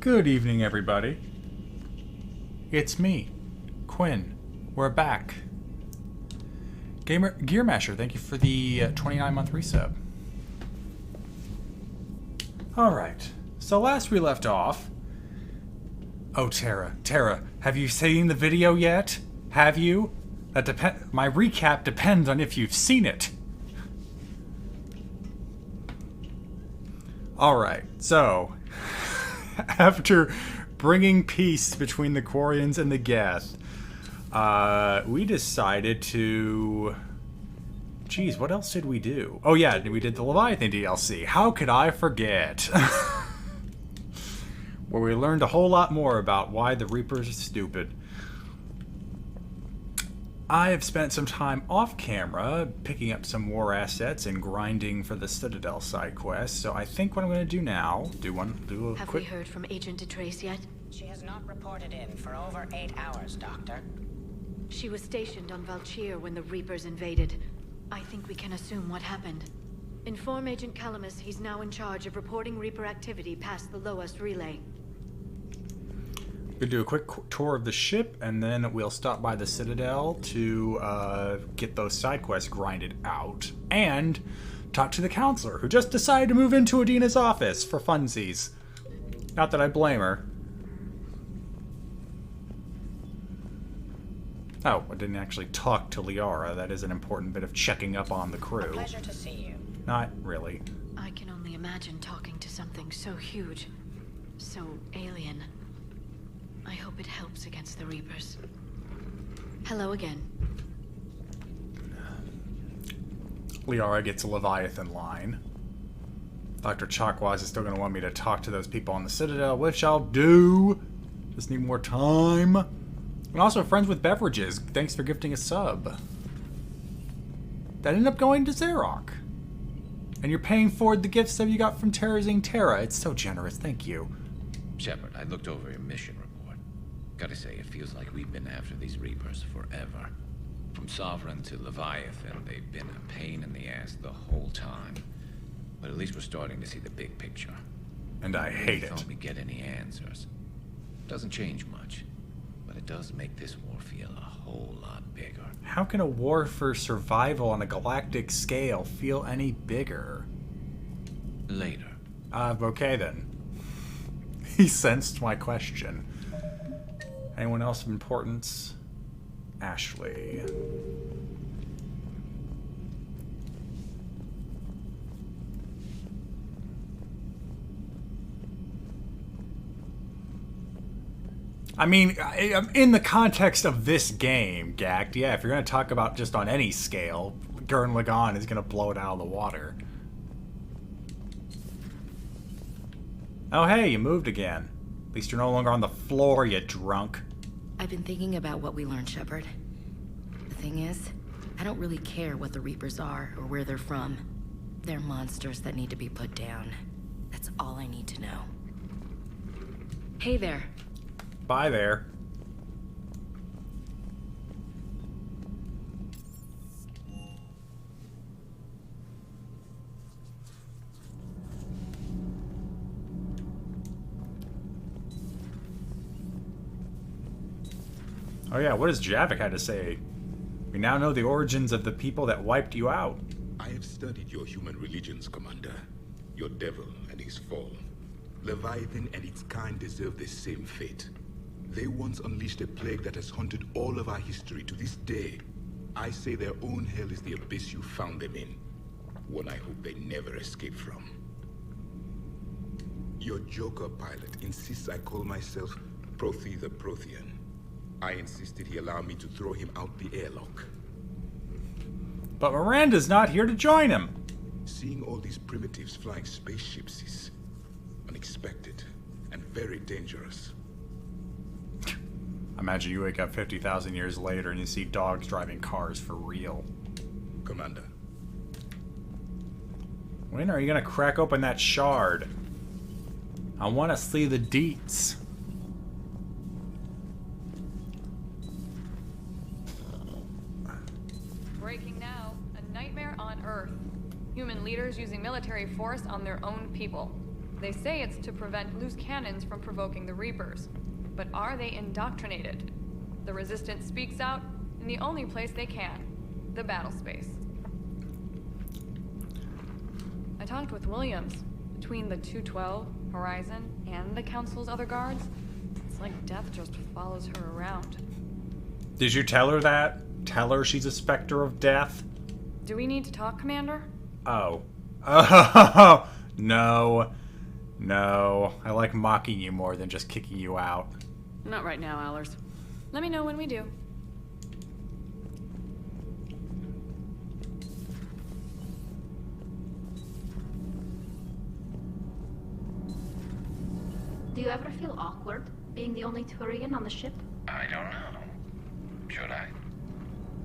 Good evening, everybody. It's me, Quinn. We're back. Gearmasher, thank you for the 29-month resub. Alright, so last we left off... Oh, Tara, have you seen the video yet? Have you? My recap depends on if you've seen it. Alright, so... After bringing peace between the Quarians and the Geth, we decided to... Geez, what else did we do? Oh yeah, we did the Leviathan DLC. How could I forget? Where we learned a whole lot more about why the Reapers are stupid. I have spent some time off camera picking up some war assets and grinding for the Citadel side quest, so I think what I'm going to do now, Have we heard from Agent DeTrace yet? She has not reported in for over 8 hours, Doctor. She was stationed on Valchir when the Reapers invaded. I think we can assume what happened. Inform Agent Calamus he's now in charge of reporting Reaper activity past the Loas relay. We'll do a quick tour of the ship, and then we'll stop by the Citadel to get those side quests grinded out, and talk to the counselor, who just decided to move into Adina's office for funsies. Not that I blame her. Oh, I didn't actually talk to Liara. That is an important bit of checking up on the crew. A pleasure to see you. Not really. I can only imagine talking to something so huge, so alien. I hope it helps against the Reapers. Hello again. Liara gets a Leviathan line. Dr. Chakwas is still going to want me to talk to those people on the Citadel, which I'll do. Just need more time. And also friends with beverages. Thanks for gifting a sub. That ended up going to Xerox. And you're paying forward the gift sub you got from Terrazine Terra. It's so generous. Thank you. Shepard, I looked over your mission report. Gotta say, it feels like we've been after these Reapers forever. From Sovereign to Leviathan, they've been a pain in the ass the whole time. But at least we're starting to see the big picture. And I hate it. Thought we get any answers. Doesn't change much, but it does make this war feel a whole lot bigger. How can a war for survival on a galactic scale feel any bigger? Later. Okay then. He sensed my question. Anyone else of importance? Ashley. I mean, in the context of this game, Gact, yeah, if you're going to talk about just on any scale, Gurren Lagann is going to blow it out of the water. Oh, hey, you moved again. At least you're no longer on the floor, you drunk. I've been thinking about what we learned, Shepard. The thing is, I don't really care what the Reapers are or where they're from. They're monsters that need to be put down. That's all I need to know. Hey there. Bye there. Oh yeah, what does Javik had to say? We now know the origins of the people that wiped you out. I have studied your human religions, Commander. Your devil and his fall. Leviathan and its kind deserve the same fate. They once unleashed a plague that has haunted all of our history to this day. I say their own hell is the abyss you found them in. One I hope they never escape from. Your Joker pilot insists I call myself Prothi the Prothean. I insisted he allow me to throw him out the airlock. But Miranda's not here to join him. Seeing all these primitives flying spaceships is unexpected and very dangerous. Imagine you wake up 50,000 years later and you see dogs driving cars for real. Commander. When are you gonna crack open that shard? I want to see the deets. Breaking now. A nightmare on Earth. Human leaders using military force on their own people. They say it's to prevent loose cannons from provoking the Reapers. But are they indoctrinated? The Resistance speaks out in the only place they can, the battle space. I talked with Williams. Between the 212, Horizon, and the Council's other guards, it's like death just follows her around. Did you tell her that? Tell her she's a specter of death? Do we need to talk, Commander? Oh. Oh, no. No. I like mocking you more than just kicking you out. Not right now, Allers. Let me know when we do. Do you ever feel awkward, being the only Turian on the ship? I don't know. Should I?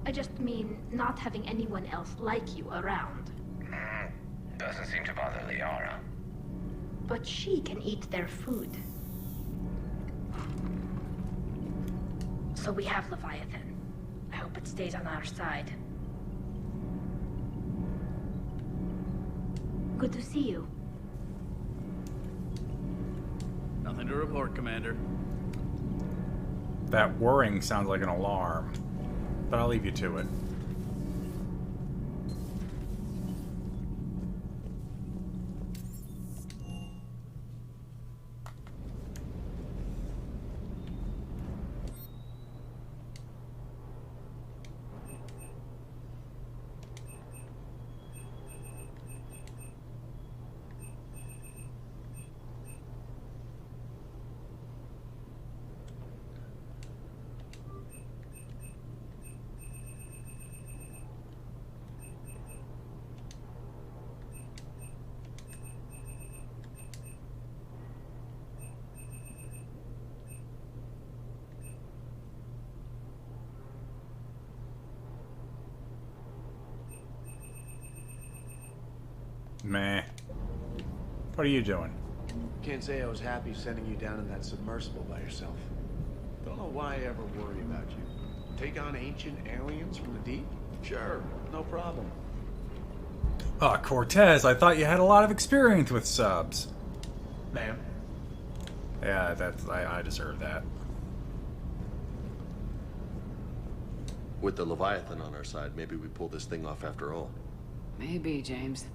I just mean, not having anyone else like you around. Doesn't seem to bother Liara. But she can eat their food. So we have Leviathan. I hope it stays on our side. Good to see you. Nothing to report, Commander. That whirring sounds like an alarm, but I'll leave you to it. Meh. What are you doing? Can't say I was happy sending you down in that submersible by yourself. Don't know why I ever worry about you. Take on ancient aliens from the deep? Sure, no problem. Ah, Cortez, I thought you had a lot of experience with subs. Ma'am? Yeah, I deserve that. With the Leviathan on our side, maybe we pull this thing off after all. Maybe, James.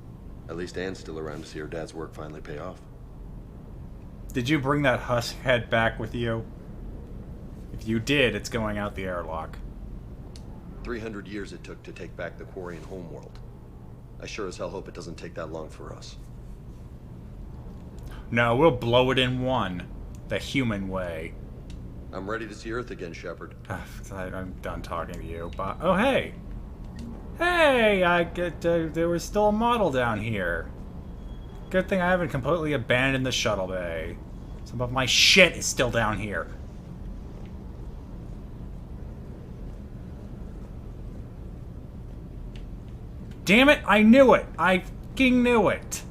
At least Anne's still around to see her dad's work finally pay off. Did you bring that husk head back with you? If you did, it's going out the airlock. 300 years it took to take back the Quarian homeworld. I sure as hell hope it doesn't take that long for us. No, we'll blow it in one. The human way. I'm ready to see Earth again, Shepard. I'm done talking to you. But oh, hey! Hey! There was still a model down here. Good thing I haven't completely abandoned the shuttle bay. Some of my shit is still down here. Damn it! I knew it! I fucking knew it!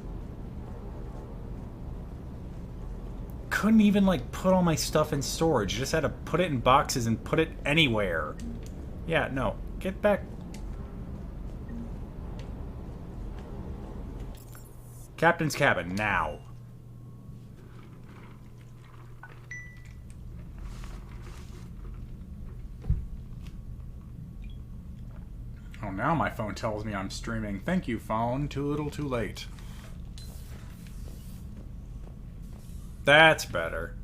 Couldn't even, like, put all my stuff in storage. Just had to put it in boxes and put it anywhere. Yeah, no. Get back. Captain's cabin, now. Oh, now my phone tells me I'm streaming. Thank you, phone. Too little, too late. That's better.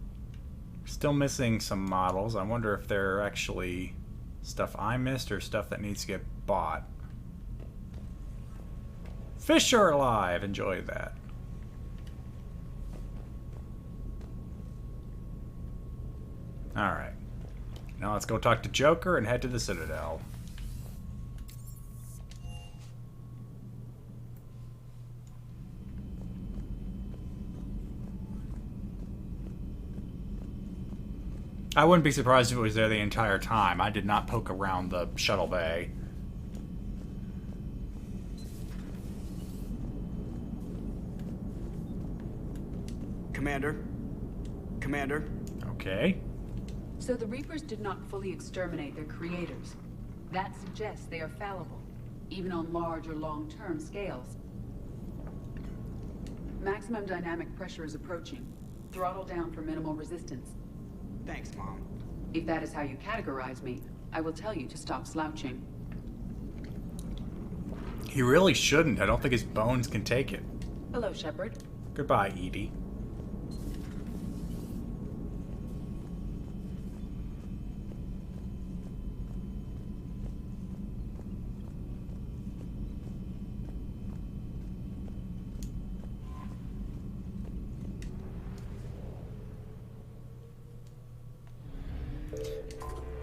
Still missing some models. I wonder if they're actually stuff I missed or stuff that needs to get bought. Fish are alive. Enjoy that. Alright. Now let's go talk to Joker and head to the Citadel. I wouldn't be surprised if it was there the entire time. I did not poke around the shuttle bay. Commander? Commander? Okay. So the Reapers did not fully exterminate their creators. That suggests they are fallible, even on large or long-term scales. Maximum dynamic pressure is approaching. Throttle down for minimal resistance. Thanks, Mom. If that is how you categorize me, I will tell you to stop slouching. He really shouldn't. I don't think his bones can take it. Hello, Shepard. Goodbye, Edie.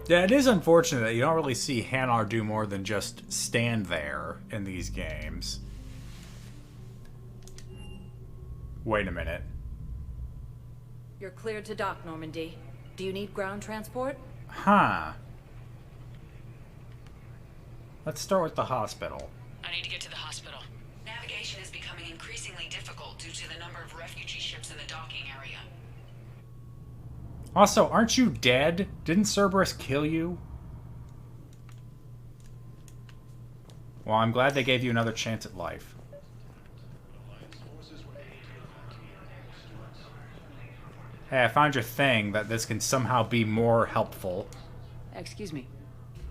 Yeah, it is unfortunate that you don't really see Hanar do more than just stand there in these games. Wait a minute. You're cleared to dock, Normandy. Do you need ground transport? Huh. Let's start with the hospital. I need to get to the hospital. Navigation is becoming increasingly difficult due to the number of refugee ships in the docking area. Also, aren't you dead? Didn't Cerberus kill you? Well, I'm glad they gave you another chance at life. Hey, I found your thing that this can somehow be more helpful. Excuse me.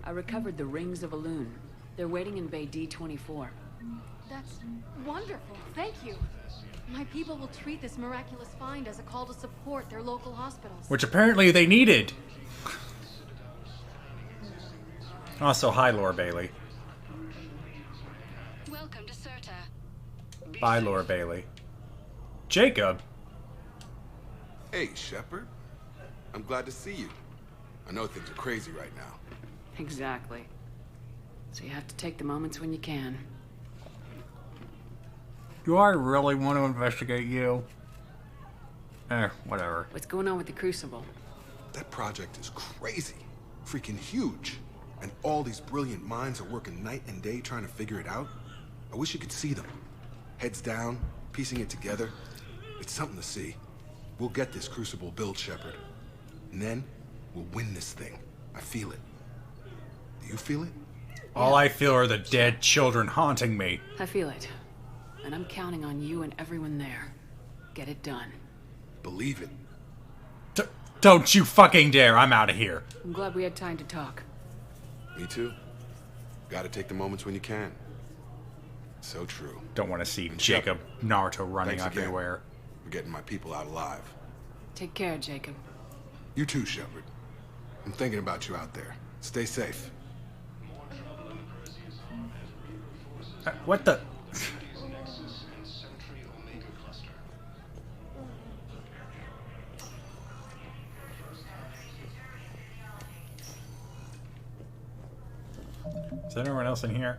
I recovered the rings of Elune. They're waiting in Bay D-24. That's wonderful. Thank you. My people will treat this miraculous find as a call to support their local hospitals. Which apparently they needed. Also, hi, Laura Bailey. Welcome to Serta. Bye, Laura Bailey. Jacob? Hey, Shepard. I'm glad to see you. I know things are crazy right now. Exactly. So you have to take the moments when you can. Do I really want to investigate you? Whatever. What's going on with the Crucible? That project is crazy. Freaking huge. And all these brilliant minds are working night and day trying to figure it out. I wish you could see them. Heads down, piecing it together. It's something to see. We'll get this Crucible built, Shepard. And then, we'll win this thing. I feel it. Do you feel it? All I feel are the dead children haunting me. I feel it. And I'm counting on you and everyone there. Get it done. Believe it. Don't you fucking dare. I'm out of here. I'm glad we had time to talk. Me too. Gotta take the moments when you can. So true. Don't want to see Jacob Naruto running everywhere. For getting my people out alive. Take care, Jacob. You too, Shepard. I'm thinking about you out there. Stay safe. What the... Is there anyone else in here?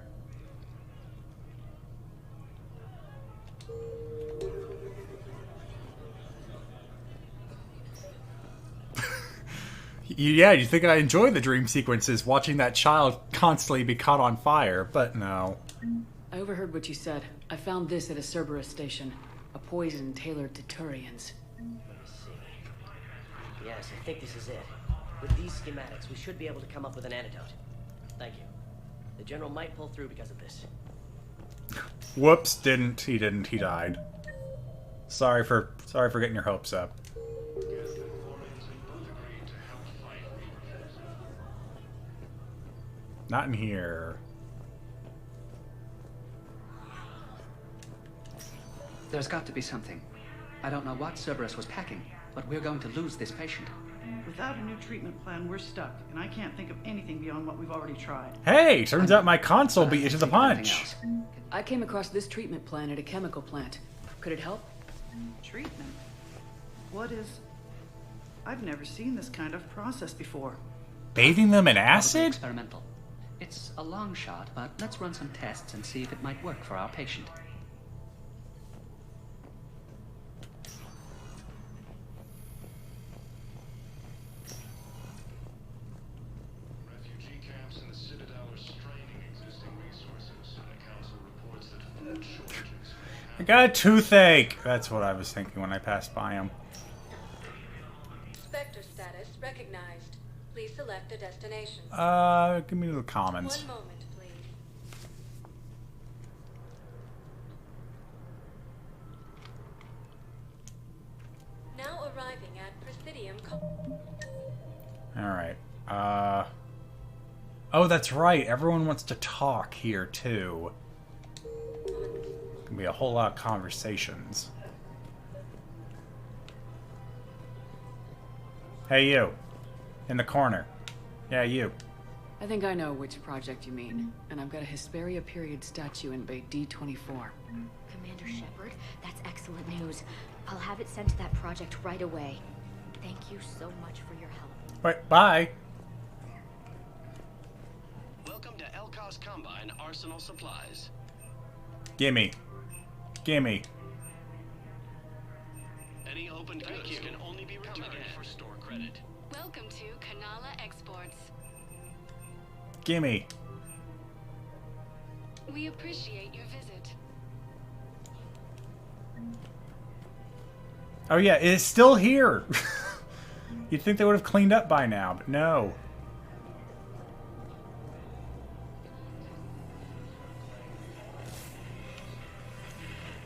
Yeah, you think I enjoy the dream sequences, watching that child constantly be caught on fire, but no. I overheard what you said. I found this at a Cerberus station. A poison tailored to Turians. Let me see. Yes, I think this is it. With these schematics, we should be able to come up with an antidote. Thank you. The General might pull through because of this. Whoops, didn't. He didn't. He died. Sorry for getting your hopes up. Not in here. There's got to be something. I don't know what Cerberus was packing, but we're going to lose this patient. Without a new treatment plan, we're stuck, and I can't think of anything beyond what we've already tried. Hey, turns out my console beat you to the punch. I came across this treatment plan at a chemical plant. Could it help? Treatment? What is... I've never seen this kind of process before. Bathing them in Probably acid? experimental. It's a long shot, but let's run some tests and see if it might work for our patient. Refugee camps in the Citadel are straining existing resources, and the council reports that food shortages. I got a toothache. That's what I was thinking when I passed by him. Spectre status recognized. Please select a destination. Give me the comments. 1 moment, please. Alright. Oh, that's right. Everyone wants to talk here, too. Gonna be a whole lot of conversations. Hey, you. In the corner. Yeah, you. I think I know which project you mean. And I've got a Hesperia period statue in Bay D24. Commander Shepard, that's excellent news. I'll have it sent to that project right away. Thank you so much for your help. Right, bye. Welcome to Elkos Combine Arsenal Supplies. Gimme. Gimme. Any open goods can only be returned for store credit. Welcome to Kanala Exports. Gimme. We appreciate your visit. Oh yeah, it's still here. You'd think they would have cleaned up by now, but no.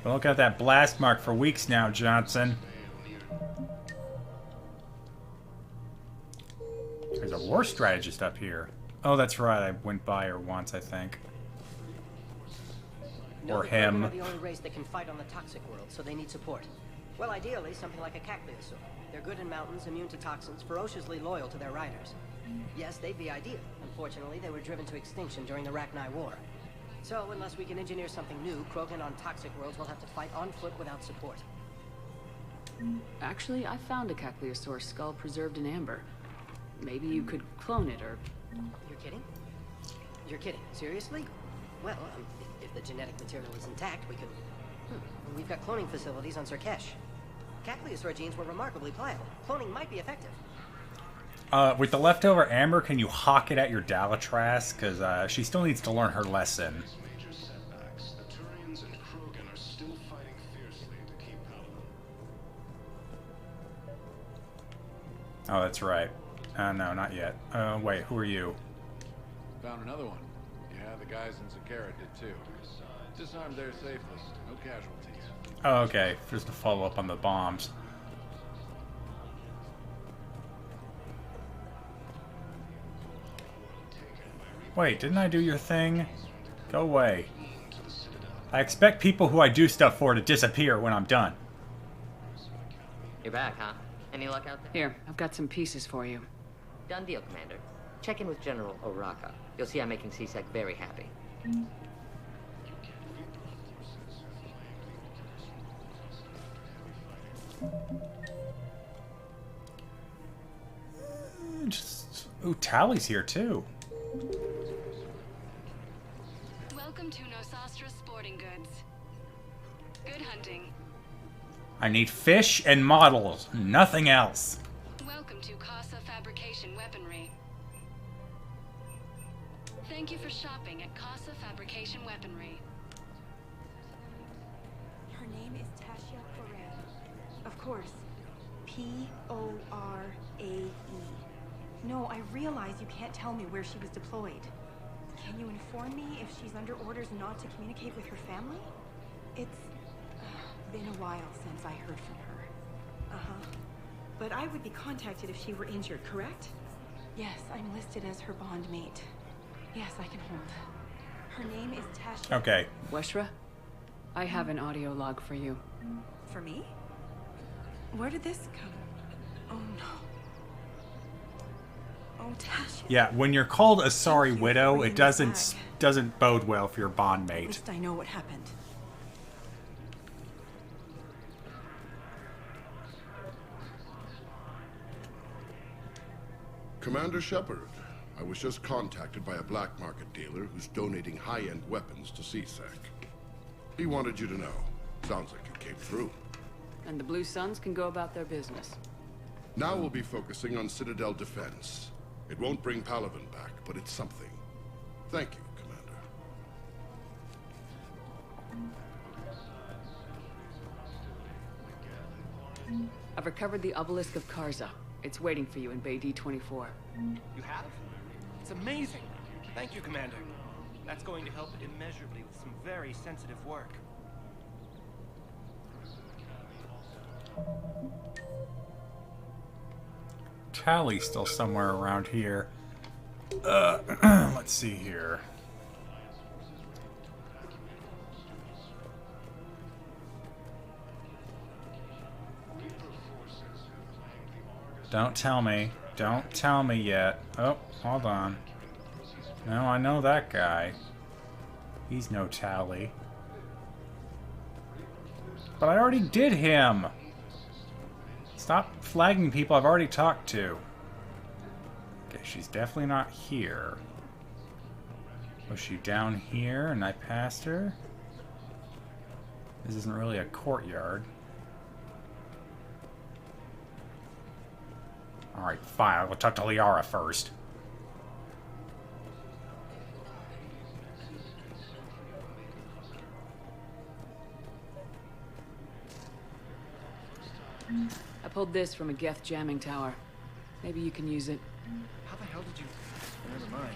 Well, look at that blast mark for weeks now, Johnson. There's a war strategist up here. Oh, that's right. I went by her once, I think. Or him. They're the only race that can fight on the toxic world, so they need support. Well, ideally, something like a Cacliosaur. They're good in mountains, immune to toxins, ferociously loyal to their riders. Yes, they'd be ideal. Unfortunately, they were driven to extinction during the Rachni War. So, unless we can engineer something new, Krogan on toxic worlds will have to fight on foot without support. Actually, I found a Cacliosaur skull preserved in amber. Maybe you could clone it, or... You're kidding? You're kidding? Seriously? Well, if the genetic material is intact, we could... We've got cloning facilities on Surkesh. Cacliosaur genes were remarkably pliable. Cloning might be effective. With the leftover amber, can you hawk it at your Dalatras? Because she still needs to learn her lesson. Major setbacks. The Turians and Krogan are still fighting fiercely to keep Paladin. Oh, that's right. No, not yet. Wait, who are you? Found another one. Yeah, the guys in Zakara did too. Disarmed there safely. No casualties. Oh, okay. Just to follow up on the bombs. Wait, didn't I do your thing? Go away. I expect people who I do stuff for to disappear when I'm done. You're back, huh? Any luck out there? Here, I've got some pieces for you. Done deal, Commander. Check in with General Oraka. You'll see I'm making C-Sec very happy. Ooh, Tally's here too. Welcome to Nosastra Sporting Goods. Good hunting. I need fish and models, nothing else. Welcome to Casa Fabrication Weaponry. Thank you for shopping at Casa Fabrication Weaponry. Her name is Tasha Foray. Of course. P-O-R-A-E. No, I realize you can't tell me where she was deployed. Can you inform me if she's under orders not to communicate with her family? It's been a while since I heard from her. Uh-huh. But I would be contacted if she were injured, correct? Yes, I'm listed as her bond mate. Yes, I can hold. Her name is Tasha. Okay. Weshra, I have an audio log for you. For me? Where did this come? Oh no. Oh, Tasha. Yeah, when you're called a sorry widow, it doesn't bode well for your bond At mate. least I know what happened. Commander Shepard, I was just contacted by a black market dealer who's donating high-end weapons to C-Sec. He wanted you to know. Sounds like it came through. And the Blue Suns can go about their business. Now we'll be focusing on Citadel defense. It won't bring Paladin back, but it's something. Thank you, Commander. I've recovered the obelisk of Karza. It's waiting for you in Bay D24. You have? It's amazing. Thank you, Commander. That's going to help immeasurably with some very sensitive work. Tally's still somewhere around here. Let's see here. Don't tell me. Don't tell me yet. Oh, hold on. No, I know that guy. He's no Tally. But I already did him! Stop flagging people I've already talked to. Okay, she's definitely not here. Was she down here and I passed her? This isn't really a courtyard. Alright, fine. I'll go talk to Liara first. I pulled this from a Geth jamming tower. Maybe you can use it. How the hell did you... Never mind.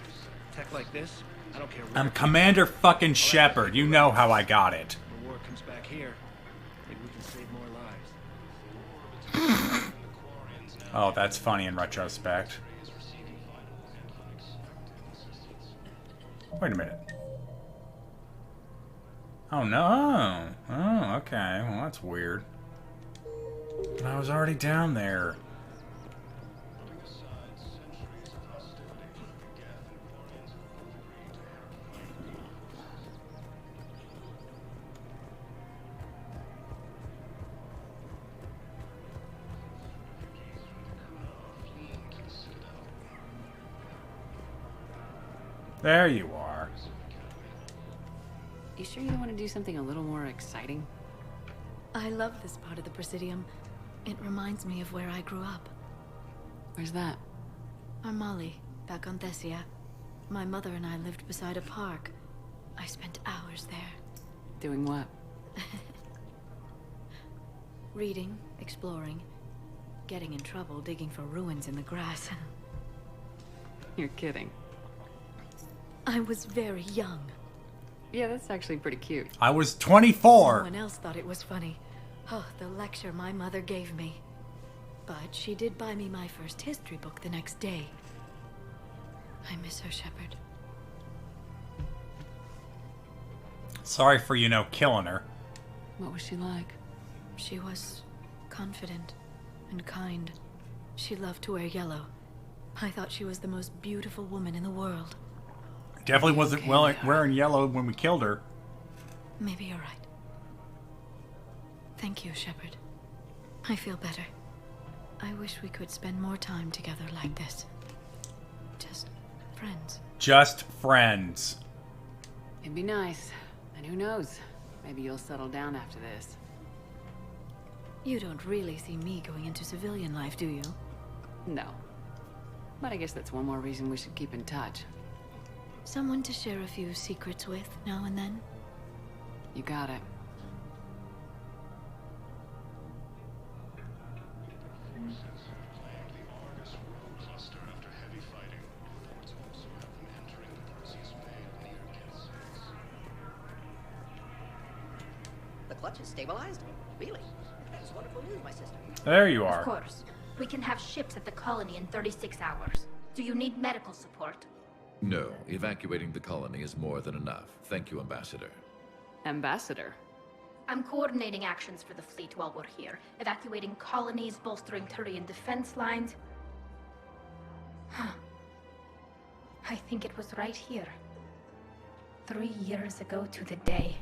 Tech like this, I don't care where... I'm Commander fucking Shepard. You know how I got it. The war comes back here. Maybe we can save more lives. Oh, that's funny in retrospect. Wait a minute. Oh, no. Oh, okay. Well, that's weird. But I was already down there. There you are. You sure you don't want to do something a little more exciting? I love this part of the Presidium. It reminds me of where I grew up. Where's that? Armali, back on Thessia. My mother and I lived beside a park. I spent hours there. Doing what? Reading, exploring, getting in trouble digging for ruins in the grass. You're kidding. I was very young. Yeah, that's actually pretty cute. I was 24. Someone else thought it was funny. Oh, the lecture my mother gave me. But she did buy me my first history book the next day. I miss her, Shepard. Sorry for, you know, killing her. What was she like? She was confident and kind. She loved to wear yellow. I thought she was the most beautiful woman in the world. Definitely wasn't wearing yellow when we killed her. Maybe you're right. Thank you, Shepard. I feel better. I wish we could spend more time together like this. Just friends. Just friends. It'd be nice. And who knows? Maybe you'll settle down after this. You don't really see me going into civilian life, do you? No. But I guess that's one more reason we should keep in touch. Someone to share a few secrets with now and then? You got it. The clutch is stabilized? Really? That's wonderful news, my sister. There you are. Of course. We can have ships at the colony in 36 hours. Do you need medical support? No, evacuating the colony is more than enough. Thank you, Ambassador. Ambassador? I'm coordinating actions for the fleet while we're here. Evacuating colonies, bolstering Turian defense lines. Huh. I think it was right here. 3 years ago to the day.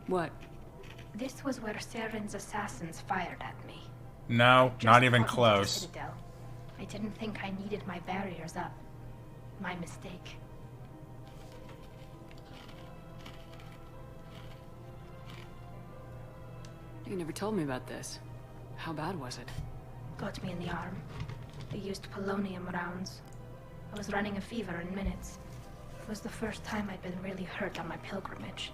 What? This was where Saren's assassins fired at me. No, Just not even walking to the close. Citadel. I didn't think I needed my barriers up. My mistake. You never told me about this. How bad was it? Got me in the arm. They used polonium rounds. I was running a fever in minutes. It was the first time I'd been really hurt on my pilgrimage.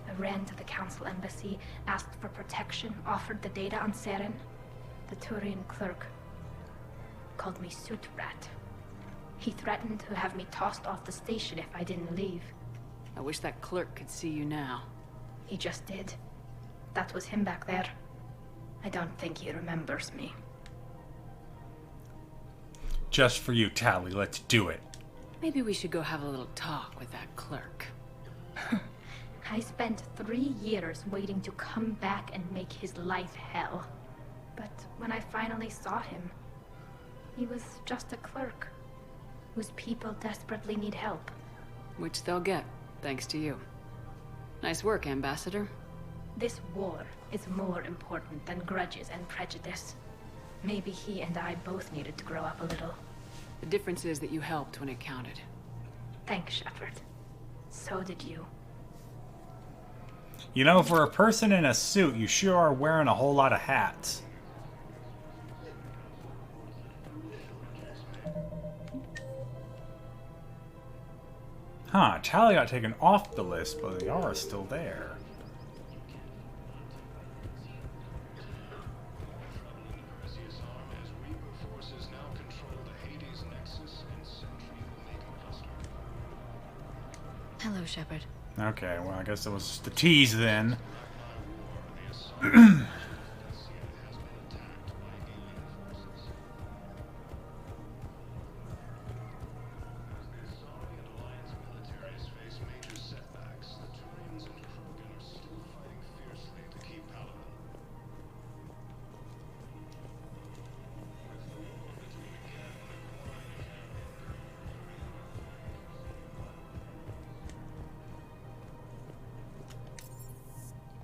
I ran to the council embassy, asked for protection, offered the data on Saren. The Turian clerk called me suit rat. He threatened to have me tossed off the station if I didn't leave. I wish that clerk could see you now. He just did. That was him back there. I don't think he remembers me. Just for you, Tally. Let's do it. Maybe we should go have a little talk with that clerk. I spent 3 years waiting to come back and make his life hell. But when I finally saw him, he was just a clerk whose people desperately need help. Which they'll get, thanks to you. Nice work, Ambassador. This war is more important than grudges and prejudice. Maybe he and I both needed to grow up a little. The difference is that you helped when it counted. Thanks, Shepard. So did you. You know, for a person in a suit, you sure are wearing a whole lot of hats. Huh, Tally got taken off the list, but Liara's still there. Hello, Shepard. Okay, well, I guess it was just a tease then.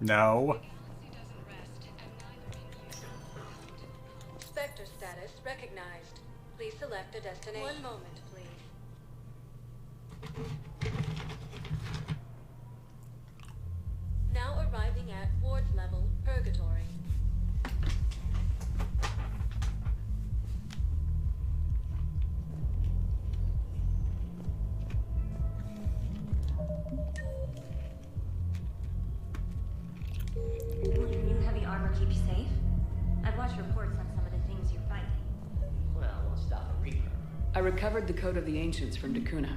No. Spectre status recognized. Please select a destination. One moment, please. Now arriving at ward level Purgatory. Will your new heavy armor keep you safe? I've watched reports on some of the things you're fighting. Well, we'll stop a Reaper. I recovered the Code of the Ancients from Dakuna.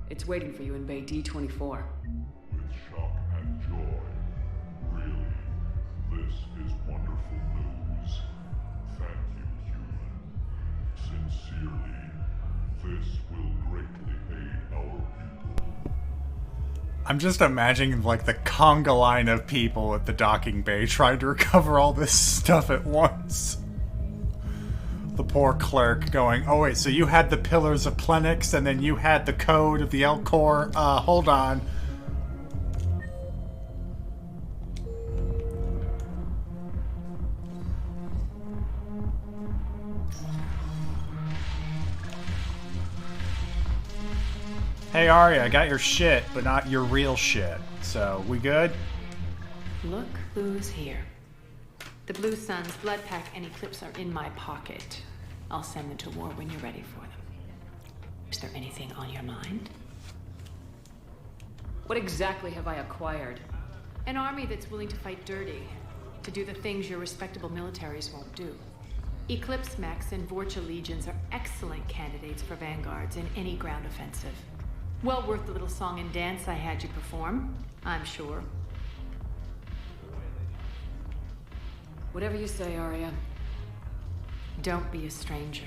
It's waiting for you in Bay D-24. With shock and joy. Really, this is wonderful news. Thank you, human. Sincerely, this will greatly aid our people. I'm just imagining, like, the conga line of people at the docking bay trying to recover all this stuff at once. The poor clerk going, oh wait, so you had the Pillars of Plenix, and then you had the Code of the Elcor? Hold on. Hey Arya, I got your shit, but not your real shit. So, we good? Look who's here. The Blue Suns, Blood Pack, and Eclipse are in my pocket. I'll send them to war when you're ready for them. Is there anything on your mind? What exactly have I acquired? An army that's willing to fight dirty, to do the things your respectable militaries won't do. Eclipse mechs and Vorcha legions are excellent candidates for vanguards in any ground offensive. Well worth the little song and dance I had you perform, I'm sure. Whatever you say, Arya. Don't be a stranger.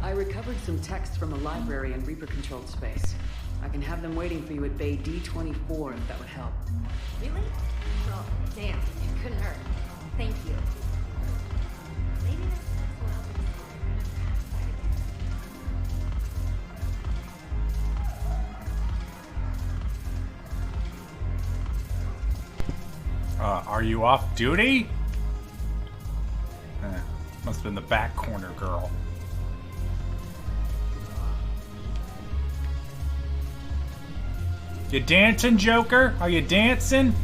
I recovered some texts from a library in Reaper-controlled space. I can have them waiting for you at Bay D-24 if that would help. Really? Oh, damn. It couldn't hurt. Thank you. Maybe this will help us. Are you off duty? Must have been the back corner girl. You dancing, Joker? Are you dancing?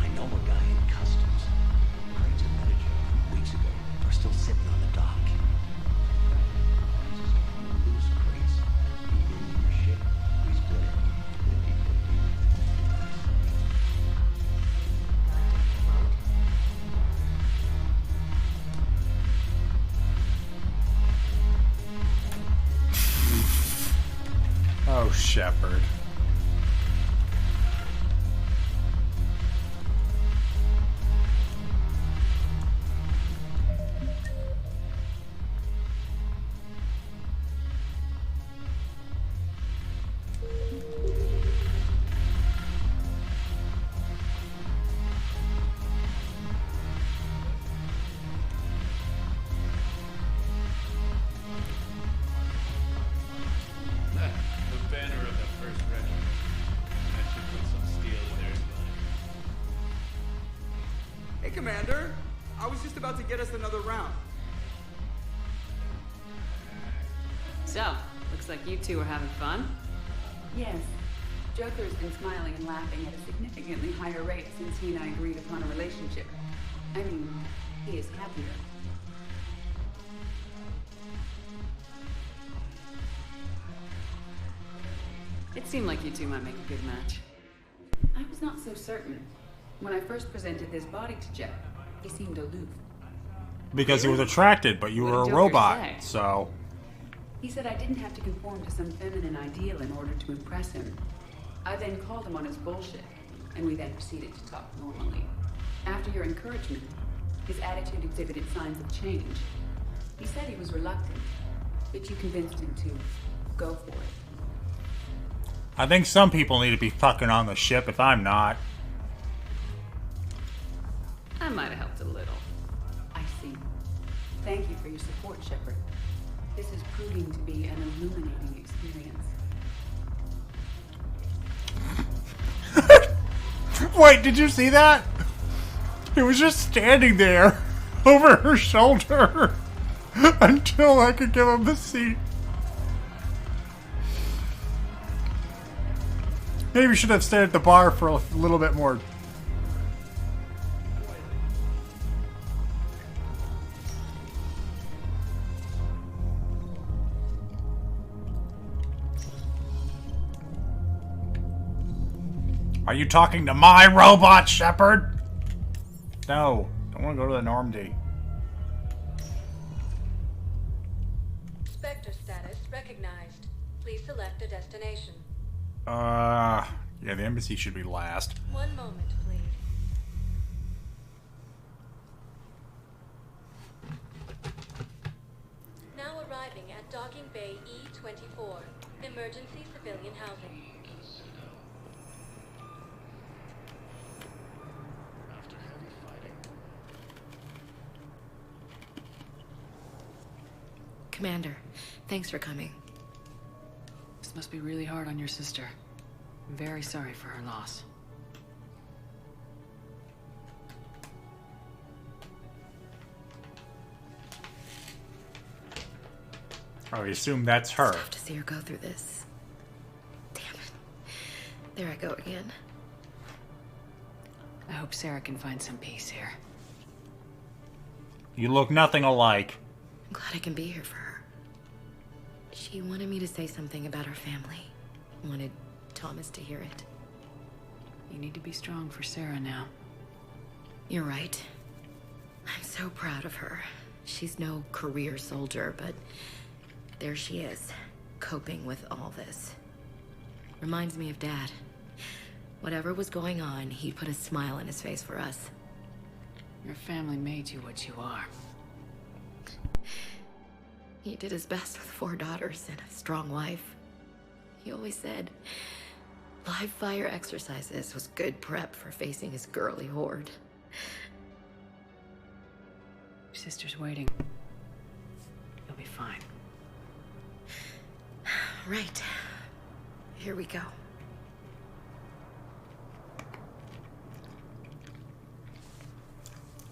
I know a guy in customs. Cranes and Medicare weeks ago are still sitting on the dock. Loose crates. You in your ship, we split it. 50-50. Oh, Shepard. Commander. I was just about to get us another round. So, looks like you two are having fun. Yes. Joker's been smiling and laughing at a significantly higher rate since he and I agreed upon a relationship. I mean, he is happier. It seemed like you two might make a good match. I was not so certain. When I first presented this body to Jeff, he seemed aloof. Because he was attracted, but you were a robot, so... He said I didn't have to conform to some feminine ideal in order to impress him. I then called him on his bullshit, and we then proceeded to talk normally. After your encouragement, his attitude exhibited signs of change. He said he was reluctant, but you convinced him to go for it. I think some people need to be fucking on the ship if I'm not. I might have helped a little. I see. Thank you for your support, Shepard. This is proving to be an illuminating experience. Wait, did you see that? It was just standing there over her shoulder until I could give him a seat. Maybe we should have stayed at the bar for a little bit more. Are you talking to my robot, Shepard? No, don't want to go to the Normandy. Spectre status recognized. Please select a destination. Yeah, the embassy should be last. One moment, please. Now arriving at Docking Bay E-24. Emergency civilian housing. Commander, thanks for coming. This must be really hard on your sister. I'm very sorry for her loss. I assume that's her. It's tough to see her go through this. Damn it. There I go again. I hope Sarah can find some peace here. You look nothing alike. I'm glad I can be here for her. She wanted me to say something about her family. Wanted Thomas to hear it. You need to be strong for Sarah now. You're right. I'm so proud of her. She's no career soldier, but there she is, coping with all this. Reminds me of Dad. Whatever was going on, he'd put a smile on his face for us. Your family made you what you are. He did his best with 4 daughters and a strong wife. He always said live fire exercises was good prep for facing his girly horde. Your sister's waiting. You'll be fine. Right. Here we go.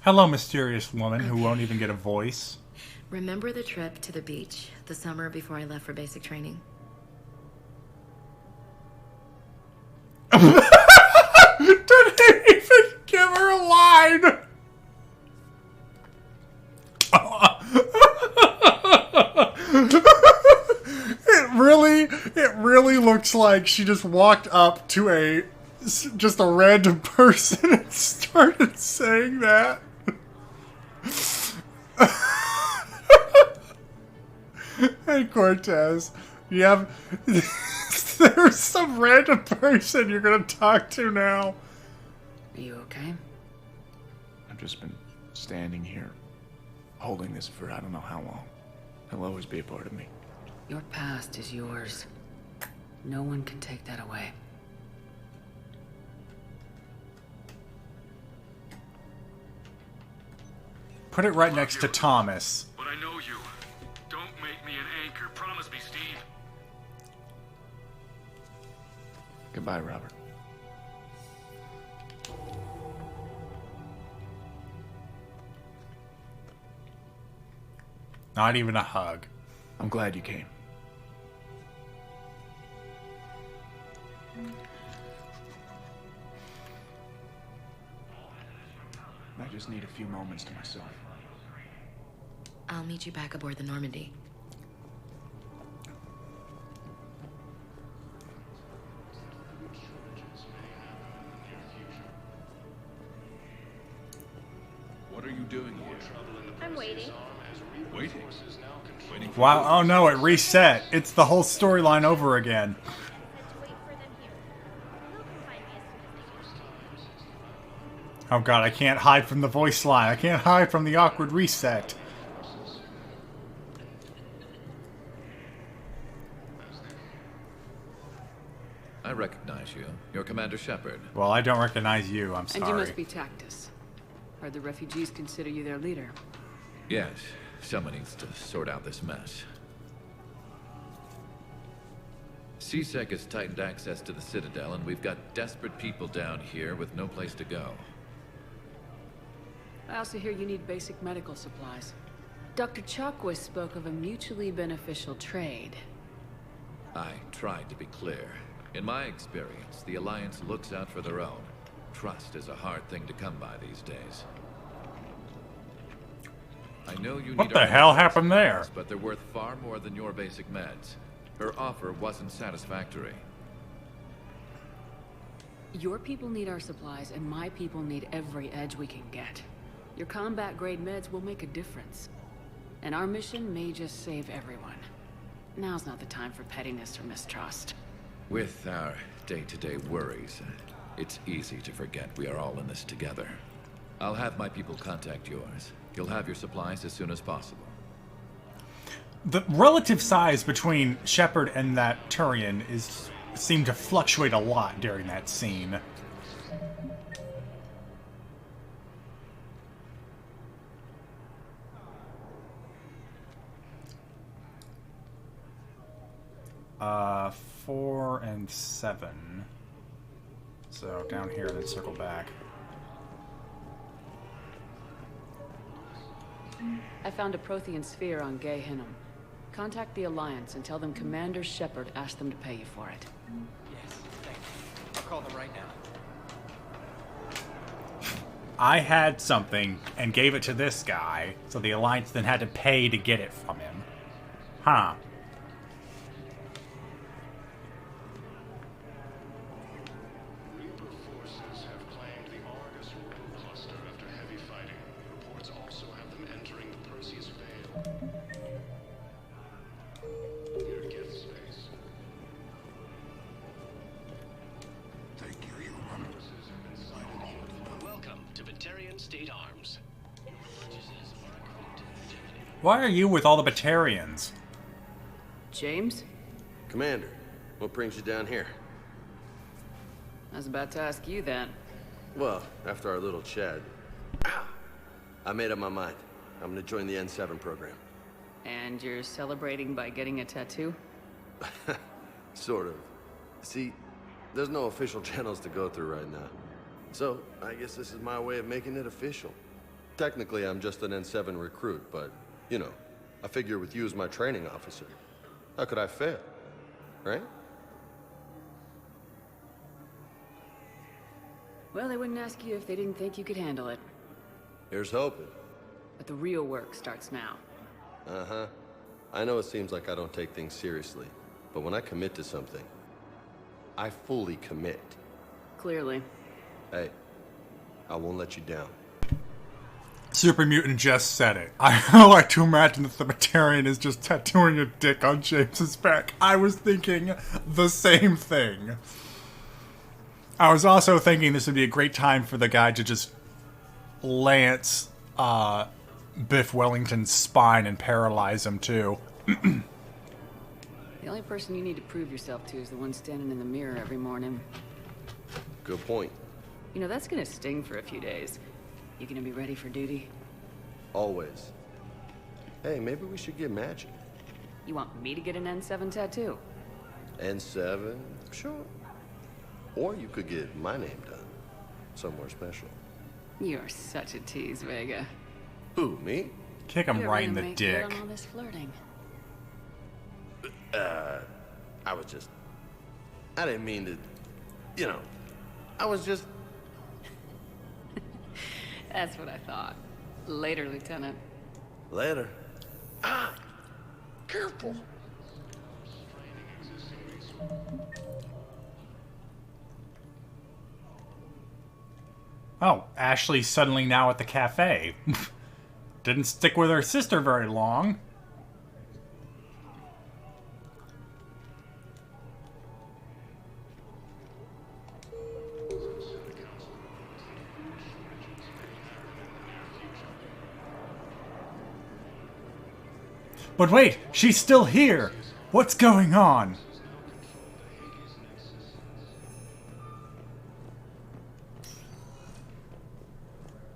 Hello, mysterious woman who won't even get a voice. Remember the trip to the beach the summer before I left for basic training? Didn't even give her a line. It really looks like she just walked up to just a random person and started saying that. Hey Cortez, you have there's some random person you're gonna talk to now. Are you okay? I've just been standing here, holding this for I don't know how long. It'll always be a part of me. Your past is yours. No one can take that away. Put it right next to Thomas. But I know you. Don't make me an anchor. Promise me, Steve. Goodbye, Robert. Not even a hug. I'm glad you came. I just need a few moments to myself. I'll meet you back aboard the Normandy. What are you doing here? I'm waiting. Waiting? Waiting for Wow, oh no, it reset. It's the whole storyline over again. Oh god, I can't hide from the voice line. I can't hide from the awkward reset. I recognize you. You're Commander Shepard. Well, I don't recognize you. I'm sorry. And you must be Tactus. Heard the refugees consider you their leader. Yes, someone needs to sort out this mess. CSEC has tightened access to the Citadel, and we've got desperate people down here with no place to go. I also hear you need basic medical supplies. Dr. Chakwas spoke of a mutually beneficial trade. I tried to be clear. In my experience, the Alliance looks out for their own. Trust is a hard thing to come by these days. I know you What need the our hell medical happened there? supplies, but they're worth far more than your basic meds. Her offer wasn't satisfactory. Your people need our supplies, and my people need every edge we can get. Your combat-grade meds will make a difference. And our mission may just save everyone. Now's not the time for pettiness or mistrust. With our day-to-day worries, it's easy to forget we are all in this together. I'll have my people contact yours. You'll have your supplies as soon as possible. The relative size between Shepard and that Turian seemed to fluctuate a lot during that scene. Uh, 4 and 7. So down here, then circle back. I found a Prothean sphere on Gay Hinnom. Contact the Alliance and tell them Commander Shepard asked them to pay you for it. Yes, thank you. I'll call them right now. I had something and gave it to this guy, so the Alliance then had to pay to get it from him. Huh. Why are you with all the Batarians? James? Commander, what brings you down here? I was about to ask you that. Well, after our little chat, I made up my mind. I'm gonna join the N7 program. And you're celebrating by getting a tattoo? Sort of. See, there's no official channels to go through right now. So, I guess this is my way of making it official. Technically, I'm just an N7 recruit, but, you know, I figure with you as my training officer, how could I fail? Right? Well, they wouldn't ask you if they didn't think you could handle it. Here's hoping. But the real work starts now. Uh-huh. I know it seems like I don't take things seriously, but when I commit to something, I fully commit. Clearly. Hey, I won't let you down. Super Mutant just said it. I like to imagine that the Batarian is just tattooing a dick on James's back. I was thinking the same thing. I was also thinking this would be a great time for the guy to just lance Biff Wellington's spine and paralyze him too. The only person you need to prove yourself to is the one standing in the mirror every morning. Good point. You know, that's gonna sting for a few days. You gonna be ready for duty? Always. Hey, maybe we should get matching. You want me to get an N7 tattoo? N7? Sure. Or you could get my name done. Somewhere special. You're such a tease, Vega. Who, me? Kick him right in the Make dick. good on all this flirting. I was just... I didn't mean to... You know, I was just... That's what I thought. Later, Lieutenant. Later. Ah! Careful! Oh, Ashley's suddenly now at the cafe. Didn't stick with her sister very long. But wait, she's still here! What's going on?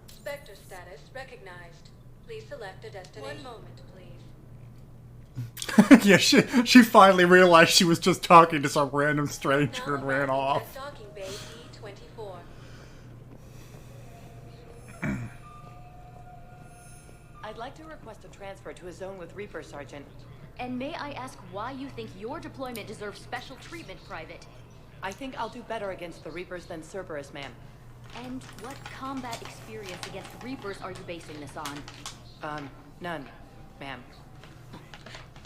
Spectre status recognized. Please select a destination. 1 moment, please. Yeah, she finally realized she was just talking to some random stranger and ran off. Docking bay D24. I'd like to request a transfer to a zone with Reaper, Sergeant. And may I ask why you think your deployment deserves special treatment, Private? I think I'll do better against the Reapers than Cerberus, ma'am. And what combat experience against Reapers are you basing this on? None, ma'am.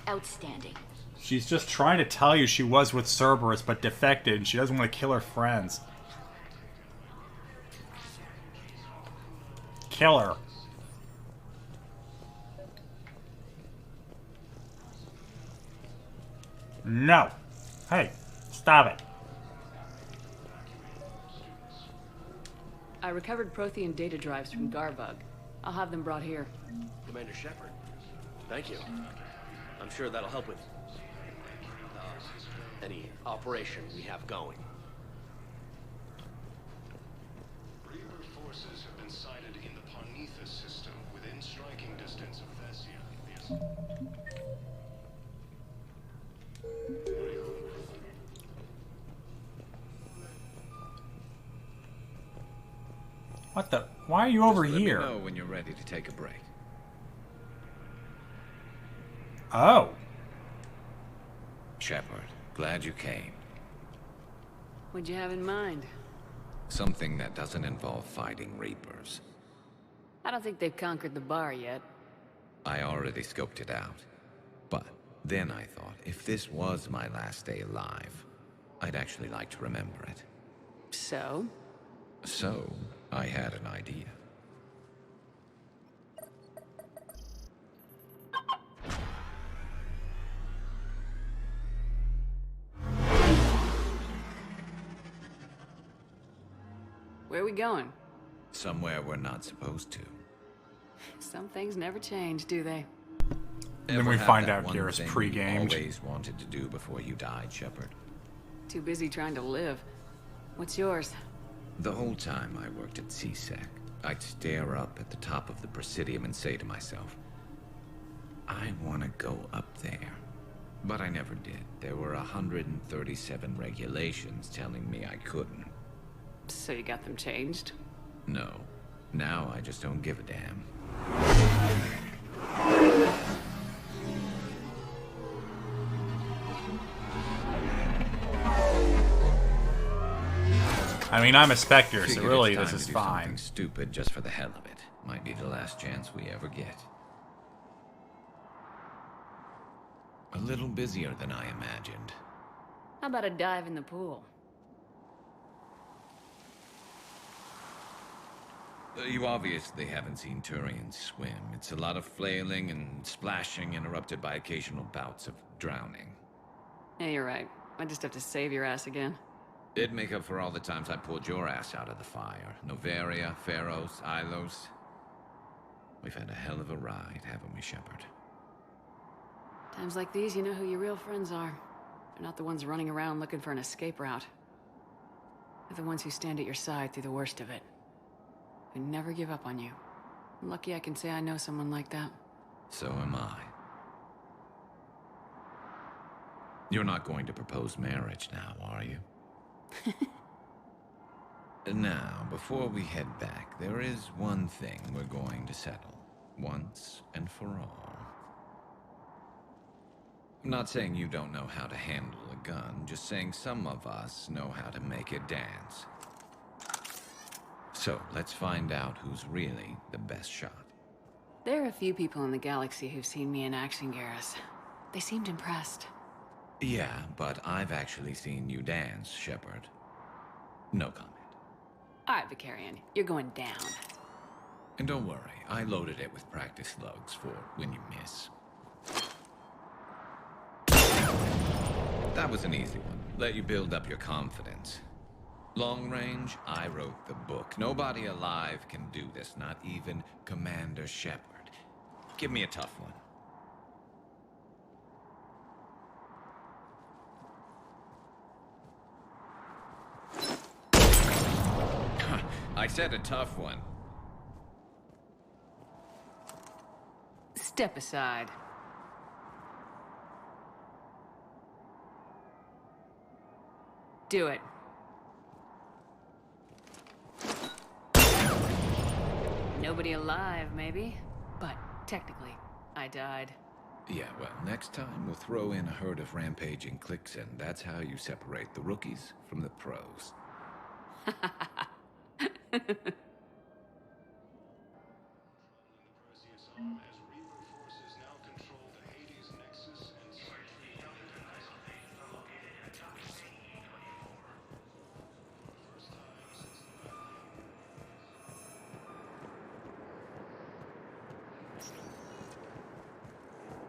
Outstanding. She's just trying to tell you she was with Cerberus but defected and she doesn't want to kill her friends. Kill her. No. Hey, stop it. I recovered Prothean data drives from Garbug. I'll have them brought here. Commander Shepard, thank you. I'm sure that'll help with any operation we have going. Reaper forces have been sighted in the Parnithus system within striking distance of Thessia. What the? Why are you over Just here? Let me know when you're ready to take a break. Oh. Shepard, glad you came. What'd you have in mind? Something that doesn't involve fighting Reapers. I don't think they've conquered the bar yet. I already scoped it out. But then I thought, if this was my last day alive, I'd actually like to remember it. So? So, I had an idea. Where are we going? Somewhere we're not supposed to. Some things never change, do they? And then we find out Garrus pre-gamed. Always wanted to do before you died, Shepard. Too busy trying to live. What's yours? The whole time I worked at CSEC, I'd stare up at the top of the Presidium and say to myself, I want to go up there. But I never did. There were 137 regulations telling me I couldn't. So you got them changed? No. Now I just don't give a damn. I mean, I'm a Spectre, so Figured really it's time this is to do fine. something stupid just for the hell of it. Might be the last chance we ever get. A little busier than I imagined. How about a dive in the pool? You obviously haven't seen Turians swim. It's a lot of flailing and splashing interrupted by occasional bouts of drowning. Yeah, you're right. I just have to save your ass again. It'd make up for all the times I pulled your ass out of the fire. Novaria, Pharos, Ilos. We've had a hell of a ride, haven't we, Shepard? Times like these, you know who your real friends are. They're not the ones running around looking for an escape route. They're the ones who stand at your side through the worst of it. Who never give up on you. I'm lucky I can say I know someone like that. So am I. You're not going to propose marriage now, are you? Now, before we head back, there is one thing we're going to settle. once and for all. I'm not saying you don't know how to handle a gun, just saying some of us know how to make it dance. So, let's find out who's really the best shot. There are a few people in the galaxy who've seen me in action, Garrus. They seemed impressed. Yeah, but I've actually seen you dance, Shepard. No comment. Alright, Vicarian, you're going down. And don't worry, I loaded it with practice slugs for when you miss. That was an easy one. Let you build up your confidence. Long range, I wrote the book. Nobody alive can do this, not even Commander Shepard. Give me a tough one. I said a tough one. Step aside. Do it. Nobody alive, maybe? But technically, I died. Yeah, well, next time we'll throw in a herd of rampaging cliques, and that's how you separate the rookies from the pros.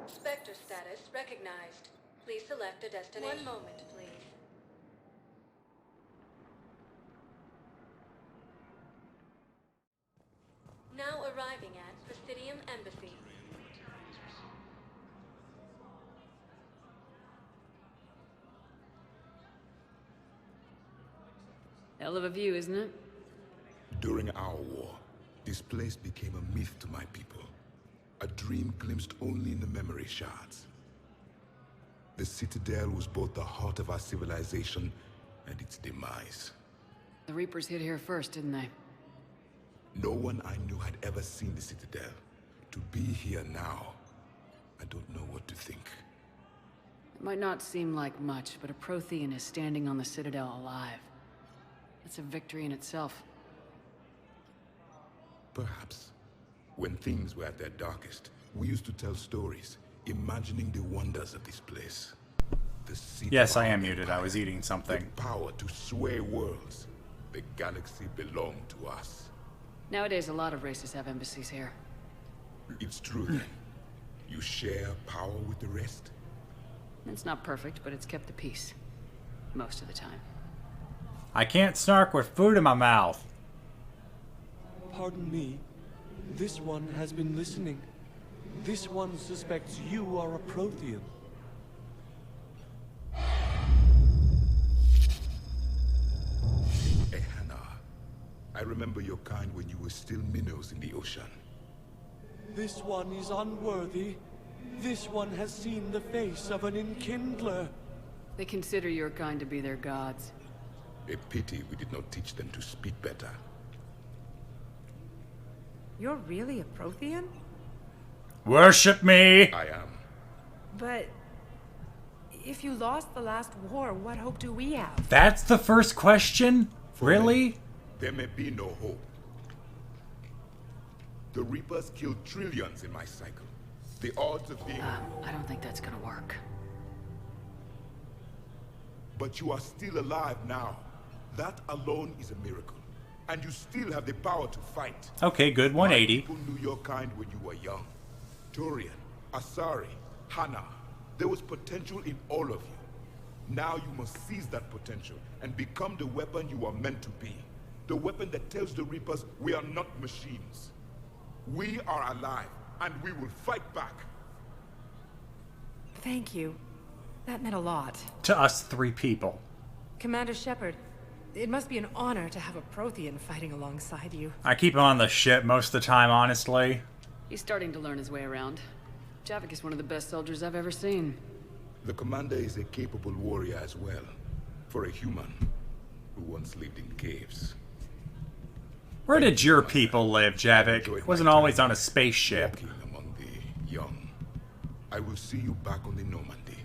Spectre status recognized. Please select a destination. One moment, please. Now arriving at Presidium Embassy. Hell of a view, isn't it? During our war, this place became a myth to my people. A dream glimpsed only in the memory shards. The Citadel was both the heart of our civilization and its demise. The Reapers hit here first, didn't they? No one I knew had ever seen the Citadel. To be here now, I don't know what to think. It might not seem like much, but a Prothean is standing on the Citadel alive. That's a victory in itself. Perhaps. When things were at their darkest, we used to tell stories, imagining the wonders of this place. The Yes, I am muted. I was eating something. The power to sway worlds. The galaxy belonged to us. Nowadays, a lot of races have embassies here. It's true then. You share power with the rest? It's not perfect, but it's kept the peace. Most of the time. I can't snark with food in my mouth. Pardon me. This one has been listening. This one suspects you are a Prothean. Ehana. I remember your kind when you were still minnows in the ocean. This one is unworthy. This one has seen the face of an enkindler. They consider your kind to be their gods. A pity we did not teach them to speak better. You're really a Prothean? Worship me! I am. But if you lost the last war, what hope do we have? That's the first question? Really? There may be no hope. The Reapers killed trillions in my cycle. The odds of being... I don't think that's gonna work. But you are still alive now. That alone is a miracle. And you still have the power to fight. Okay, good. 180. My people knew your kind when you were young. Turian, Asari, Hana. There was potential in all of you. Now you must seize that potential and become the weapon you are meant to be. The weapon that tells the Reapers we are not machines. We are alive, and we will fight back. Thank you. That meant a lot. To us three people. Commander Shepard, it must be an honor to have a Prothean fighting alongside you. I keep him on the ship most of the time, honestly. He's starting to learn his way around. Javik is one of the best soldiers I've ever seen. The commander is a capable warrior as well. For a human who once lived in caves. Where did your people live, Javik? It wasn't always on a spaceship. Walking among the young. I will see you back on the Normandy.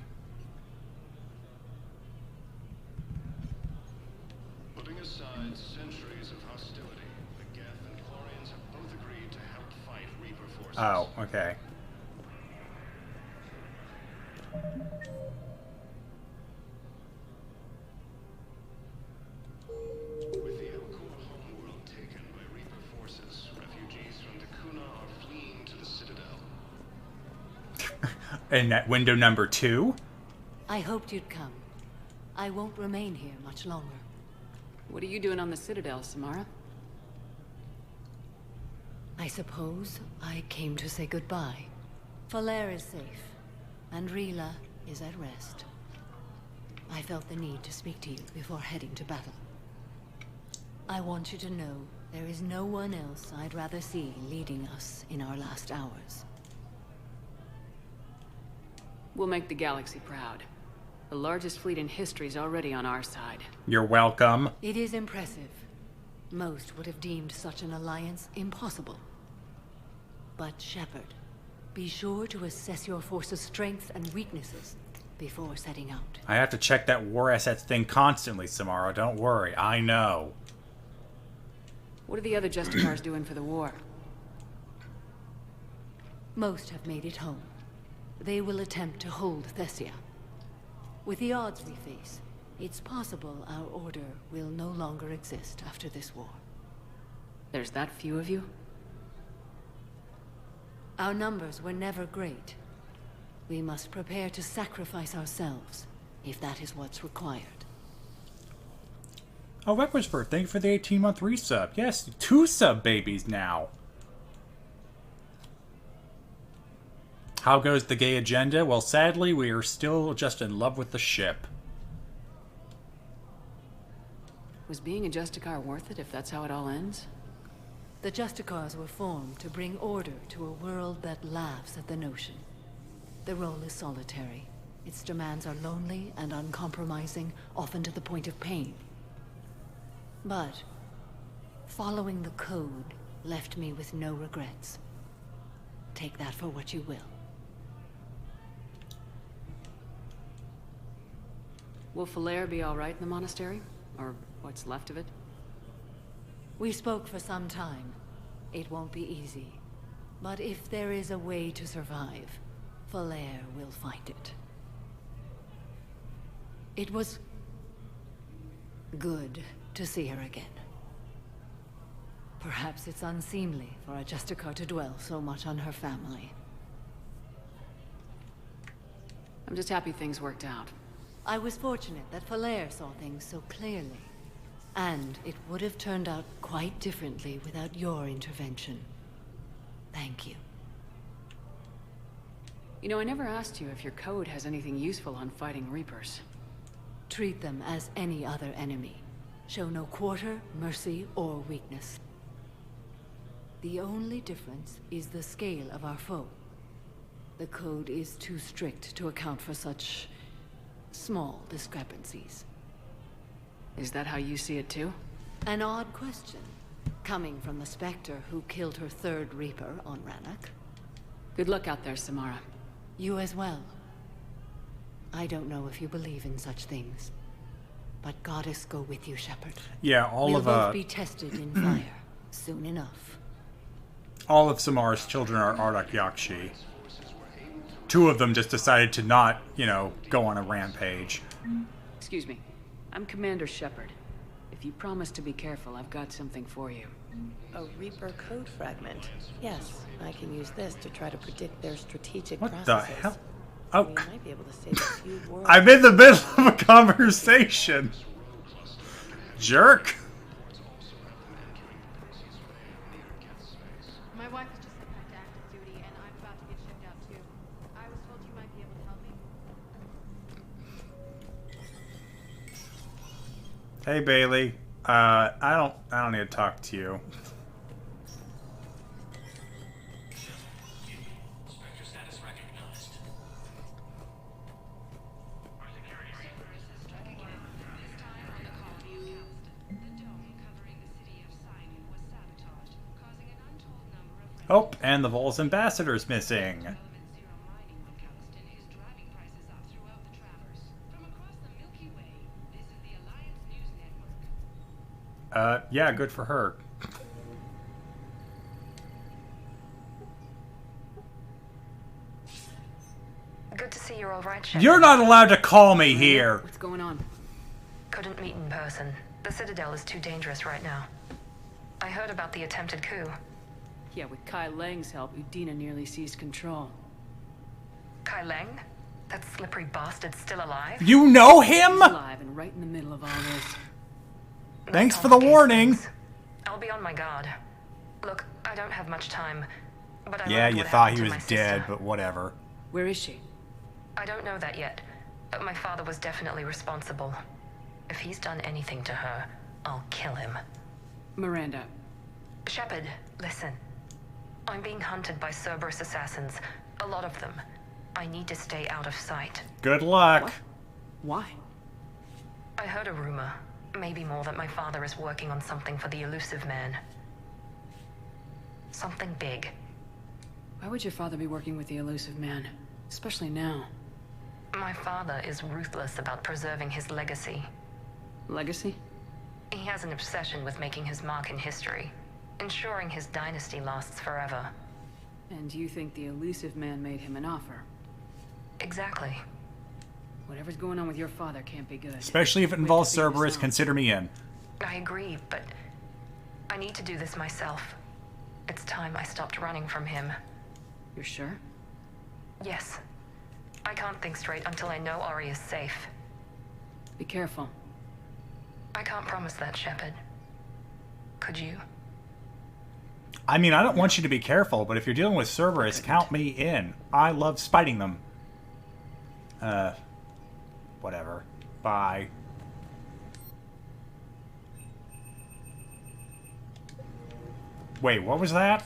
Putting aside centuries of hostility, the Geth and Quarians have both agreed to help fight Reaper forces. Oh, okay. With the Elcor homeworld taken by Reaper forces, refugees from the Kuna are fleeing to the Citadel. And that window number 2? I hoped you'd come. I won't remain here much longer. What are you doing on the Citadel, Samara? I suppose I came to say goodbye. Falair is safe, and Rila is at rest. I felt the need to speak to you before heading to battle. I want you to know there is no one else I'd rather see leading us in our last hours. We'll make the galaxy proud. The largest fleet in history is already on our side. You're welcome. It is impressive. Most would have deemed such an alliance impossible. But Shepard, be sure to assess your force's strengths and weaknesses before setting out. I have to check that war assets thing constantly, Samara. Don't worry. I know. What are the other Justicars doing for the war? Most have made it home. They will attempt to hold Thessia. With the odds we face, it's possible our order will no longer exist after this war. There's that few of you? Our numbers were never great. We must prepare to sacrifice ourselves, if that is what's required. Oh, Weckersford, thank you for the 18-month resub. Yes, 2 sub babies now. How goes the gay agenda? Well, sadly, we are still just in love with the ship. Was being a Justicar worth it if that's how it all ends? The Justicars were formed to bring order to a world that laughs at the notion. The role is solitary. Its demands are lonely and uncompromising, often to the point of pain. But following the code left me with no regrets. Take that for what you will. Will Falair be all right in the monastery? Or what's left of it? We spoke for some time. It won't be easy. But if there is a way to survive, Falair will find it. It was good to see her again. Perhaps it's unseemly for a Justicar to dwell so much on her family. I'm just happy things worked out. I was fortunate that Falair saw things so clearly. And it would have turned out quite differently without your intervention. Thank you. You know, I never asked you if your code has anything useful on fighting Reapers. Treat them as any other enemy. Show no quarter, mercy, or weakness. The only difference is the scale of our foe. The code is too strict to account for such small discrepancies. Is that how you see it too? An odd question, coming from the Spectre who killed her third Reaper on Rannoch. Good luck out there, Samara. You as well. I don't know if you believe in such things, but Goddess go with you, Shepard. Yeah, we'll both be tested in fire soon enough. All of Samara's children are Ardak Yakshi. 2 of them just decided to not, you know, go on a rampage. Excuse me. I'm Commander Shepard. If you promise to be careful, I've got something for you. A Reaper code fragment. Yes, I can use this to try to predict their strategic What processes. the hell? Oh, We might be able to save a few worlds. I'm in the middle of a conversation. Jerk. My wife has just sent back to active duty, and I'm about to get shipped out too. I was told you might be able to help me. Hey Bailey, I don't need to talk to you. Oh, and the Vol's ambassador's missing. Yeah, good for her. Good to see you're all right, Shepard. You're not allowed to call me here! What's going on? Couldn't meet in person. The Citadel is too dangerous right now. I heard about the attempted coup. Yeah, with Kai Leng's help, Udina nearly seized control. Kai Leng? That slippery bastard's still alive? You know him?! He's alive and right in the middle of all this. Thanks for the warning! I'll be on my guard. Look, I don't have much time, but I Yeah, learned you what thought happened he to was my dead, sister. but whatever. Where is she? I don't know that yet, but my father was definitely responsible. If he's done anything to her, I'll kill him. Miranda. Shepard, listen. I'm being hunted by Cerberus assassins. A lot of them. I need to stay out of sight. Good luck. What? Why? I heard a rumor, maybe more, that my father is working on something for the elusive man. Something big. Why would your father be working with the elusive man? Especially now. My father is ruthless about preserving his legacy. Legacy? He has an obsession with making his mark in history, ensuring his dynasty lasts forever. And you think the elusive man made him an offer? Exactly. Whatever's going on with your father can't be good. Especially if it involves Cerberus, consider me in. I agree, but I need to do this myself. It's time I stopped running from him. You're sure? Yes. I can't think straight until I know Ori is safe. Be careful. I can't promise that, Shepard. Could you? I mean, I don't want you to be careful, but if you're dealing with Cerberus, count me in. I love spiting them. Whatever. Bye. Wait, what was that?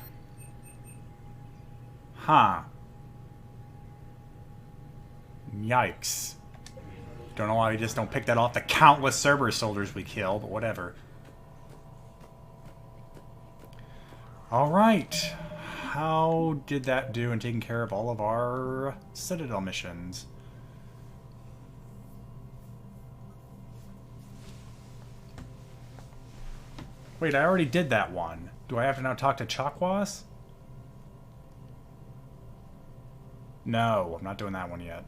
Huh. Yikes. Don't know why we just don't pick that off the countless Cerberus soldiers we kill, but whatever. Alright. How did that do in taking care of all of our Citadel missions? Wait, I already did that one. Do I have to now talk to Chakwas? No, I'm not doing that one yet.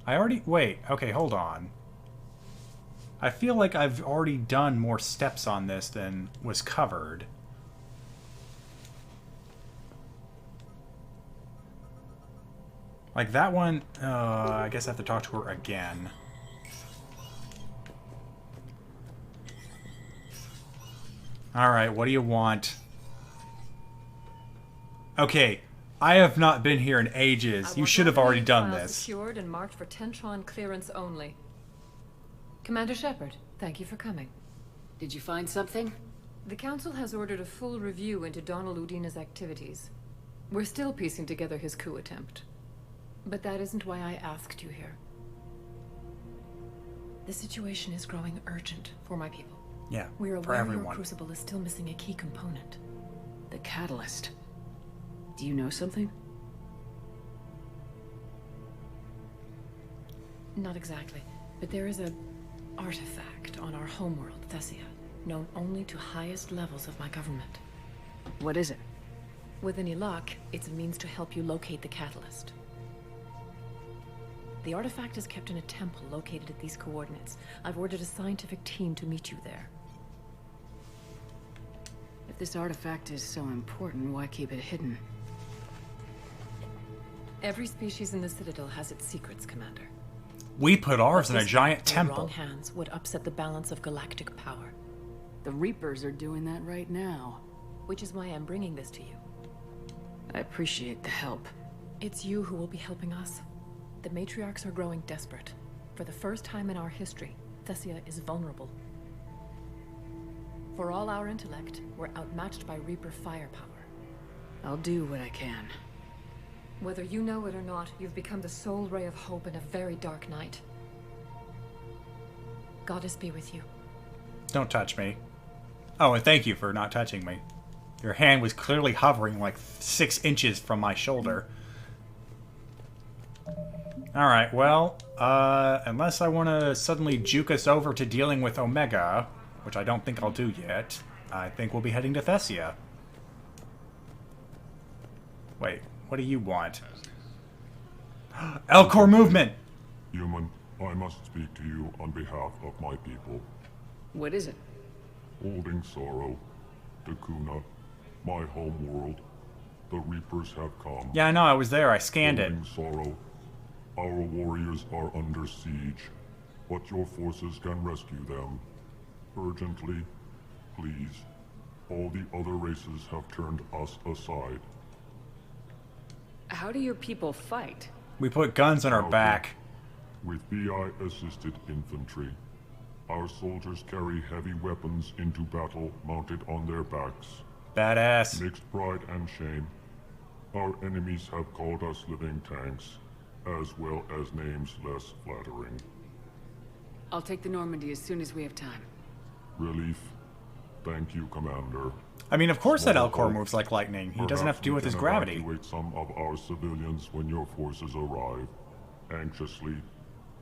I already... Wait, okay, hold on. I feel like I've already done more steps on this than was covered. Like that one, I guess I have to talk to her again. Alright, what do you want? Okay, I have not been here in ages. You should have already done this. Secured and marked for Tentron clearance only. Commander Shepard, thank you for coming. Did you find something? The Council has ordered a full review into Donald Udina's activities. We're still piecing together his coup attempt. But that isn't why I asked you here. The situation is growing urgent for my people. Yeah, We're for aware everyone. your crucible is still missing a key component. The catalyst. Do you know something? Not exactly, but there is an artifact on our homeworld, Thessia, known only to highest levels of my government. What is it? With any luck, it's a means to help you locate the catalyst. The artifact is kept in a temple located at these coordinates. I've ordered a scientific team to meet you there. If this artifact is so important, why keep it hidden? Every species in the Citadel has its secrets, Commander. We put ours in a This giant in the temple. wrong hands would upset the balance of galactic power. The Reapers are doing that right now. Which is why I'm bringing this to you. I appreciate the help. It's you who will be helping us. The matriarchs are growing desperate. For the first time in our history, Thessia is vulnerable. For all our intellect, we're outmatched by Reaper firepower. I'll do what I can. Whether you know it or not, you've become the sole ray of hope in a very dark night. Goddess be with you. Don't touch me. Oh, and thank you for not touching me. Your hand was clearly hovering like 6 inches from my shoulder. Alright, well, unless I want to suddenly juke us over to dealing with Omega, which I don't think I'll do yet, I think we'll be heading to Thessia. Wait, what do you want? Elcor movement! Human, I must speak to you on behalf of my people. What is it? Holding sorrow, Dakuna, my home world. The Reapers have come. Yeah, I know, I was there. I scanned it. Holding sorrow. Our warriors are under siege, but your forces can rescue them. Urgently, please. All the other races have turned us aside. How do your people fight? We put guns on our back. With BI-assisted infantry. Our soldiers carry heavy weapons into battle mounted on their backs. Badass. Mixed pride and shame. Our enemies have called us living tanks, as well as names less flattering. I'll take the Normandy as soon as we have time. Relief. Thank you, Commander. I mean, of course that Elcor moves like lightning. He doesn't have to do with his gravity. Evacuate some of our civilians when your forces arrive. Anxiously,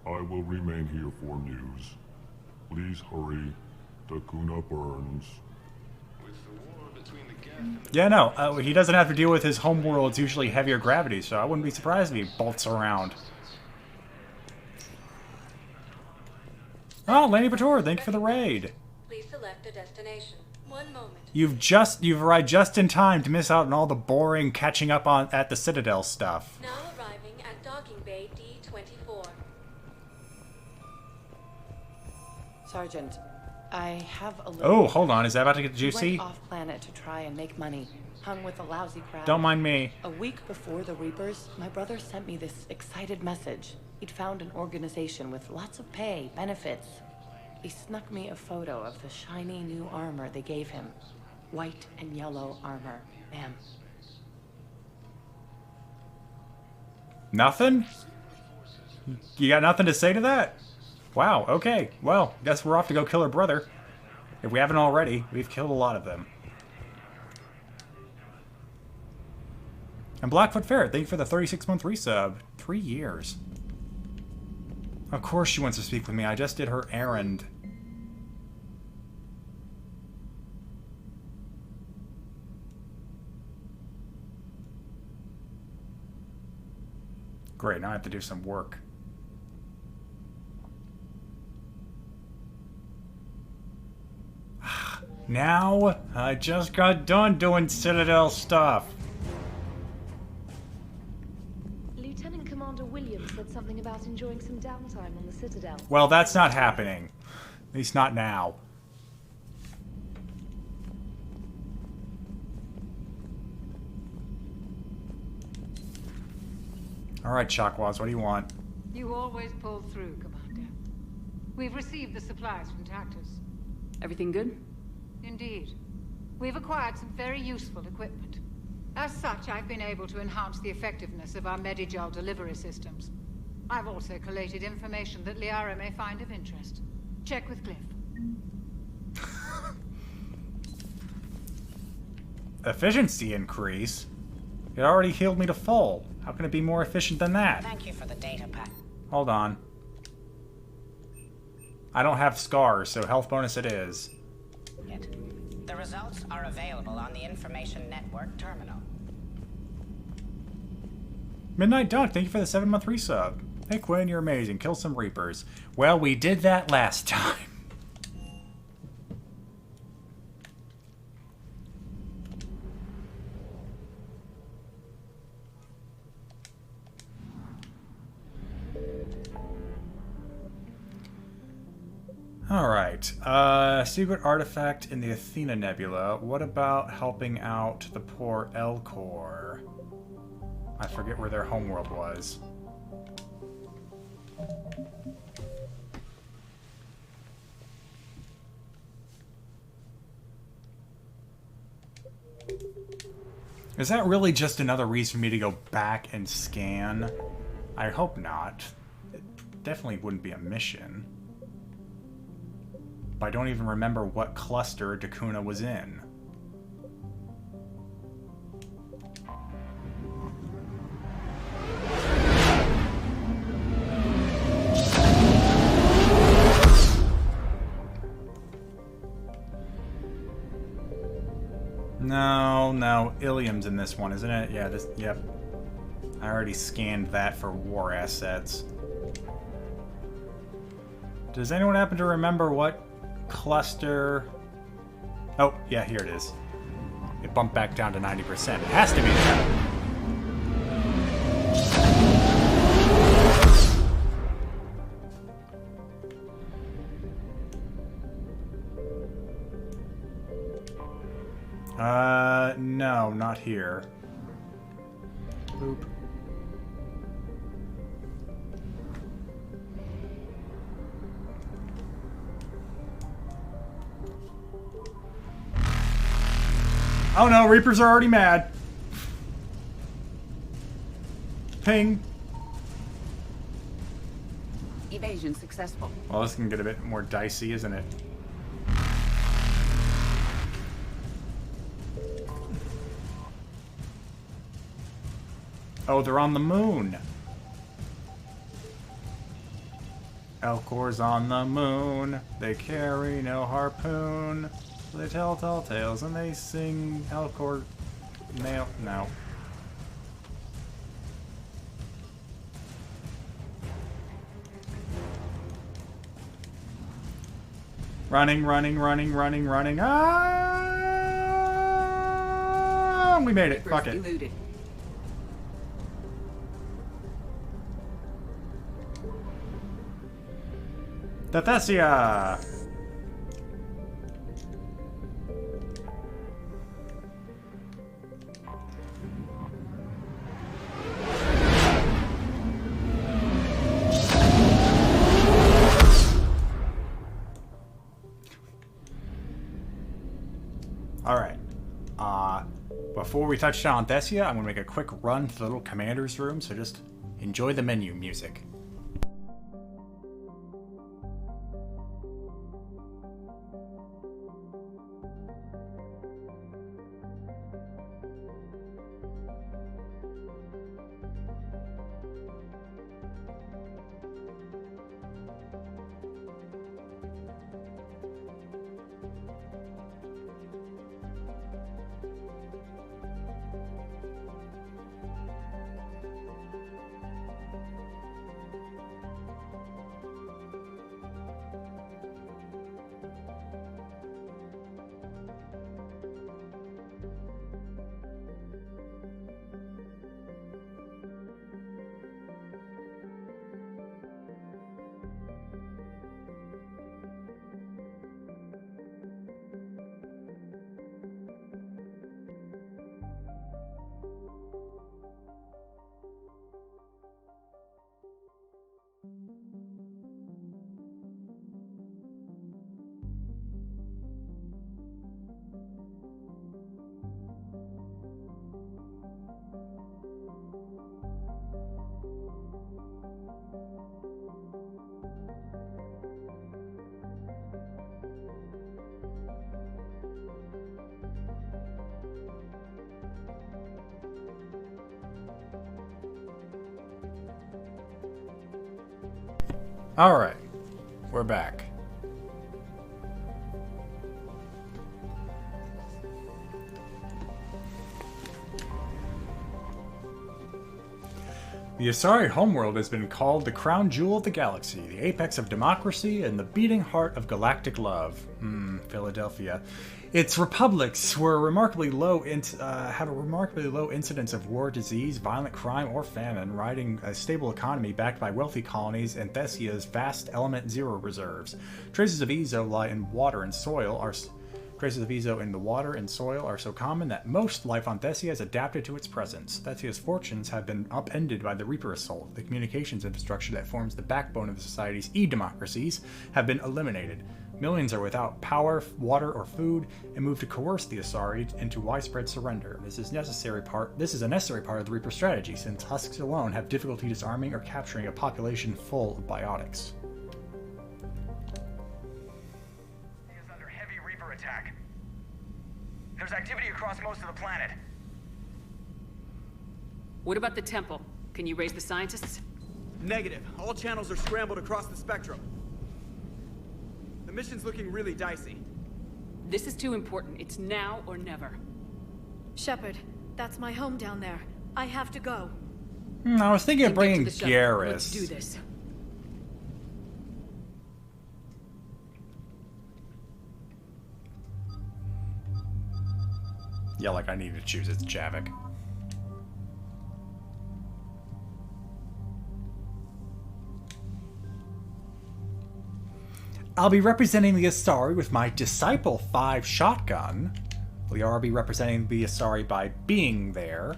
I will remain here for news. Please hurry. Dakuna burns. Yeah, no, he doesn't have to deal with his homeworld's usually heavier gravity, so I wouldn't be surprised if he bolts around. Oh, Lanny Bator, thank you for the raid. Please select a destination. 1 moment. You've arrived just in time to miss out on all the boring catching up on at the Citadel stuff. Now arriving at docking bay D24. Sergeant, I have a little... Oh, hold on. Is that about to get juicy? Went off planet to try and make money. Hung with a lousy crowd. Don't mind me. A week before the Reapers, my brother sent me this excited message. He'd found an organization with lots of pay, benefits. He snuck me a photo of the shiny new armor they gave him. White and yellow armor. Ma'am. Nothing? You got nothing to say to that? Wow, okay. Well, guess we're off to go kill her brother. If we haven't already, we've killed a lot of them. And Blackfoot Fair, thank you for the 36-month resub. 3 years. Of course she wants to speak with me. I just did her errand. Great, now I have to do some work. Now, I just got done doing Citadel stuff. Lieutenant Commander Williams said something about enjoying some downtime on the Citadel. Well, that's not happening. At least not now. Alright, Chakwas, what do you want? You always pull through, Commander. We've received the supplies from Tactus. Everything good? Indeed. We've acquired some very useful equipment. As such, I've been able to enhance the effectiveness of our Medigel delivery systems. I've also collated information that Liara may find of interest. Check with Cliff. Efficiency increase? It already healed me to full. How can it be more efficient than that? Thank you for the data pack. Hold on. I don't have scars, so health bonus it is. The results are available on the Information Network terminal. Midnight Duck, thank you for the 7-month resub. Hey Quinn, you're amazing. Kill some Reapers. Well, we did that last time. Alright, secret artifact in the Athena Nebula. What about helping out the poor Elcor? I forget where their homeworld was. Is that really just another reason for me to go back and scan? I hope not. It definitely wouldn't be a mission. I don't even remember what cluster Dakuna was in. No, Ilium's in this one, isn't it? Yeah, yep. I already scanned that for war assets. Does anyone happen to remember what cluster... Oh, yeah, here it is. It bumped back down to 90%. It has to be that. No, not here. Boop. Oh no, Reapers are already mad. Ping. Evasion successful. Well, this can get a bit more dicey, isn't it? Oh, they're on the moon. Elcor's on the moon. They carry no harpoon. They tell tall tales and they sing Elcor. No. Running. Ah! We made it. Fuck it. Eluded. Thessia! Alright. Before we touch down on Thessia, I'm going to make a quick run to the little commander's room, so just enjoy the menu music. Alright, we're back. The Asari homeworld has been called the crown jewel of the galaxy, the apex of democracy, and the beating heart of galactic love. Philadelphia. Its republics were remarkably low have a remarkably low incidence of war, disease, violent crime, or famine, riding a stable economy backed by wealthy colonies and Thessia's vast element zero reserves. Traces of Ezo lie in water and soil are Traces of Ezo in the water and soil are so common that most life on Thessia has adapted to its presence. Thessia's fortunes have been upended by the Reaper Assault. The communications infrastructure that forms the backbone of the society's e-democracies have been eliminated. Millions are without power, water, or food, and move to coerce the Asari into widespread surrender. This is a necessary part of the Reaper strategy, since husks alone have difficulty disarming or capturing a population full of biotics. He is under heavy Reaper attack. There's activity across most of the planet. What about the temple? Can you raise the scientists? Negative. All channels are scrambled across the spectrum. The mission's looking really dicey. This is too important. It's now or never. Shepard, that's my home down there. I have to go. I was thinking of bringing Let's Garrus. do this. Yeah, like I need to choose. It's Javik. I'll be representing the Asari with my Disciple 5 shotgun. Liara will be representing the Asari by being there.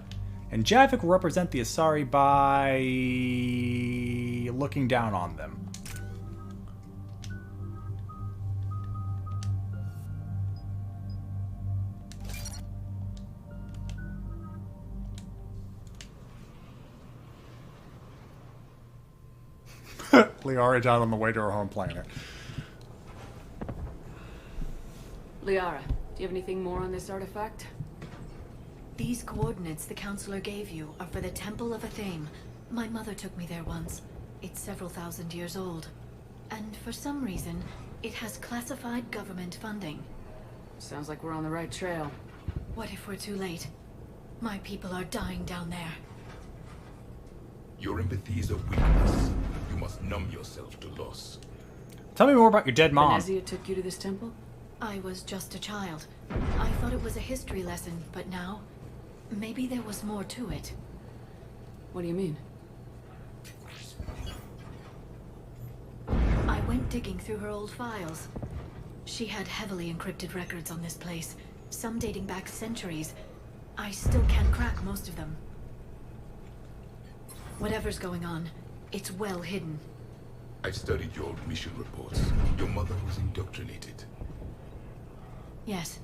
And Javik will represent the Asari by looking down on them. Liara died on the way to her home planet. Liara, do you have anything more on this artifact? These coordinates the counselor gave you are for the Temple of Athame. My mother took me there once. It's several thousand years old. And for some reason, it has classified government funding. Sounds like we're on the right trail. What if we're too late? My people are dying down there. Your empathy is a weakness. You must numb yourself to loss. Tell me more about your dead mom. Venezia took you to this temple? I was just a child. I thought it was a history lesson, but now, maybe there was more to it. What do you mean? I went digging through her old files. She had heavily encrypted records on this place, some dating back centuries. I still can't crack most of them. Whatever's going on, it's well hidden. I've studied your old mission reports. Your mother was indoctrinated. Yes,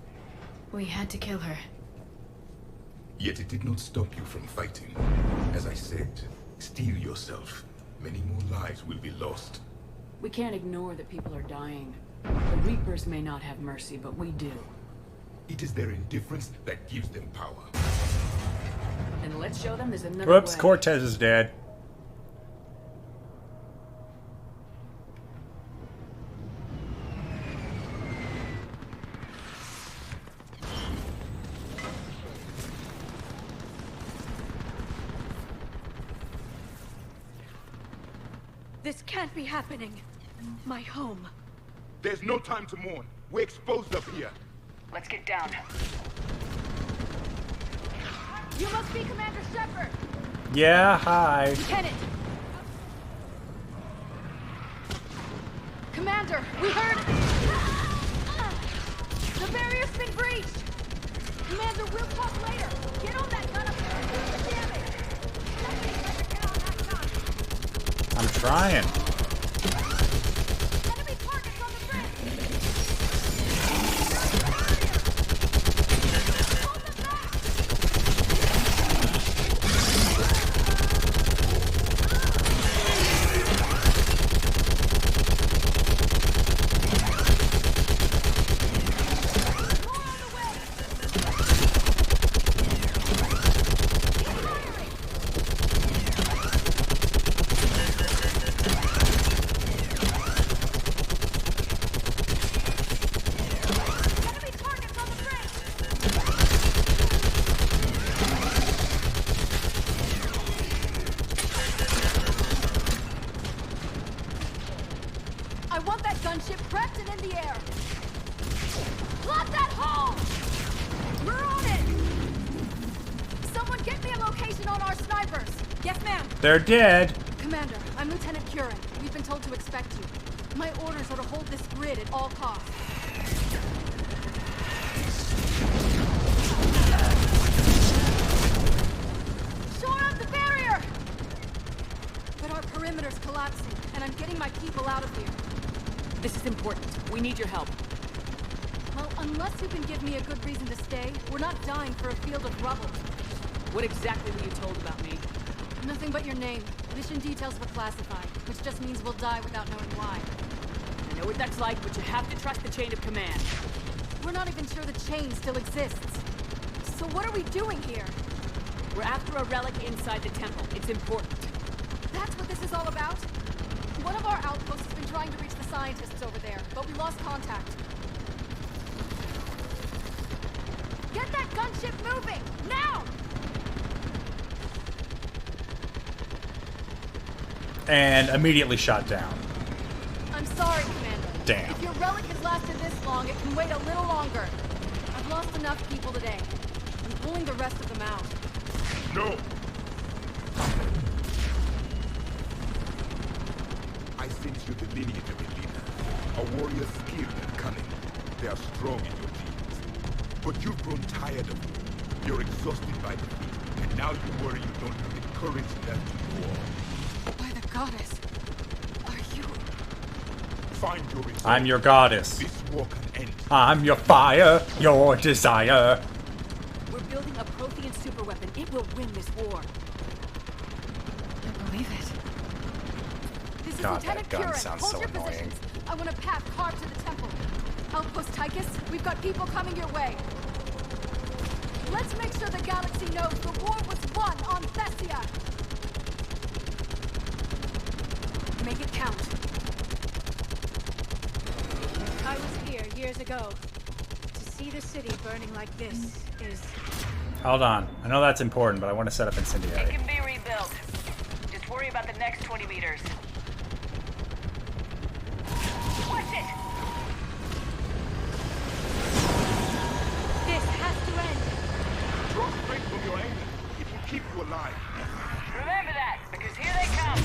we had to kill her. Yet it did not stop you from fighting. As I said, steel yourself. Many more lives will be lost. We can't ignore that people are dying. The Reapers may not have mercy, but we do. It is their indifference that gives them power. And let's show them there's another Whoops, way. Cortez is dead. This can't be happening. My home. There's no time to mourn. We're exposed up here. Let's get down. You must be Commander Shepard. Yeah, hi. Lieutenant. Commander, we heard... The barrier's been breached. Commander, we'll talk later. Get on that gun up there and do the damage. Get on that gun. I'm trying. Enemy targets on the bridge. Hold them back. I want that gunship prepped and in the air. Block that hole! We're on it! Someone get me a location on our snipers. Yes, ma'am. They're dead. Commander, I'm Lieutenant Curran. We've been told to expect you. My orders are to hold this grid at all costs. Shore up the barrier! But our perimeter's collapsing, and I'm getting my people out of here. This is important. We need your help. Well, unless you can give me a good reason to stay, we're not dying for a field of rubble. What exactly were you told about me? Nothing but your name. Mission details were classified, which just means we'll die without knowing why. I know what that's like, but you have to trust the chain of command. We're not even sure the chain still exists. So what are we doing here? We're after a relic inside the temple. It's important. That's what this is all about? One of our outposts has been trying to reach the scientists over there, but we lost contact. Get that gun gunship moving! Now! And immediately shot down. I'm sorry, Commander. Damn. If your relic has lasted this long, it can wait a little longer. I've lost enough people today. I'm pulling the rest of them out. No! I sense you're the lineage of a leader. A warrior skilled and cunning. They are strong in your genes. But you've grown tired of them. You're exhausted by defeat, and now you worry you don't have the courage left to war. By the goddess. Are you... Find your resolve. I'm your goddess. This war can end. I'm your fire, your desire. We're building a Prothean superweapon. It will win this war. I believe it. This is God, Lieutenant that gun Curran. sounds Hold so your annoying. positions. I want a path carved to the temple. Outpost Tychus, we've got people coming your way. Let's make sure the galaxy knows the war was won on Thessia. Make it count. I was here years ago. To see the city burning like this is... Hold on. I know that's important, but I want to set up incendiary. It can be rebuilt. Just worry about the next 20 meters. Watch it! This has to end. Draw strength from your anger. It will keep you alive. Remember that, because here they come.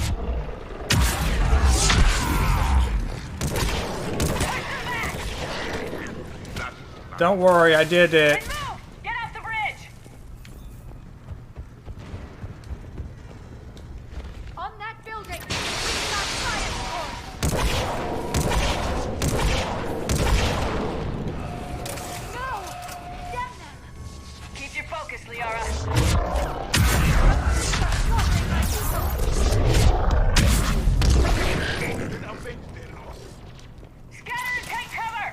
Don't worry, I did it. Get off the bridge! On that building. We cannot try it more. No! Damn them! Keep your focus, Liara. Scatter and take cover!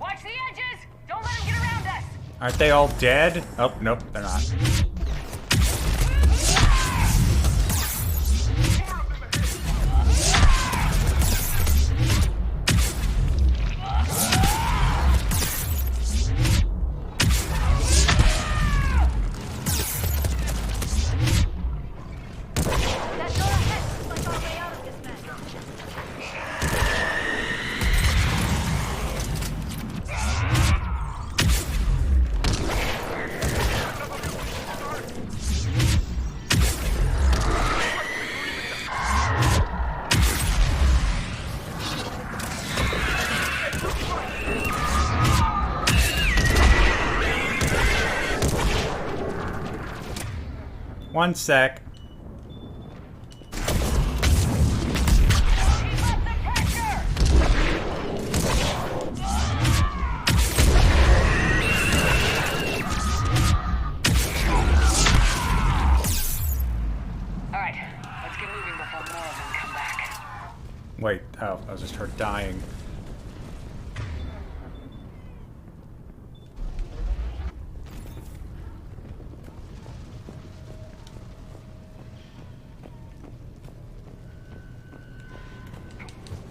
Watch the edges! Don't let them get around us! Aren't they all dead? Oh, nope, they're not. That door ahead looks like our way out of this mess. One sec. Alright, let's get moving before more of them come back. Wait, oh, that was just her dying.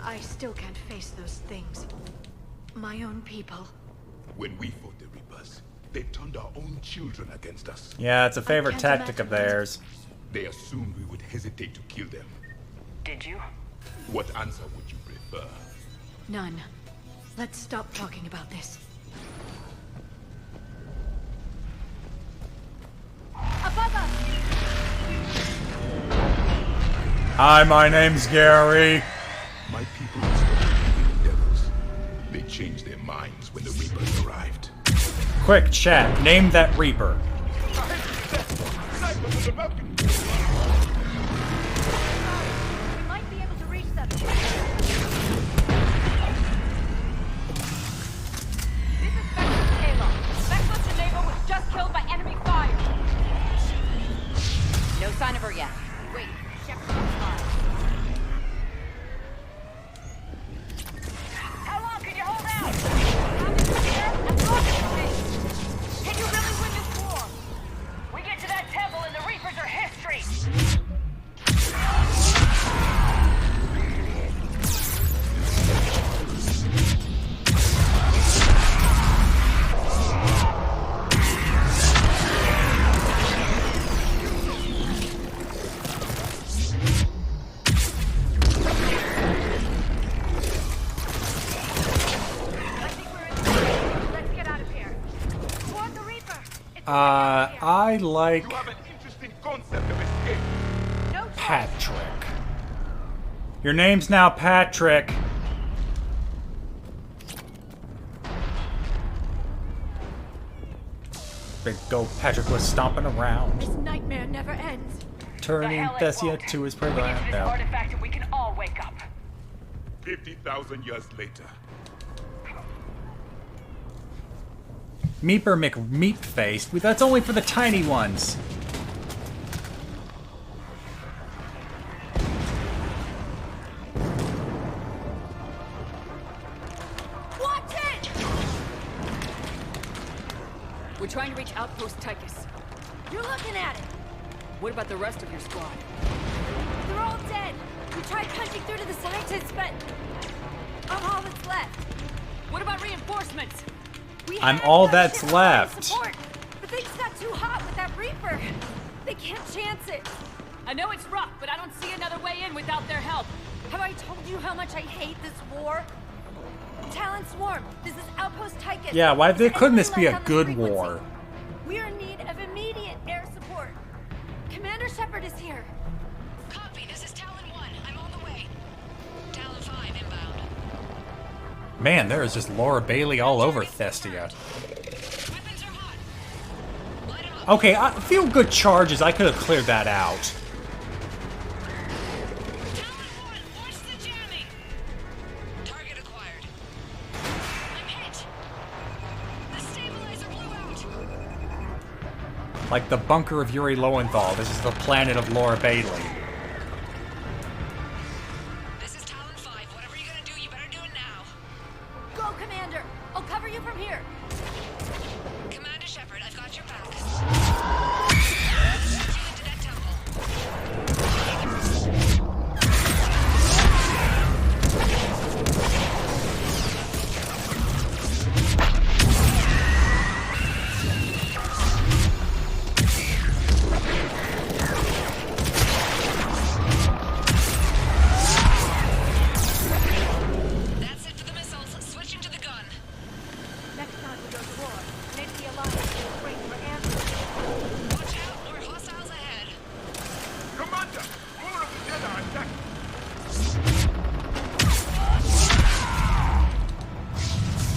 I still can't face those things. My own people. When we fought the Reapers, they turned our own children against us. Yeah, it's a favorite tactic of theirs. They assumed we would hesitate to kill them. Did you? What answer would you prefer? None. Let's stop talking about this. Above us! Hi, my name's Gary. My people used to believe in devils. They changed their minds when the Reapers arrived. Quick, chat. Name that Reaper. We might be able to reach them. This is Spectre's payload. Spectre's enable was just killed by enemy fire. No sign of her yet. Wait, check her fire. How long can you hold out? Can you really win this war? We get to that temple and the Reapers are hit! I like You have an interesting concept of escape. Patrick. Your name's now Patrick. Big goat Patrick was stomping around, This nightmare never ends. turning Thessia to his playground. This artifact and we can all wake up. 50,000 years later. Meeper McMeat-faced. That's only for the tiny ones. Watch it! We're trying to reach Outpost Tychus. You're looking at it. What about the rest of your squad? They're all dead. We tried punching through to the scientists, but I'm all that's left. What about reinforcements? I'm all that's left. Support, but things got too hot with that Reaper. They can't chance it. I know it's rough, but I don't see another way in without their help. Have I told you how much I hate this war? Talon Swarm, this is Outpost Tychus. Yeah, why couldn't this be a Left on the good frequency. war? We are in need of immediate air support. Commander Shepard is here. Copy, this is Talon 1. I'm on the way. Talon 5 inbound. Man, there is just Laura Bailey all over Thestia. Okay, a few good charges. I could have cleared that out. Like the bunker of Yuri Lowenthal. This is the planet of Laura Bailey. Go, Commander. I'll cover you from here. Commander Shepard, I've got your back.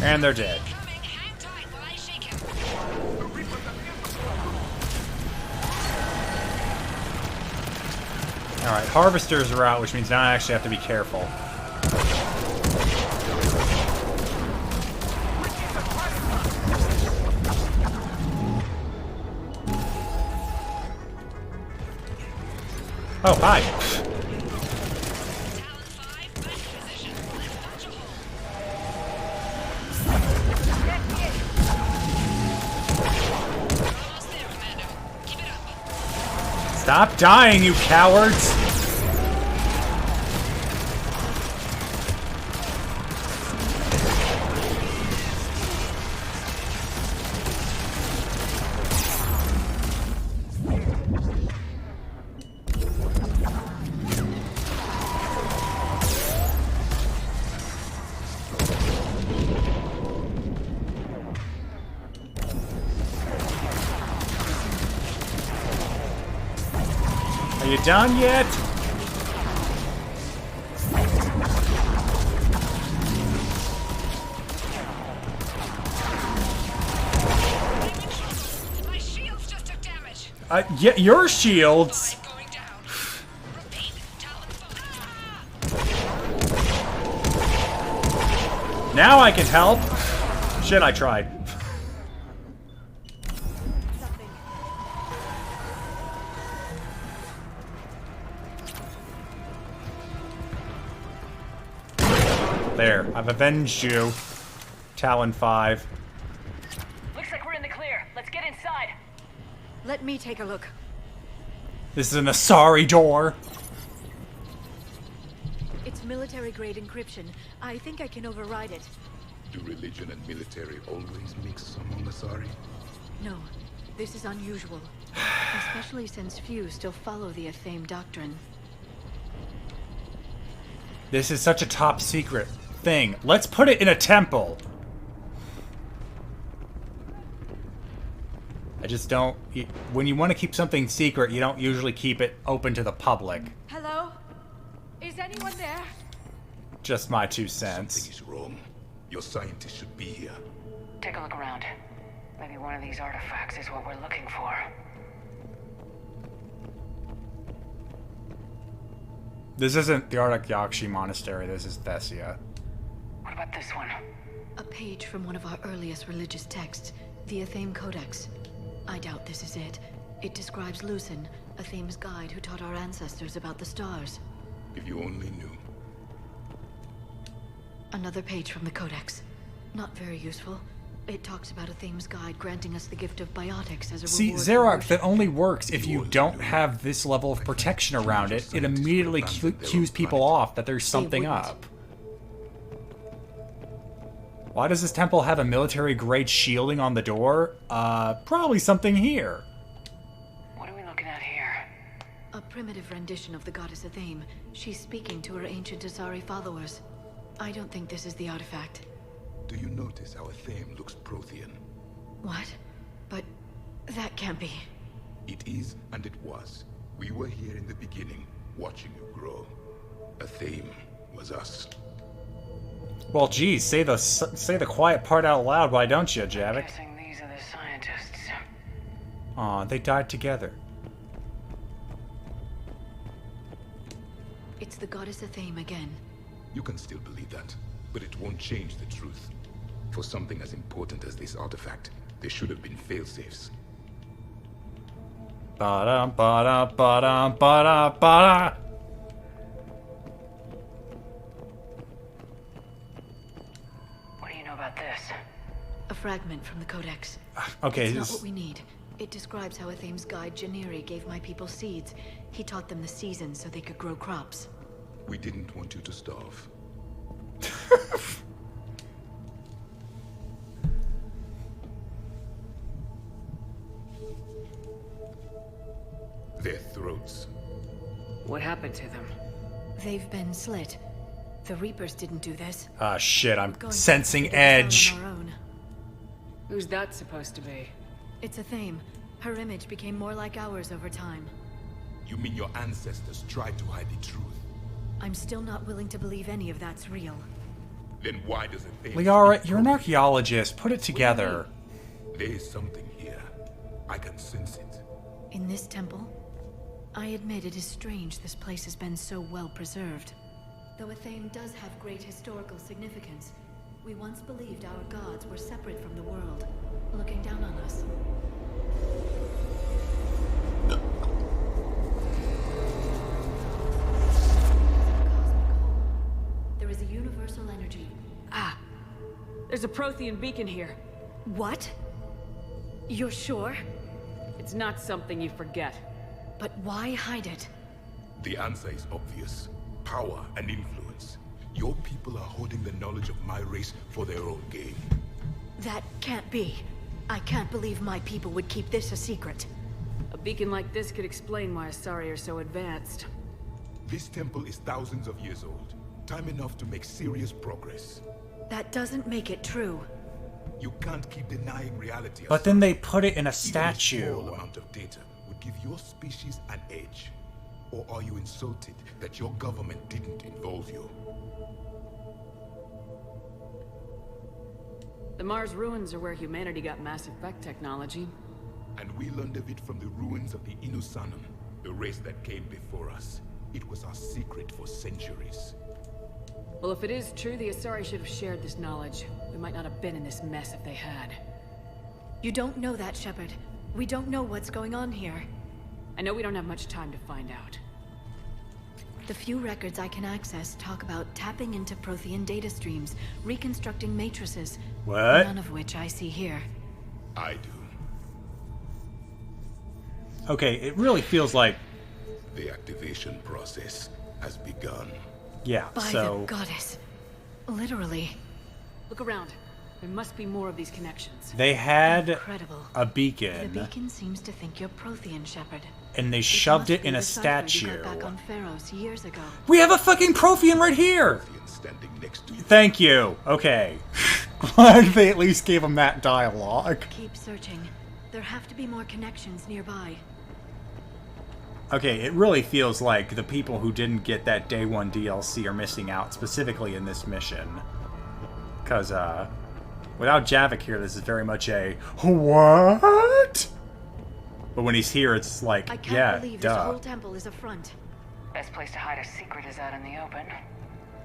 And they're dead. Alright, harvesters are out, which means now I actually have to be careful. Oh, hi. Stop dying, you cowards! Are you done yet? My shields just took damage. Yeah, your shields. Now I can help. Shit, I tried. There, I've avenged you. Talon 5. Looks like we're in the clear. Let's get inside. Let me take a look. This is an Asari door. It's military-grade encryption. I think I can override it. Do religion and military always mix among Asari? No, this is unusual. Especially since few still follow the Athame doctrine. This is such a top secret thing. Let's put it in a temple. I just don't... When you want to keep something secret, you don't usually keep it open to the public. Hello? Is anyone there? Just my 2 cents. Something is wrong. Your scientist should be here. Take a look around. Maybe one of these artifacts is what we're looking for. This isn't the Artak Monastery, this is Thessia. What about this one? A page from one of our earliest religious texts, the Athame Codex. I doubt this is it. It describes Lucen, Athame's guide who taught our ancestors about the stars. If you only knew. Another page from the Codex. Not very useful. It talks about Athame's guide granting us the gift of biotics as a See, reward. Xerox, that only works if you don't have this level of protection around it. It immediately cues people off that there's something up. Why does this temple have a military-grade shielding on the door? Probably something here. What are we looking at here? A primitive rendition of the goddess Athame. She's speaking to her ancient Asari followers. I don't think this is the artifact. Do you notice how Athame looks Prothean? What? But that can't be. It is, and it was. We were here in the beginning, watching you grow. Athame was us. Well, geez, say the quiet part out loud, why don't you, Javik? Guessing these are the scientists. Aw, they died together. It's the goddess Athame again. You can still believe that, but it won't change the truth. For something as important as this artifact, there should have been failsafes. Ba-da, ba-da, ba-da, ba-da, ba-da. What do you know about this? A fragment from the Codex. Okay, It's not what we need. It describes how Athame's guide Janiri gave my people seeds. He taught them the seasons so they could grow crops. We didn't want you to starve. Their throats. What happened to them? They've been slit. The Reapers didn't do this. Ah, shit, I'm Going sensing to figure this edge. out on our own. Who's that supposed to be? It's Athame. Her image became more like ours over time. You mean your ancestors tried to hide the truth? I'm still not willing to believe any of that's real. Then why does it... Liara, you're an archaeologist. Put it together. There is something here. I can sense it. In this temple? I admit it is strange this place has been so well preserved. Though Athame does have great historical significance, we once believed our gods were separate from the world, looking down on us. There is a universal energy. Ah! There's a Prothean beacon here. What? You're sure? It's not something you forget. But why hide it? The answer is obvious. Power and influence. Your people are holding the knowledge of my race for their own gain. That can't be. I can't believe my people would keep this a secret. A beacon like this could explain why Asari are so advanced. This temple is thousands of years old. Time enough to make serious progress. That doesn't make it true. You can't keep denying reality. But then they put it in a Even statue. a small amount of data would give your species an edge. Or are you insulted that your government didn't involve you? The Mars ruins are where humanity got Mass Effect technology. And we learned of it from the ruins of the Inusanum, the race that came before us. It was our secret for centuries. Well, if it is true, the Asari should have shared this knowledge. We might not have been in this mess if they had. You don't know that, Shepard. We don't know what's going on here. I know we don't have much time to find out. The few records I can access talk about tapping into Prothean data streams, reconstructing matrices. What? None of which I see here. I do. Okay, it really feels like... The activation process has begun. Yeah, By so... the goddess. Literally. Look around. There must be more of these connections. They had Incredible. a The beacon, beacon seems to think you're Prothean, Shepard. and they It shoved must it be in a the cipher you statue. got back on Pharos years ago. We have a fucking Prothean right here! Standing next to you. Thank you. Okay. Glad they at least gave him that dialogue. Keep searching. There have to be more connections nearby. Okay, it really feels like the people who didn't get that Day 1 DLC are missing out, specifically in this mission. Because, without Javik here, this is very much a, what? But when he's here, it's like, I can't yeah, believe duh. this whole temple is a front. Best place to hide a secret is out in the open.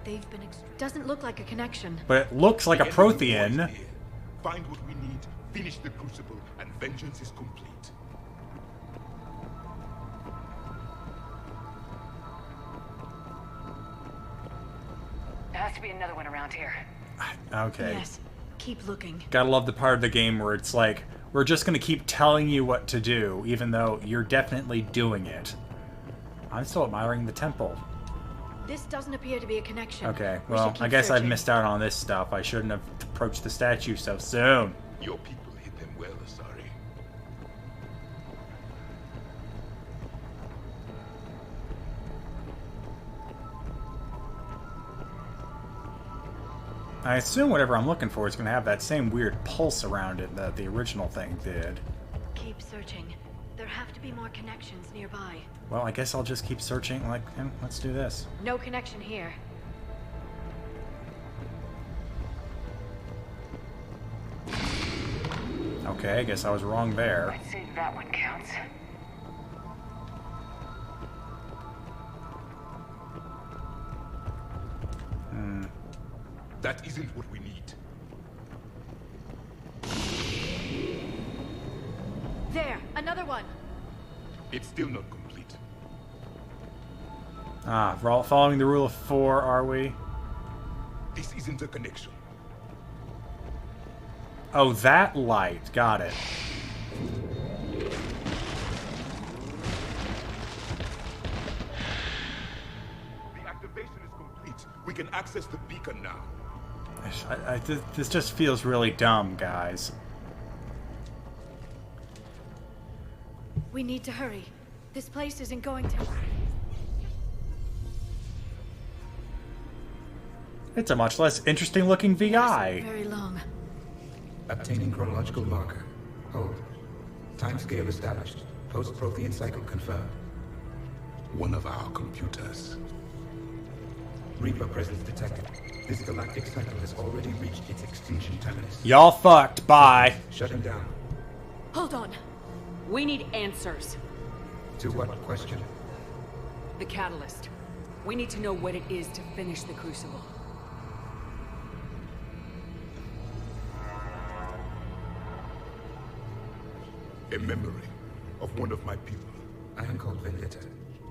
They've been doesn't look like a connection. But it looks like a Prothean. Find what we need, finish the Crucible, and vengeance is complete. There has to be another one around here. Okay. Yes. Keep looking. Gotta love the part of the game where it's like, we're just gonna keep telling you what to do, even though you're definitely doing it. I'm still admiring the temple. This doesn't appear to be a connection. Okay, We well, should keep I guess I've searching. missed out on this stuff. I shouldn't have approached the statue so soon. Your people hit them well, Asari. I assume whatever I'm looking for is going to have that same weird pulse around it that the original thing did. Keep searching. There have to be more connections nearby. Well, I guess I'll just keep searching. Like, let's do this. No connection here. Okay, I guess I was wrong there. I'd say that one counts. That isn't what we need. There, another one. It's still not complete. Ah, we're all following the rule of 4, are we? This isn't a connection. Oh, that light. Got it. The activation is complete. We can access the beacon now. This just feels really dumb, guys. We need to hurry. This place isn't going to... It's a much less interesting looking VI. Very long. Obtaining chronological marker. Hold. Timescale established. Post-Prothean cycle confirmed. One of our computers. Reaper presence detected. This galactic cycle has already reached its extinction terminus. Y'all fucked. Bye. Shutting down. Hold on. We need answers. To what question? The catalyst. We need to know what it is to finish the Crucible. A memory of one of my people. I am called Vendetta,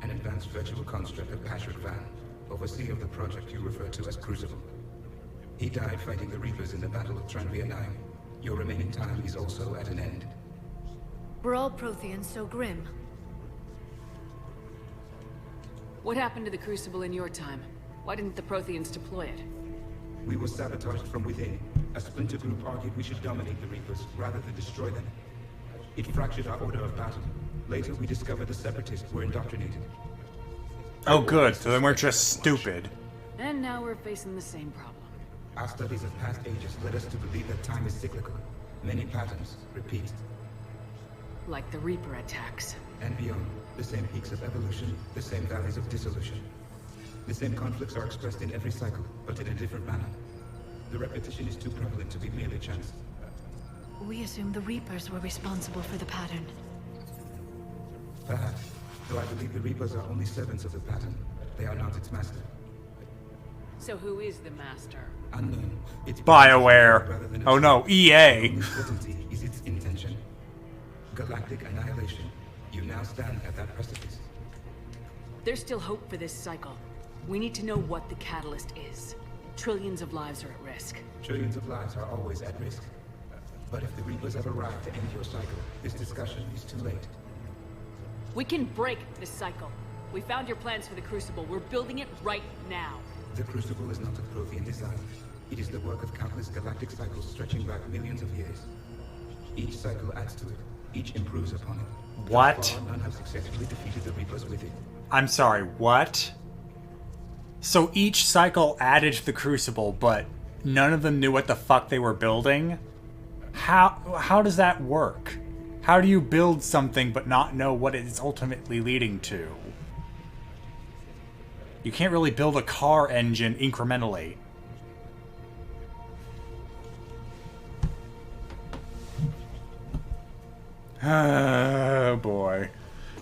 an advanced virtual construct of Patrick Van, overseer of the project you refer to as Crucible. He died fighting the Reapers in the Battle of Tranvia 9. Your remaining time is also at an end. We're all Protheans so grim. What happened to the Crucible in your time? Why didn't the Protheans deploy it? We were sabotaged from within. A splinter group argued we should dominate the Reapers rather than destroy them. It fractured our order of battle. Later, we discovered the Separatists were indoctrinated. Oh, good. So they weren't just stupid. And now we're facing the same problem. Our studies of past ages led us to believe that time is cyclical. Many patterns repeat. Like the Reaper attacks. And beyond, the same peaks of evolution, the same valleys of dissolution. The same conflicts are expressed in every cycle, but in a different manner. The repetition is too prevalent to be merely chance. We assumed the Reapers were responsible for the pattern. Perhaps, though I believe the Reapers are only servants of the pattern. They are not its master. So who is the master? Unknown. It's BioWare. Oh no, EA. Certainty is its intention. Galactic annihilation. You now stand at that precipice. There's still hope for this cycle. We need to know what the catalyst is. Trillions of lives are at risk. Trillions of lives are always at risk. But if the Reapers have arrived to end your cycle, this discussion is too late. We can break this cycle. We found your plans for the Crucible. We're building it right now. The Crucible is not a Prothean design. It is the work of countless galactic cycles stretching back millions of years. Each cycle adds to it. Each improves upon it. What? Thus far, none have successfully defeated the Reapers with it. I'm sorry, what? So each cycle added to the Crucible, but none of them knew what the fuck they were building? How does that work? How do you build something but not know what it's ultimately leading to? You can't really build a car engine incrementally. Oh boy.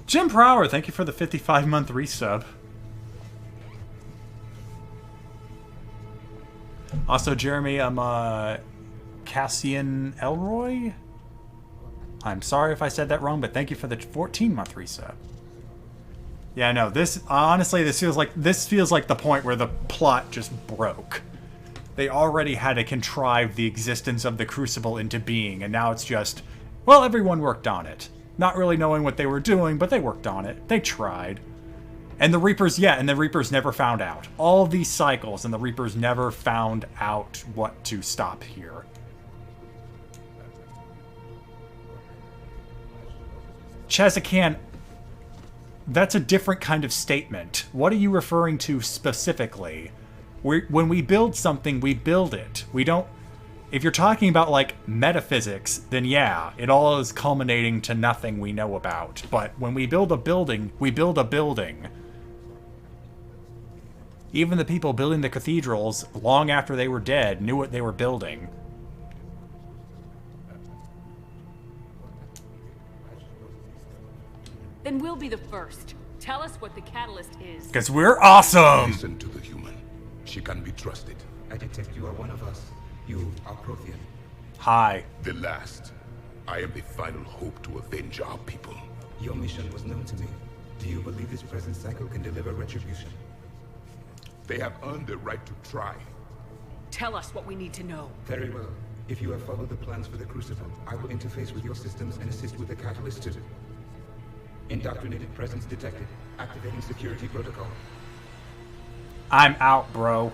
Jim Prower, thank you for the 55-month resub. Also, Jeremy, Cassian Elroy? I'm sorry if I said that wrong, but thank you for the 14-month resub. Yeah, no, this honestly, this feels like the point where the plot just broke. They already had to contrive the existence of the Crucible into being, and now it's just, well, everyone worked on it. Not really knowing what they were doing, but they worked on it. They tried. And the Reapers, yeah, and the Reapers never found out. All these cycles, and the Reapers never found out what to stop here. Chezakan, that's a different kind of statement. What are you referring to specifically? When we build something, we build it. We don't... If you're talking about, like, metaphysics, then yeah, it all is culminating to nothing we know about. But when we build a building, we build a building. Even the people building the cathedrals, long after they were dead, knew what they were building. Then we'll be the first. Tell us what the catalyst is. Because we're awesome! Listen to the human. She can be trusted. I detect you are one of us. You are Prothean. Hi. The last. I am the final hope to avenge our people. Your mission was known to me. Do you believe this present cycle can deliver retribution? They have earned the right to try. Tell us what we need to know. Very well. If you have followed the plans for the Crucible, I will interface with your systems and assist with the catalyst too. Indoctrinated presence detected. Activating security protocol. I'm out, bro.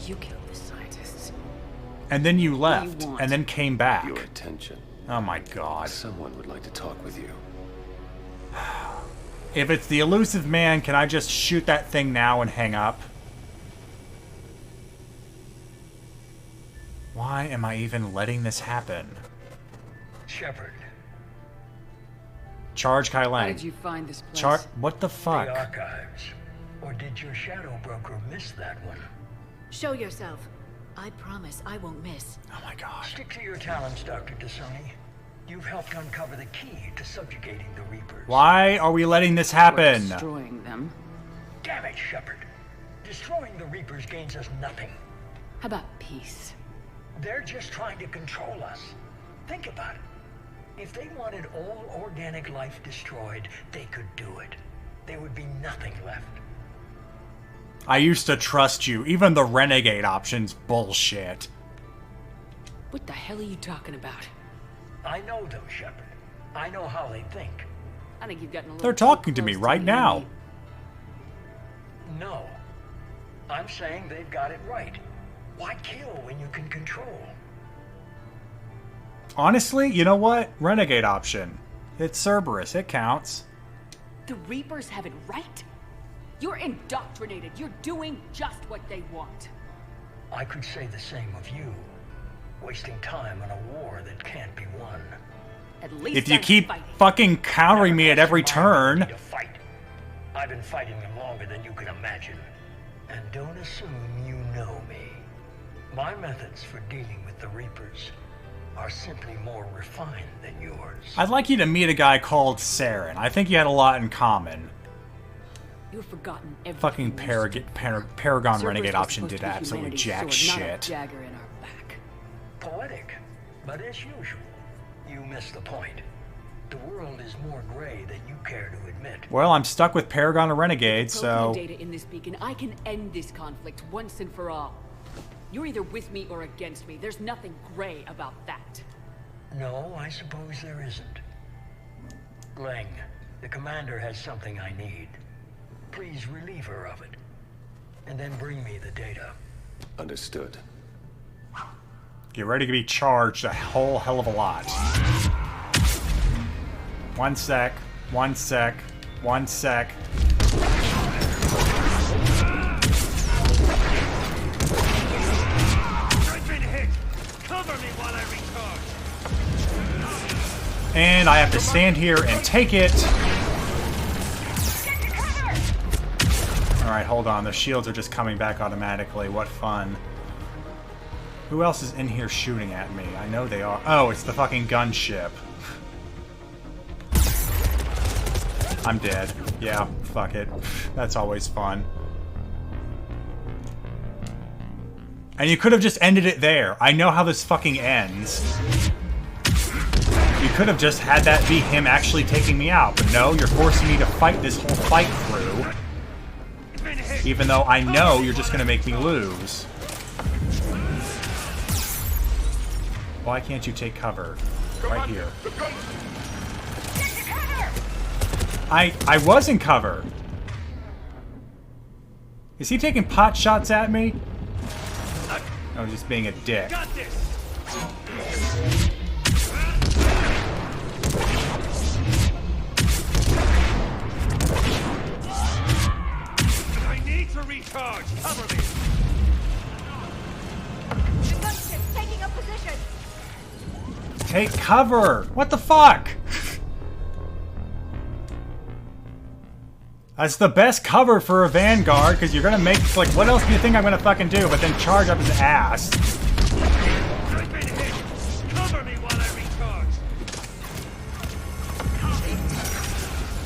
You killed the scientists. And then you left, and then came back. Your attention. Oh my god. Someone would like to talk with you. If it's the elusive man, can I just shoot that thing now and hang up? Why am I even letting this happen? Shepard. Charge Kai Leng. How did you find this place? What the fuck? The archives. Or did your shadow broker miss that one? Show yourself. I promise I won't miss. Oh my god. Stick to your talents, Dr. Dasani. You've helped uncover the key to subjugating the Reapers. Why are we letting this happen? We're destroying them. Damn it, Shepard. Destroying the Reapers gains us nothing. How about peace? They're just trying to control us. Think about it. If they wanted all organic life destroyed, they could do it. There would be nothing left. I used to trust you. Even the renegade option's bullshit. What the hell are you talking about? I know those, Shepard. I know how they think. I think you've gotten a little They're talking to me right now. No. I'm saying they've got it right. Why kill when you can control? Honestly, you know what? Renegade option. It's Cerberus. It counts. The Reapers have it right? You're indoctrinated. You're doing just what they want. I could say the same of you. Wasting time on a war that can't be won. At least if you keep fucking countering me at every turn. I've been fighting them longer than you can imagine. And don't assume you know me. My methods for dealing with the Reapers are simply more refined than yours. I'd like you to meet a guy called Saren. I think you had a lot in common. You've forgotten Fucking everything. Paragon Renegade option did absolutely jack shit. Not a dagger in our back. Poetic, but as usual, you miss the point. The world is more gray than you care to admit. Well, I'm stuck with Paragon and Renegade, so... data in this beacon, I can end this conflict once and for all. You're either with me or against me. There's nothing gray about that. No, I suppose there isn't. Leng, the commander has something I need. Please relieve her of it. And then bring me the data. Understood. Get ready to be charged a whole hell of a lot. 1 sec. 1 sec. 1 sec. And I have to stand here and take it. Alright, hold on. The shields are just coming back automatically. What fun. Who else is in here shooting at me? I know they are. Oh, it's the fucking gunship. I'm dead. Yeah, fuck it. That's always fun. And you could have just ended it there. I know how this fucking ends. You could have just had that be him actually taking me out, but no, you're forcing me to fight this whole fight through. Even though I know you're just gonna make me lose. Why can't you take cover? Right here. I was in cover. Is he taking pot shots at me? No, just being a dick. Got this. I need to recharge. Cover me. The gunship's taking up position. Take cover! What the fuck? That's the best cover for a Vanguard, because you're gonna make, like, what else do you think I'm gonna fucking do but then charge up his ass? I've been hit. Cover me while I recharge.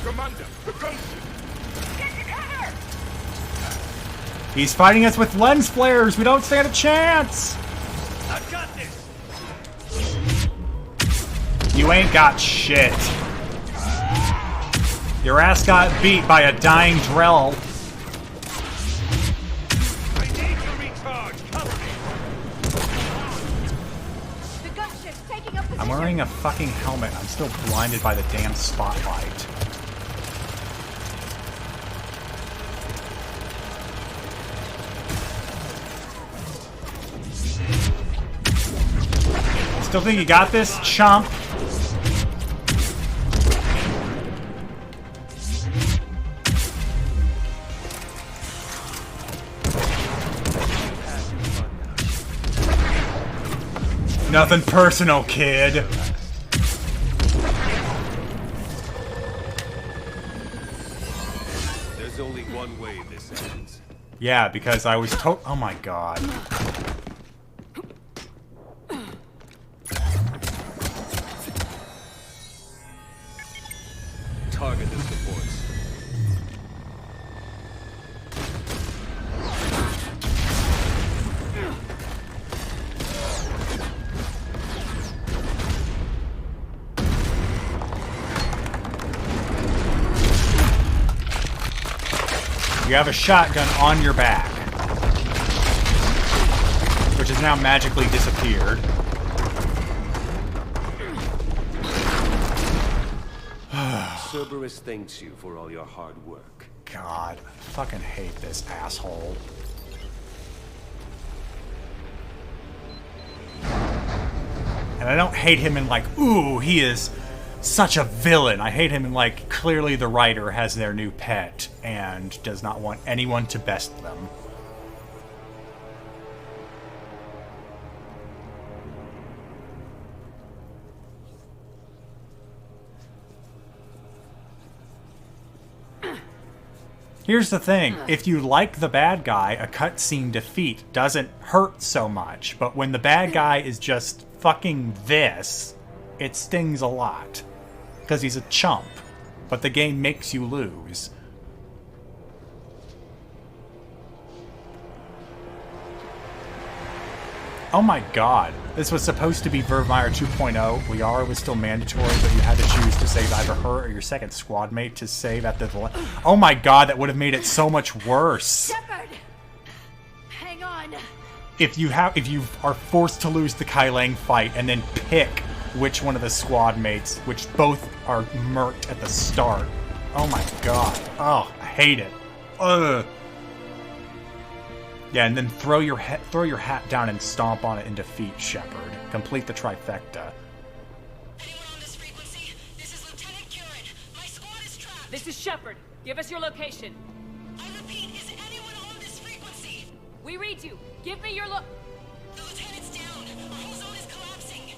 Commander, the gunship. Get to cover. He's fighting us with lens flares! We don't stand a chance! I've got this. You ain't got shit. Your ass got beat by a dying Drell. I need to recharge. Cover me. The gunship's taking up position. I'm wearing a fucking helmet. I'm still blinded by the damn spotlight. Still think you got this, chump? Nothing personal, kid. There's only one way this ends. Yeah, because I was told. Oh my god. Target the supports. You have a shotgun on your back, which has now magically disappeared. Cerberus thanks you for all your hard work. God, I fucking hate this asshole. And I don't hate him in like, ooh, he is such a villain. I hate him in like, clearly the writer has their new pet and does not want anyone to best them. Here's the thing, if you like the bad guy, a cutscene defeat doesn't hurt so much, but when the bad guy is just fucking this, it stings a lot. Because he's a chump, but the game makes you lose. Oh my god, this was supposed to be Vermeer 2.0. Liara was still mandatory, but you had to choose to save either her or your second squad mate to save at the... Oh my god, that would have made it so much worse. Shepard! Hang on. If you are forced to lose the Kai Leng fight and then pick which one of the squad mates, which both are murked at the start. Oh my god. Oh, I hate it. Ugh. Yeah, and then throw your hat down and stomp on it and defeat Shepard. Complete the trifecta. This is Shepard. Give us your location. I repeat, is anyone on this frequency? We read you. Give me your The lieutenant's down. Our whole zone is collapsing.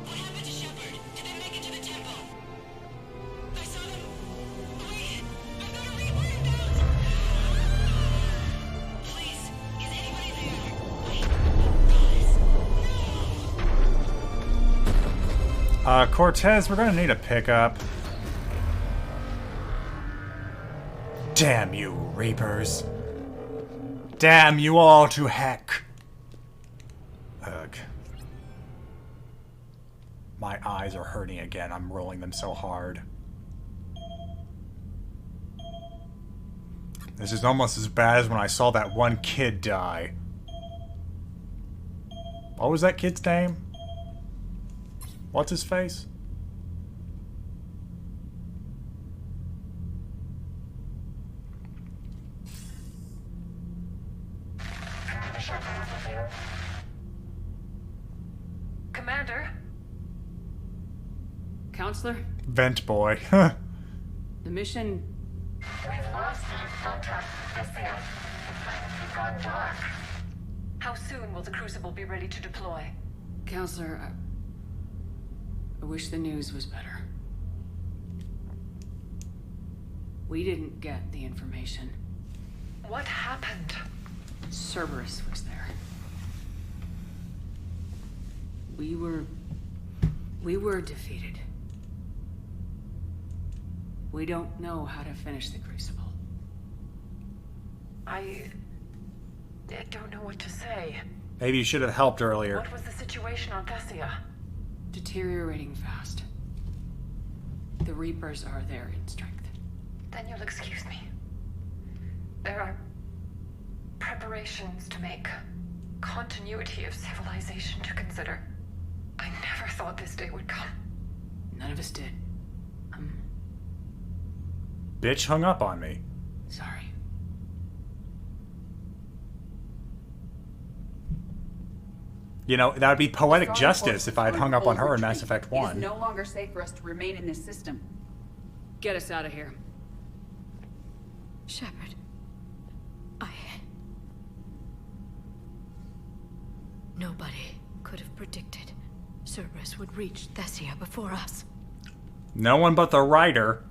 What happened to Shepard? Cortez, we're gonna need a pickup. Damn you, Reapers. Damn you all to heck. Ugh. My eyes are hurting again. I'm rolling them so hard. This is almost as bad as when I saw that one kid die. What was that kid's name? What's his face? Commander? Counselor? Vent boy. The mission... We've lost contact with the It's gone dark. How soon will the Crucible be ready to deploy? Counselor, I wish the news was better. We didn't get the information. What happened? Cerberus was there. We were defeated. We don't know how to finish the Crucible. I don't know what to say. Maybe you should have helped earlier. What was the situation on Thessia? Deteriorating fast. The Reapers are there in strength. Then you'll excuse me. There are preparations to make. Continuity of civilization to consider. I never thought this day would come. None of us did. Bitch hung up on me. Sorry. You know, that would be poetic justice if I had hung up on her in Mass Effect 1. It is no longer safe for us to remain in this system. Get us out of here. Shepard. Nobody could have predicted Cerberus would reach Thessia before us. No one but the writer.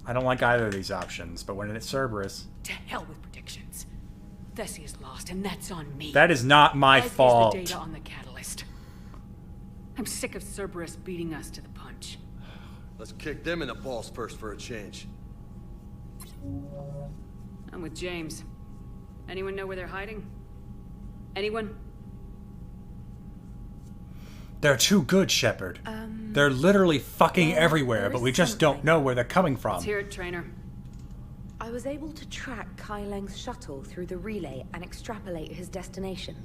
I don't like either of these options, but when it's Cerberus... To hell with predictions. Thessia's lost, and that's on me. That is not my fault. As is the data on the catalyst. I'm sick of Cerberus beating us to the punch. Let's kick them in the balls first for a change. I'm with James. Anyone know where they're hiding? Anyone? They're too good, Shepard. They're literally fucking everywhere, but we just don't know where they're coming from. Let's hear it, Trainer. I was able to track Kai Leng's shuttle through the relay and extrapolate his destination.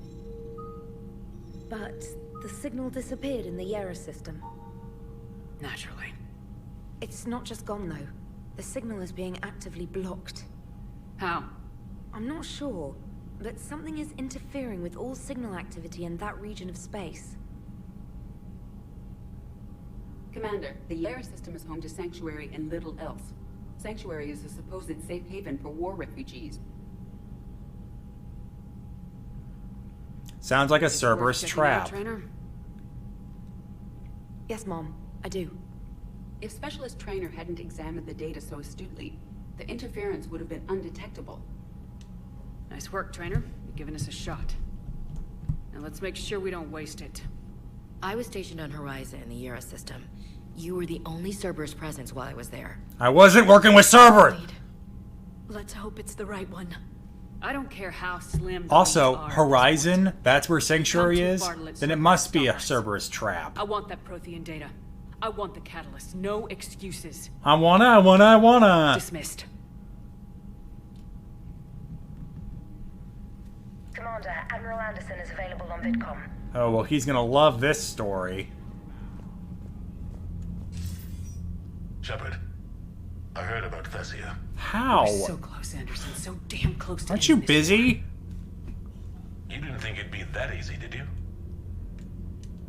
But the signal disappeared in the Yera system. Naturally. It's not just gone, though. The signal is being actively blocked. How? I'm not sure, but something is interfering with all signal activity in that region of space. Commander, the Yera system is home to Sanctuary and little else. Sanctuary is a supposed safe haven for war refugees. Sounds like a Cerberus trap. Trainer? Yes, Mom, I do. If Specialist Trainer hadn't examined the data so astutely, the interference would have been undetectable. Nice work, Trainer. You've given us a shot. Now let's make sure we don't waste it. I was stationed on Horizon in the Yera system. You were the only Cerberus presence while I was there. I wasn't working with Cerberus! Let's hope it's the right one. I don't care how slim. Also, Horizon, that's where Sanctuary is? Then it must be a Cerberus trap. I want that Prothean data. I want the catalyst. No excuses. I wanna. Dismissed. Commander, Admiral Anderson is available on VidCom. Oh, well, he's gonna love this story. Shepard, I heard about Thessia. How? We're so close, Anderson. So damn close to Aren't you busy? You didn't think it'd be that easy, did you?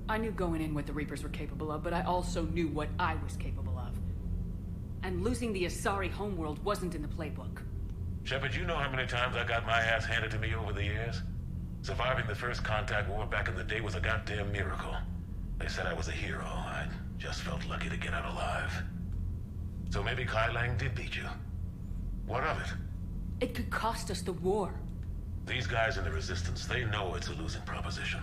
I knew going in what the Reapers were capable of, but I also knew what I was capable of. And losing the Asari homeworld wasn't in the playbook. Shepard, you know how many times I got my ass handed to me over the years? Surviving the first contact war back in the day was a goddamn miracle. They said I was a hero. I just felt lucky to get out alive. So maybe Kai Leng did beat you. What of it? It could cost us the war. These guys in the Resistance, they know it's a losing proposition.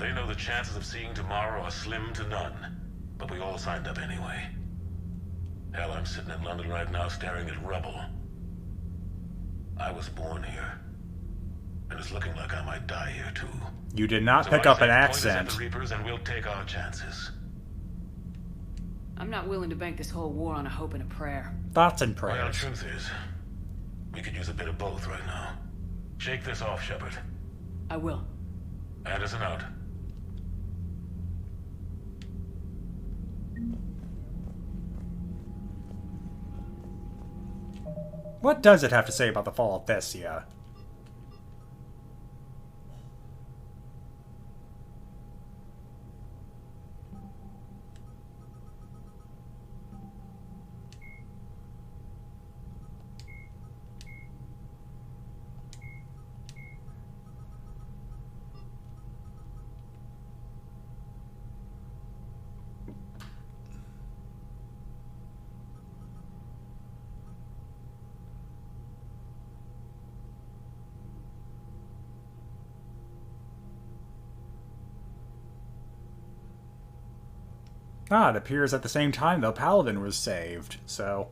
They know the chances of seeing tomorrow are slim to none, but we all signed up anyway. Hell, I'm sitting in London right now staring at rubble. I was born here, and it's looking like I might die here too. You did not pick up an accent. Point us at the Reapers and we'll take our chances. I'm not willing to bank this whole war on a hope and a prayer. Thoughts and Well, the prayers. truth is, we could use a bit of both right now. Shake this off, Shepard. I will. Anderson out. What does it have to say about the fall of Thessia? Ah, it appears at the same time, though, Paladin was saved, so...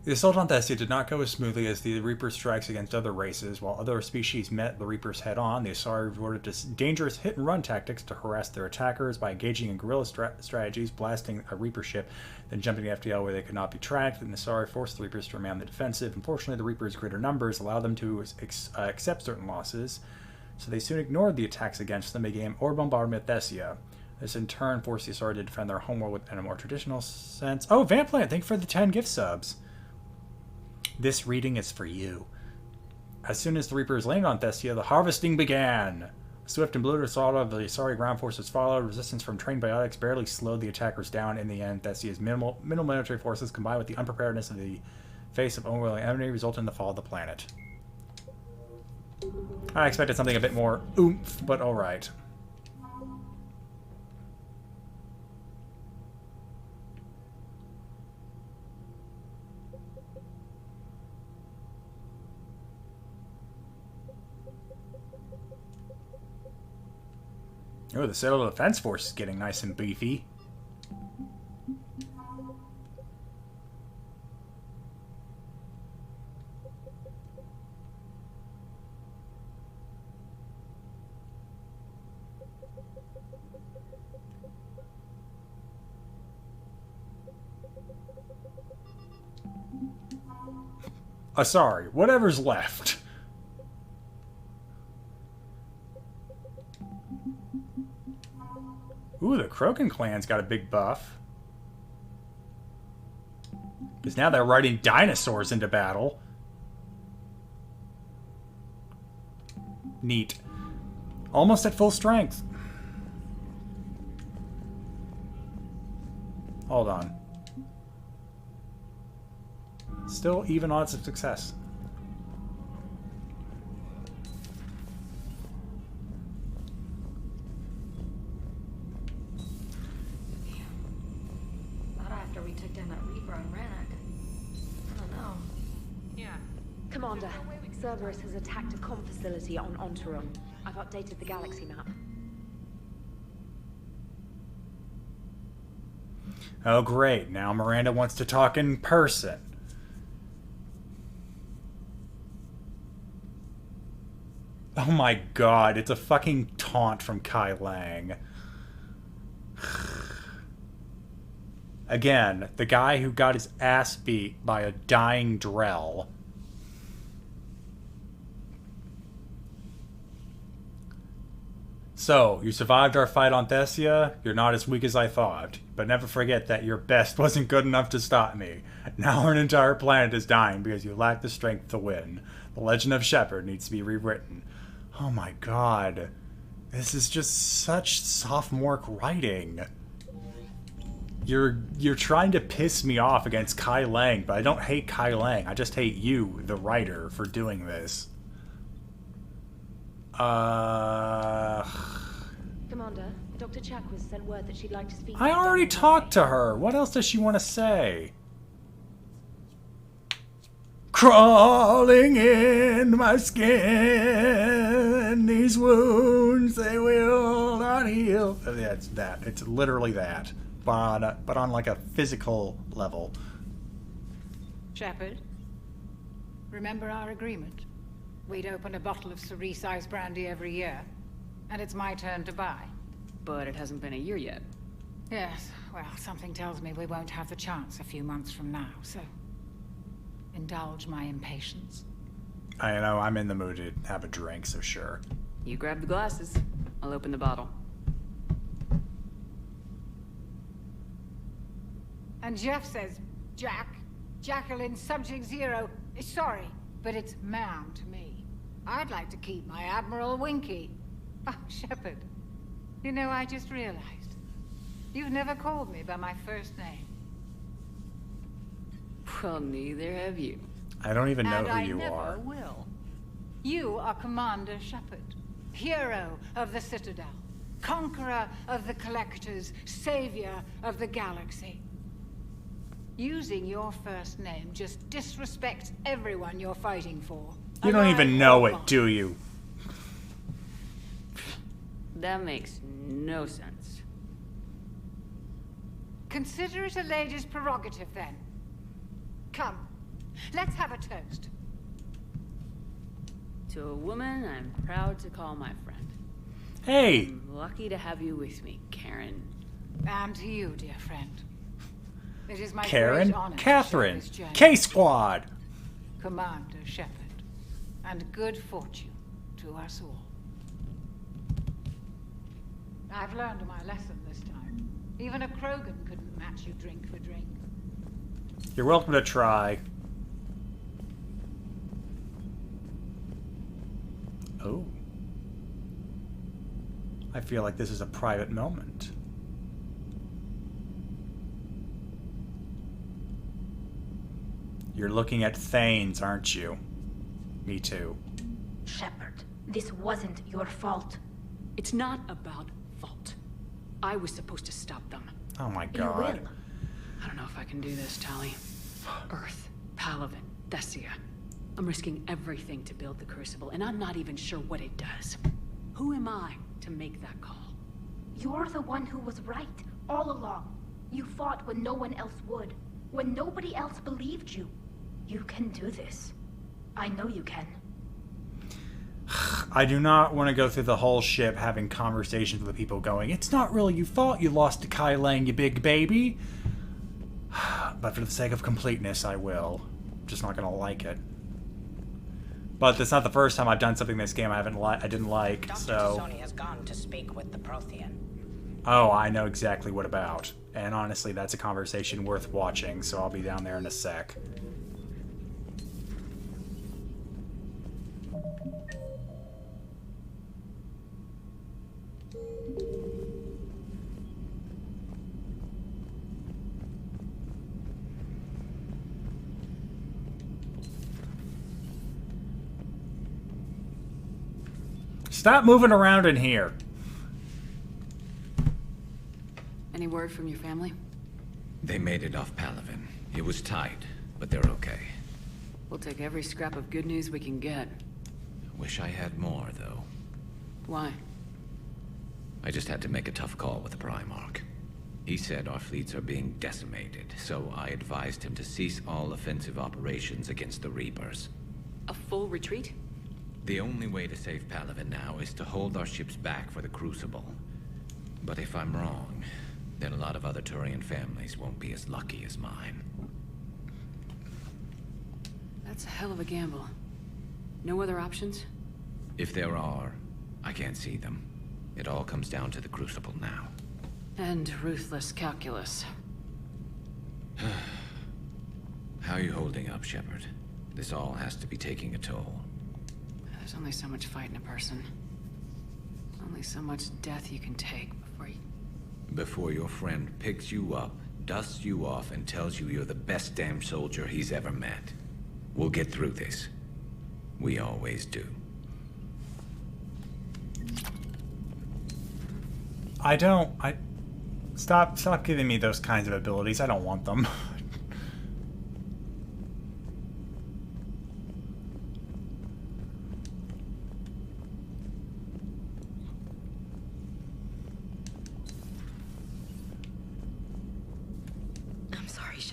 The assault on Thessia did not go as smoothly as the Reaper's strikes against other races. While other species met the Reapers head-on, the Asari resorted to dangerous hit-and-run tactics to harass their attackers by engaging in guerrilla strategies, blasting a Reaper ship, then jumping to FTL where they could not be tracked, and the Asari forced the Reapers to remain on the defensive. Unfortunately, the Reapers' greater numbers allowed them to accept certain losses, so they soon ignored the attacks against them, began or bombardment of Thessia. This in turn forced the Asari to defend their homeworld in a more traditional sense. Oh, Vamplant, thank you for the 10 gift subs. This reading is for you. As soon as the Reapers landed on Thessia, the harvesting began. A swift and brutal assault of the Asari ground forces followed. Resistance from trained biotics barely slowed the attackers down. In the end, Thessia's minimal military forces, combined with the unpreparedness of the face of unwilling enemy, resulted in the fall of the planet. I expected something a bit more oomph, but alright. Oh, the Citadel Defense Force is getting nice and beefy. Sorry, whatever's left. Ooh, the Krogan clan's got a big buff. Because now they're riding dinosaurs into battle. Neat. Almost at full strength. Hold on. Still even odds of success. Commander, Cerberus has attacked a comm facility on Ontarum. I've updated the galaxy map. Oh great, now Miranda wants to talk in person. Oh my god, it's a fucking taunt from Kai Leng. Again, the guy who got his ass beat by a dying Drell. So, you survived our fight on Thessia. You're not as weak as I thought. But never forget that your best wasn't good enough to stop me. Now an entire planet is dying because you lack the strength to win. The legend of Shepard needs to be rewritten. Oh my god. This is just such sophomoric writing. You're trying to piss me off against Kai Leng, but I don't hate Kai Leng. I just hate you, the writer, for doing this. Commander, Dr. Chakwas sent word that she'd like to speak. I already talked to her. What else does she want to say? crawling in my skin. These wounds, they will not heal. Yeah, it's that. It's literally that. But on like a physical level. Shepard, remember our agreement? We'd open a bottle of cerise-sized brandy every year, and it's my turn to buy. But it hasn't been a year yet. Yes, well, something tells me we won't have the chance a few months from now, so indulge my impatience. I know, I'm in the mood to have a drink, so sure. You grab the glasses. I'll open the bottle. And Jeff says, Jacqueline Subject Zero is sorry, but it's ma'am to me. I'd like to keep my Admiral Winky. Oh, Shepard, you know, I just realized. You've never called me by my first name. Well, neither have you. I don't even know and who you I never are. will. You are Commander Shepard, hero of the Citadel, conqueror of the Collectors, savior of the galaxy. Using your first name just disrespects everyone you're fighting for. You don't even know it, do you? That makes no sense. Consider it a lady's prerogative, then. Come, let's have a toast. To a woman I'm proud to call my friend. Hey! I'm lucky to have you with me, Karen. And to you, dear friend. It is my Karen? great honor Kathryn! to share this journey. K-Squad! Commander Shepard. And good fortune to us all. I've learned my lesson this time. Even a Krogan couldn't match you drink for drink. You're welcome to try. Oh. I feel like this is a private moment. You're looking at Thanes, aren't you? Me too. Shepard, this wasn't your fault. It's not about fault. I was supposed to stop them. Oh my You god. will. I don't know if I can do this, Tali. Earth, Palaven, Thessia. I'm risking everything to build the Crucible, and I'm not even sure what it does. Who am I to make that call? You're the one who was right, all along. You fought when no one else would, when nobody else believed you. You can do this. I know you can. I do not want to go through the whole ship having conversations with the people going, it's not really your fault you lost to Kai Leng, you big baby. But for the sake of completeness, I will. Just not going to like it. But that's not the first time I've done something in this game I didn't like, Dr. so... Tassoni has gone to speak with the Prothean. Oh, I know exactly what about. And honestly, that's a conversation worth watching, so I'll be down there in a sec. Stop moving around in here. Any word from your family? They made it off Palaven. It was tight, but they're okay. We'll take every scrap of good news we can get. Wish I had more, though. Why? I just had to make a tough call with the Primarch. He said our fleets are being decimated, so I advised him to cease all offensive operations against the Reapers. A full retreat? The only way to save Palaven now is to hold our ships back for the Crucible. But if I'm wrong, then a lot of other Turian families won't be as lucky as mine. That's a hell of a gamble. No other options? If there are, I can't see them. It all comes down to the Crucible now. And ruthless calculus. How are you holding up, Shepard? This all has to be taking a toll. There's only so much fight in a person. Only so much death you can take before your friend picks you up, dusts you off, and tells you you're the best damn soldier he's ever met. We'll get through this. We always do. Stop giving me those kinds of abilities. I don't want them.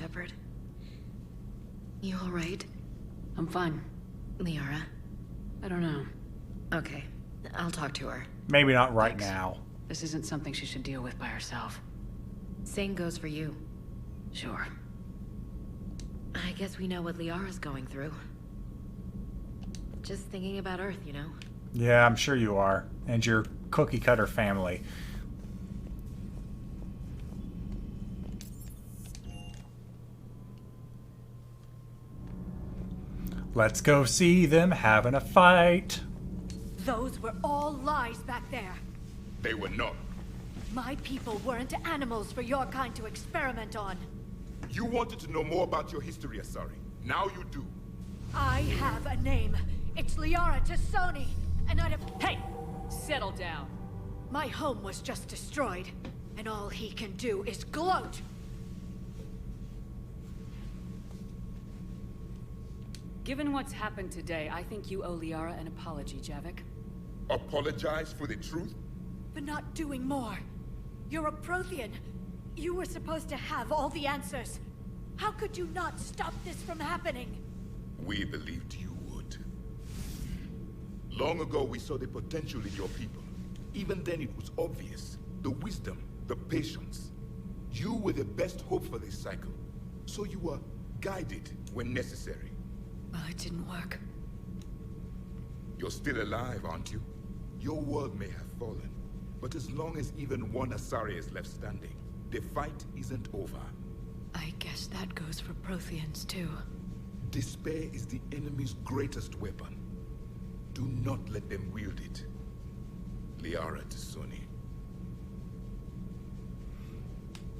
Shepard. You alright? I'm fine. Liara? I don't know. Okay, I'll talk to her. Maybe not right Thanks. now. This isn't something she should deal with by herself. Same goes for you. Sure. I guess we know what Liara's going through. Just thinking about Earth, you know? Yeah, I'm sure you are. And your cookie-cutter family. Let's go see them having a fight. Those were all lies back there. They were not. My people weren't animals for your kind to experiment on. You wanted to know more about your history, Asari. Now you do. I have a name. It's Liara Tassoni, and I'd have... Hey! Settle down. My home was just destroyed, and all he can do is gloat. Given what's happened today, I think you owe Liara an apology, Javik. Apologize for the truth? For not doing more. You're a Prothean. You were supposed to have all the answers. How could you not stop this from happening? We believed you would. Long ago, we saw the potential in your people. Even then, it was obvious. The wisdom, the patience. You were the best hope for this cycle. So you were guided when necessary. Well, it didn't work. You're still alive, aren't you? Your world may have fallen, but as long as even one Asari is left standing, the fight isn't over. I guess that goes for Protheans, too. Despair is the enemy's greatest weapon. Do not let them wield it. Liara Tassoni.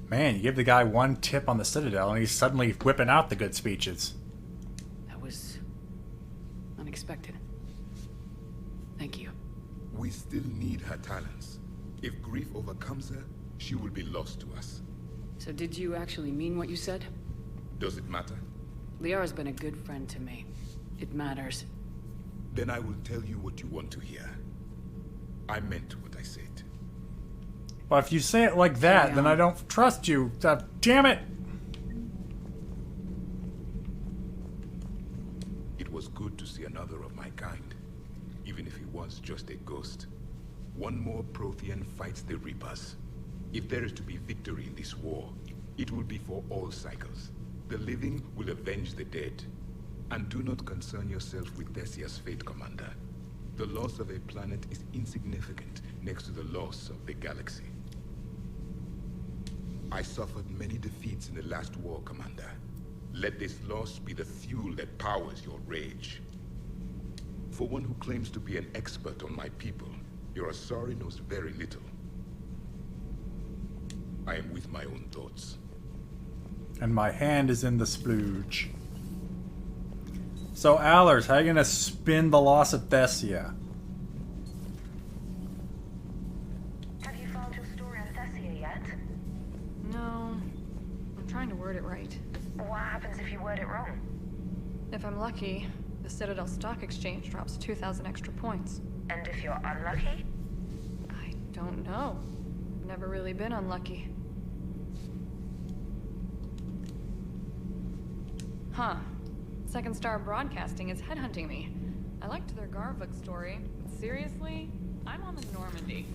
Man, you give the guy one tip on the Citadel and he's suddenly whipping out the good speeches. That was... unexpected. Thank you. We still need her talents. If grief overcomes her, she will be lost to us. So did you actually mean what you said? Does it matter? Liara's been a good friend to me. It matters. Then I will tell you what you want to hear. I meant what I said. Well, if you say it like that, then I don't trust you. Damn it! It was good to see another of my kind, even if he was just a ghost. One more Prothean fights the Reapers. If there is to be victory in this war, it will be for all cycles. The living will avenge the dead. And do not concern yourself with Thessia's fate, Commander. The loss of a planet is insignificant next to the loss of the galaxy. I suffered many defeats in the last war, Commander. Let this loss be the fuel that powers your rage. For one who claims to be an expert on my people, your Asari knows very little. I am with my own thoughts. And my hand is in the splooge. So, Allers, how are you gonna spin the loss of Thessia? Have you found your story on Thessia yet? No. I'm trying to word it right. What happens if you word it wrong? If I'm lucky, the Citadel Stock Exchange drops 2,000 extra points. And if you're unlucky? I don't know. Never really been unlucky. Huh. Second Star Broadcasting is headhunting me. I liked their Garvik story, but seriously, I'm on the Normandy.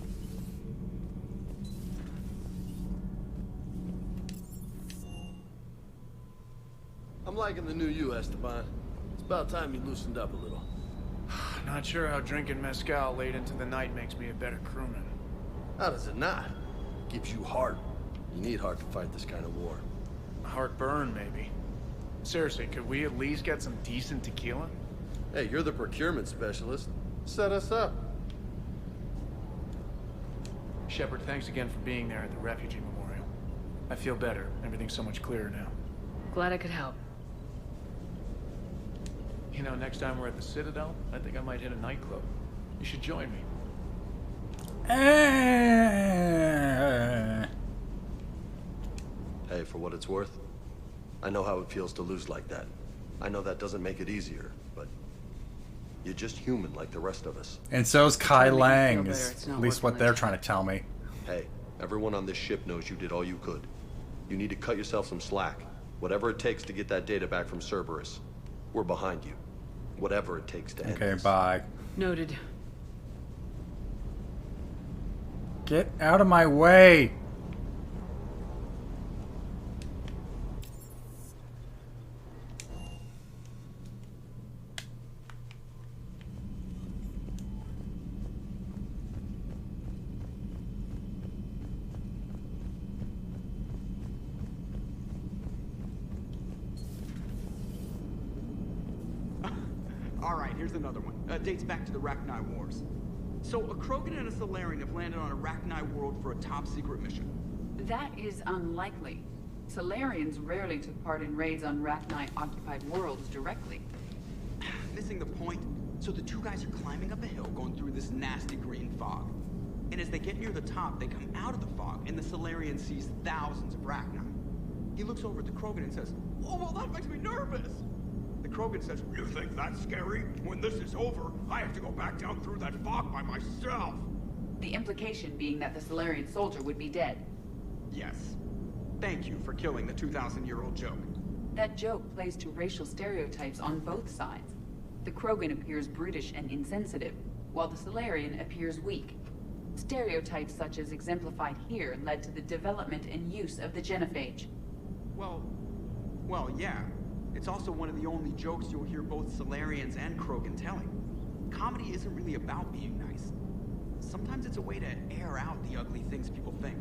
I'm liking the new you, Esteban. It's about time you loosened up a little. Not sure how drinking mezcal late into the night makes me a better crewman. How does it not? Gives you heart. You need heart to fight this kind of war. Heartburn, maybe. Seriously, could we at least get some decent tequila? Hey, you're the procurement specialist. Set us up. Shepard, thanks again for being there at the Refugee Memorial. I feel better. Everything's so much clearer now. Glad I could help. You know, next time we're at the Citadel, I think I might hit a nightclub. You should join me. Hey, for what it's worth, I know how it feels to lose like that. I know that doesn't make it easier, but you're just human like the rest of us. And so's Kai Leng, is at least what they're trying to tell me. Hey, everyone on this ship knows you did all you could. You need to cut yourself some slack. Whatever it takes to get that data back from Cerberus, we're behind you. Whatever it takes to end Okay, this. bye. Noted. Get out of my way! Alright, here's another one. Dates back to the Rachni Wars. So, a Krogan and a Solarian have landed on a Rachni world for a top-secret mission. That is unlikely. Solarians rarely took part in raids on Rachni-occupied worlds directly. Missing the point. So the two guys are climbing up a hill going through this nasty green fog. And as they get near the top, they come out of the fog, and the Solarian sees thousands of Rachni. He looks over at the Krogan and says, "Oh, well, that makes me nervous." The Krogan says, "You think that's scary? When this is over, I have to go back down through that fog by myself." The implication being that the Solarian soldier would be dead. Yes. Thank you for killing the 2,000-year-old joke. That joke plays to racial stereotypes on both sides. The Krogan appears brutish and insensitive, while the Solarian appears weak. Stereotypes such as exemplified here led to the development and use of the genophage. Well, yeah. It's also one of the only jokes you'll hear both Solarians and Krogan telling. Comedy isn't really about being nice. Sometimes it's a way to air out the ugly things people think.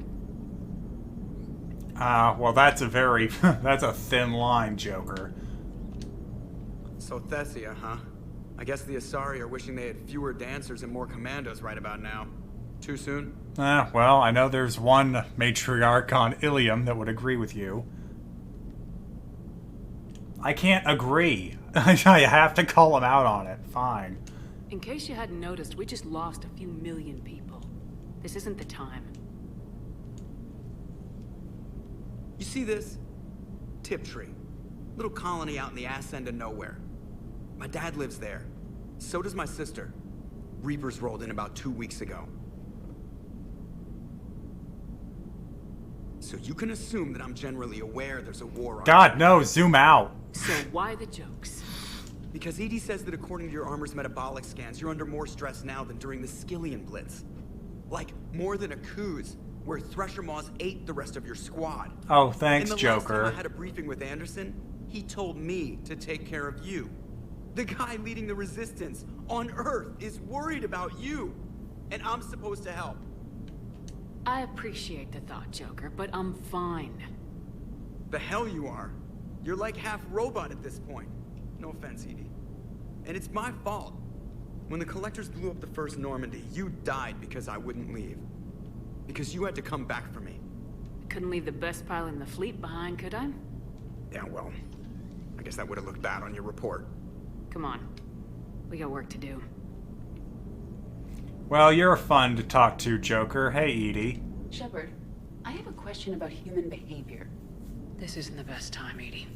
Well, that's a very... that's a thin line, Joker. So Thessia, huh? I guess the Asari are wishing they had fewer dancers and more commandos right about now. Too soon? Well, I know there's one matriarch on Ilium that would agree with you. I can't agree. I have to call him out on it. Fine. In case you hadn't noticed, we just lost a few million people. This isn't the time. You see this? Tiptree. Little colony out in the ass end of nowhere. My dad lives there. So does my sister. Reapers rolled in about 2 weeks ago. So you can assume that I'm generally aware there's a war on. God, no, zoom out. So why the jokes? Because EDI says that according to your armor's metabolic scans, you're under more stress now than during the Skillian Blitz. Like, more than a Kuz, where Thresher Maws ate the rest of your squad. Oh, thanks, and the Joker. last time I had a briefing with Anderson, he told me to take care of you. The guy leading the resistance on Earth is worried about you, and I'm supposed to help. I appreciate the thought, Joker, but I'm fine. The hell you are. You're like half robot at this point. No offense, EDI. And it's my fault. When the Collectors blew up the first Normandy, you died because I wouldn't leave. Because you had to come back for me. Couldn't leave the best pilot in the fleet behind, could I? Yeah, well, I guess that would have looked bad on your report. Come on. We got work to do. Well, you're fun to talk to, Joker. Hey, EDI. Shepard, I have a question about human behavior. This isn't the best time, EDI.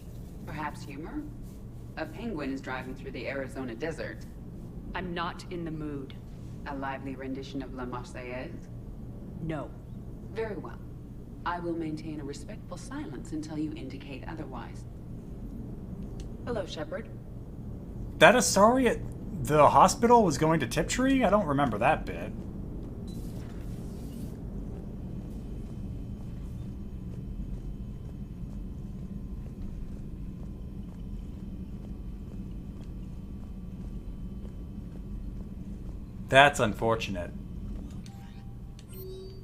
Perhaps humor? A penguin is driving through the Arizona desert. I'm not in the mood. A lively rendition of La Marseillaise? No. Very well. I will maintain a respectful silence until you indicate otherwise. Hello, Shepard. That Asari at the hospital was going to Tiptree? I don't remember that bit. That's unfortunate.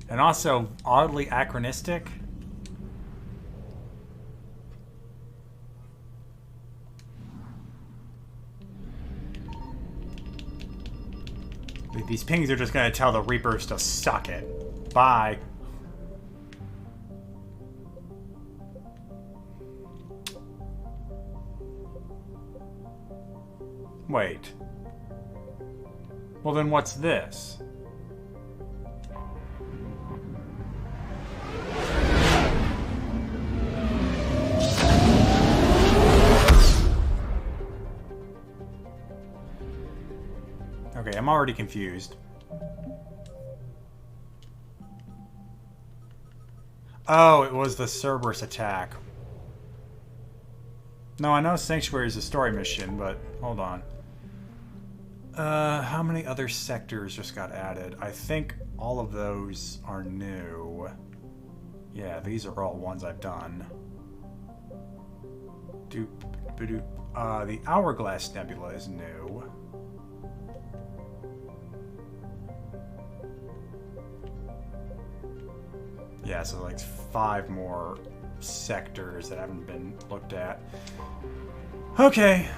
And also oddly anachronistic. These pings are just gonna tell the Reapers to suck it. Bye. Wait. Well then what's this? Okay, I'm already confused. Oh, it was the Cerberus attack. No, I know Sanctuary is a story mission, but hold on. How many other sectors just got added? I think all of those are new. Yeah, these are all ones I've done. The Hourglass Nebula is new. Yeah, so like 5 more sectors that haven't been looked at. Okay.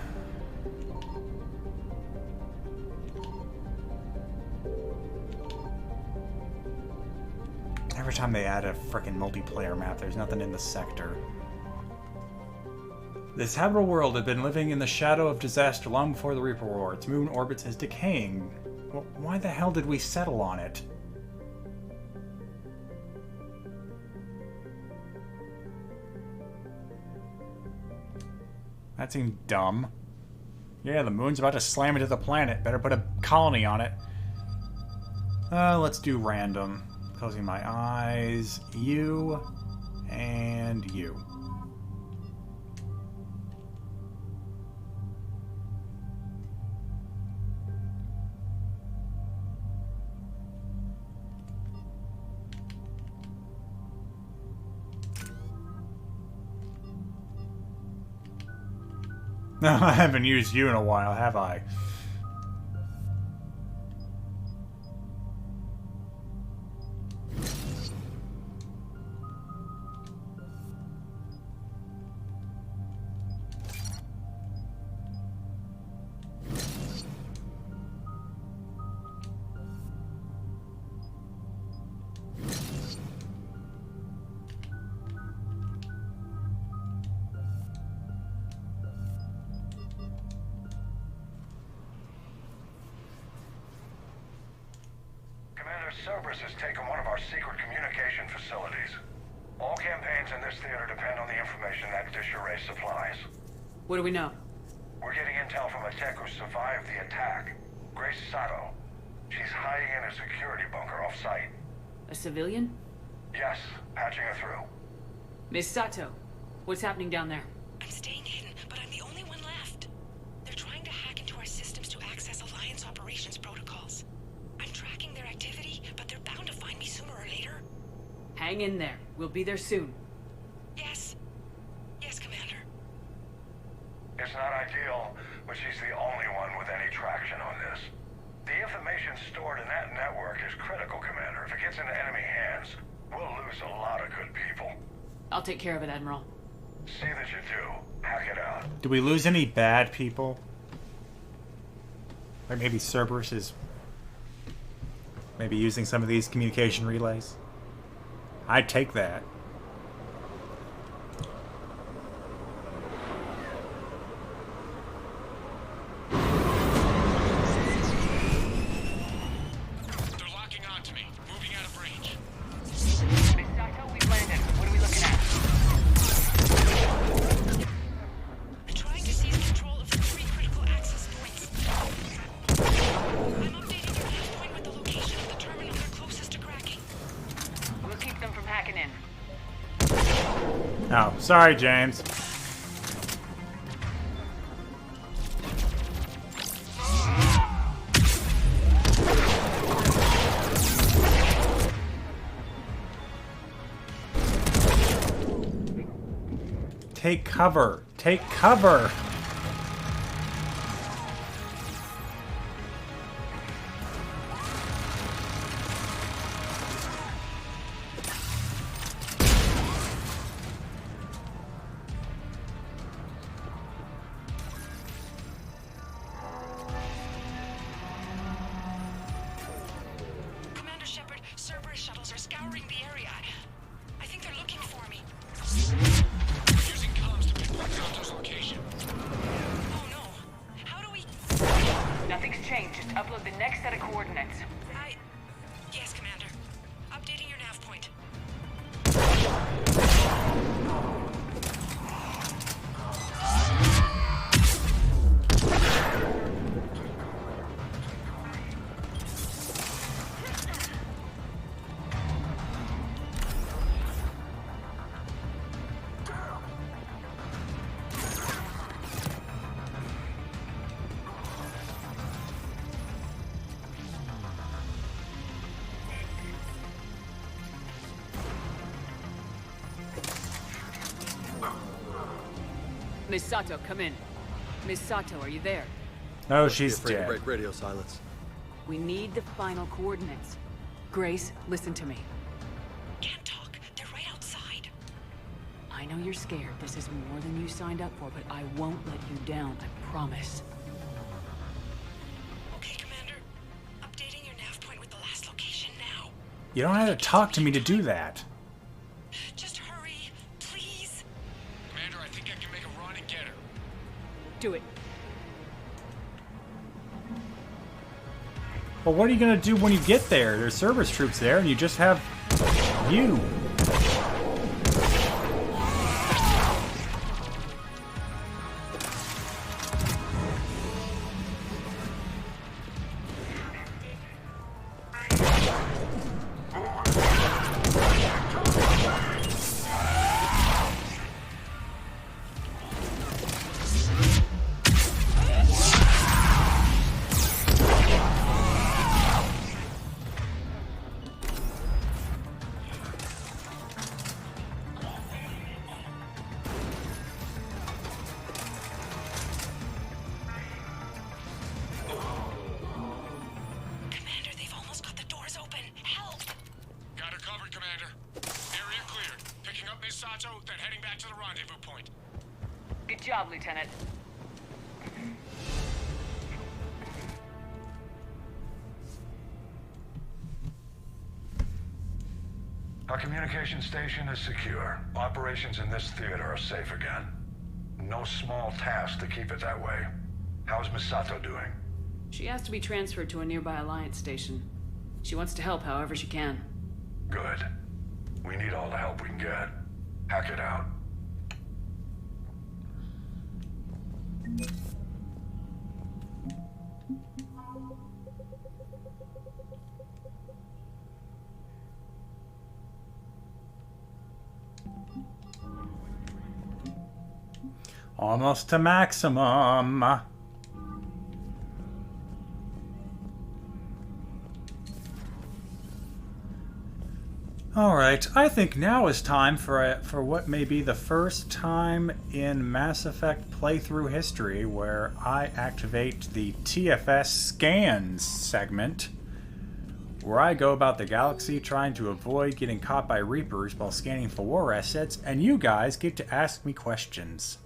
Every time they add a frickin' multiplayer map, there's nothing in the sector. This habitable world had been living in the shadow of disaster long before the Reaper War. Its moon orbits as decaying. Well, why the hell did we settle on it? That seemed dumb. Yeah, the moon's about to slam into the planet. Better put a colony on it. Let's do random. Closing my eyes. You. And you. No, I haven't used you in a while, have I? Cerberus has taken one of our secret communication facilities. All campaigns in this theater depend on the information that dish array supplies. What do we know? We're getting intel from a tech who survived the attack. Grace Sato. She's hiding in a security bunker off-site. A civilian? Yes, patching her through. Miss Sato, what's happening down there? I'm staying hidden, but I'm the only one left. They're trying to hack into our systems to access Alliance operations protocols. I'm tracking their activity, but they're bound to find me sooner or later. Hang in there. We'll be there soon. Yes. Yes, Commander. It's not ideal, but she's the only one with any traction on this. The information stored in that network is critical, Commander. If it gets into enemy hands, we'll lose a lot of good people. I'll take care of it, Admiral. See that you do. Hack it out. Do we lose any bad people? Like maybe Cerberus is maybe using some of these communication relays? I'd take that. They're locking onto me. Moving out of range. Miss Sato, we've landed. What are we looking at? I'm trying to seize control of the 3 critical access points. I'm updating your nav point with the location of the terminal they're closest to cracking. We'll keep them from hacking in. Oh, sorry, James. Take cover. Take cover. Commander Shepard, Cerberus shuttles are scouring the area. I think they're looking for me. We're using comms to pinpoint Santo's location. Oh no. How do we... Nothing's changed. Just upload the next set of coordinates. Yes, Commander. Updating your nav point. Miss Sato, come in. Miss Sato, are you there? Oh, she's Afraid to dead. break radio silence. We need the final coordinates. Grace, listen to me. Can't talk. They're right outside. I know you're scared. This is more than you signed up for, but I won't let you down. I promise. Okay, Commander. Updating your nav point with the last location now. You don't have to talk to me to do that. Just hurry, please. Commander, I think I can make a run and get her. Do it. Well, what are you gonna do when you get there? There's service troops there, and you just have you. then heading back to the rendezvous point. Good job, Lieutenant. Our communication station is secure. Operations in this theater are safe again. No small task to keep it that way. How's Miss Sato doing? She asked to be transferred to a nearby Alliance station. She wants to help however she can. Good. We need all the help we can get. Hack it out. Almost to maximum. Alright, I think now is time for what may be the first time in Mass Effect playthrough history where I activate the TFS scans segment, where I go about the galaxy trying to avoid getting caught by Reapers while scanning for war assets, and you guys get to ask me questions.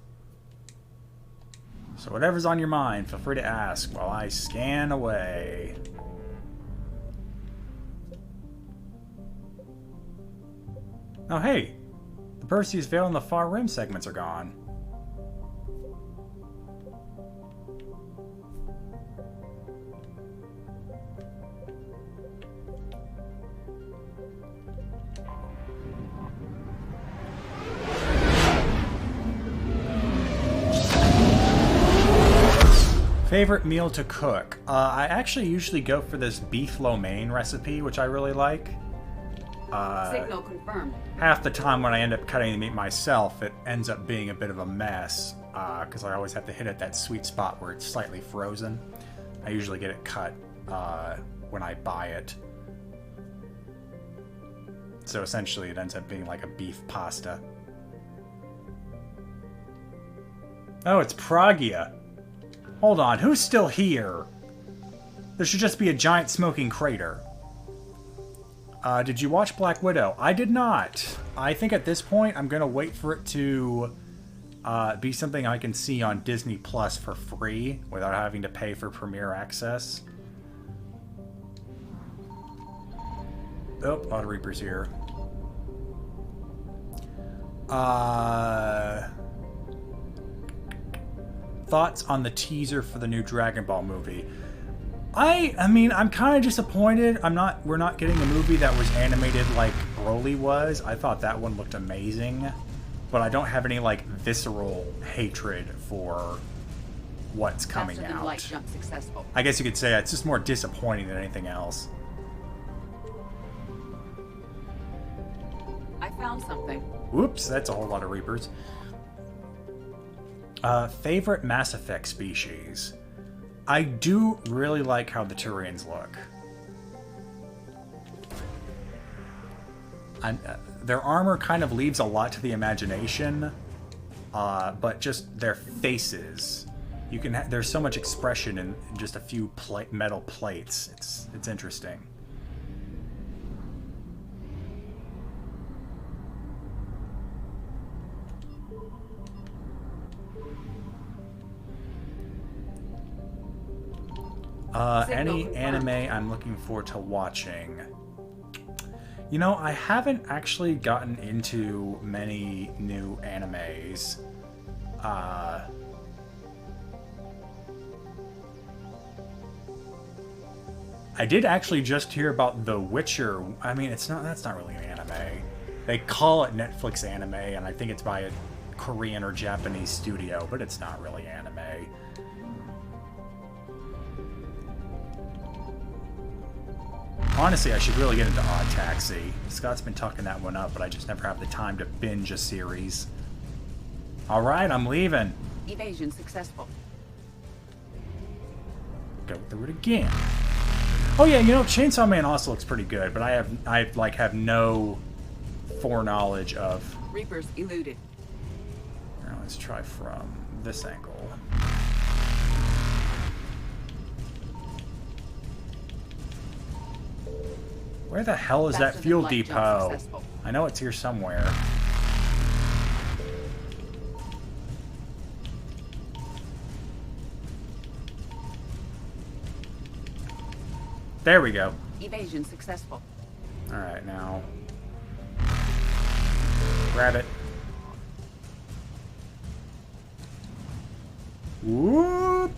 So whatever's on your mind, feel free to ask while I scan away. Oh hey, the Perseus Veil and the Far Rim segments are gone. Favorite meal to cook? I actually usually go for this beef lo mein recipe, which I really like. Signal confirmed. Half the time when I end up cutting the meat myself, it ends up being a bit of a mess, because I always have to hit at that sweet spot where it's slightly frozen. I usually get it cut when I buy it. So essentially it ends up being like a beef pasta. Oh, it's Pragia. Hold on, who's still here? There should just be a giant smoking crater. Did you watch Black Widow? I did not. I think at this point I'm going to wait for it to be something I can see on Disney Plus for free without having to pay for Premiere Access. Oh, a lot of Reapers here. Thoughts on the teaser for the new Dragon Ball movie? I mean, I'm kind of disappointed. We're not getting a movie that was animated like Broly was. I thought that one looked amazing, but I don't have any like visceral hatred for what's coming Faster than out. light jump successful. I guess you could say it's just more disappointing than anything else. I found something. Whoops, that's a whole lot of Reapers. Favorite Mass Effect species? I do really like how the Turians look. And their armor kind of leaves a lot to the imagination, but just their faces. You can there's so much expression in just a few metal plates. It's interesting. Any anime I'm looking forward to watching? You know, I haven't actually gotten into many new animes. I did actually just hear about The Witcher. I mean, that's not really an anime. They call it Netflix anime, and I think it's by a Korean or Japanese studio, but it's not really anime. Honestly, I should really get into Odd Taxi. Scott's been talking that one up, but I just never have the time to binge a series. Alright, I'm leaving. Evasion successful. Go through it again. Oh yeah, you know, Chainsaw Man also looks pretty good, but I have no foreknowledge of... Reapers eluded. Now let's try from this angle. Where the hell is that fuel depot? I know it's here somewhere. There we go. Evasion successful. Alright, now. Grab it. Whoop!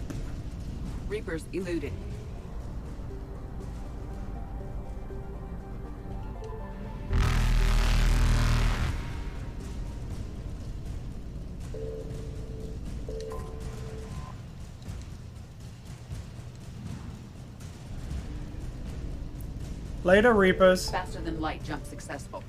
Reapers eluded. Later, Reapers. Faster than light jump successful.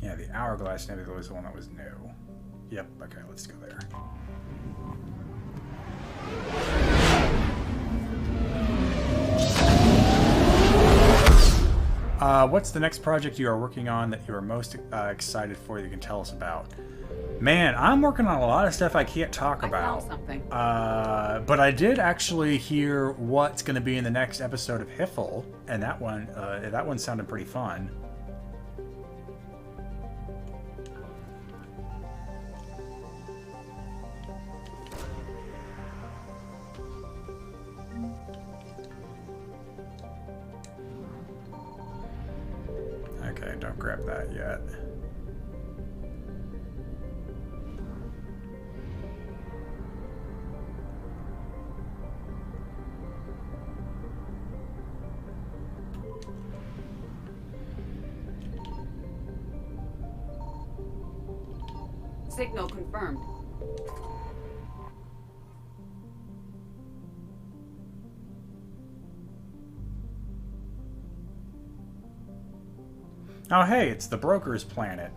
Yeah, the Hourglass Nebula was the one that was new. Yep, okay, let's go there. What's the next project you are working on that you are most excited for that you can tell us about? Man, I'm working on a lot of stuff I can't talk about. Found something. But I did actually hear what's going to be in the next episode of Hiffle, and that one sounded pretty fun. Okay, don't grab that yet. Signal confirmed. Oh hey, it's the Broker's planet.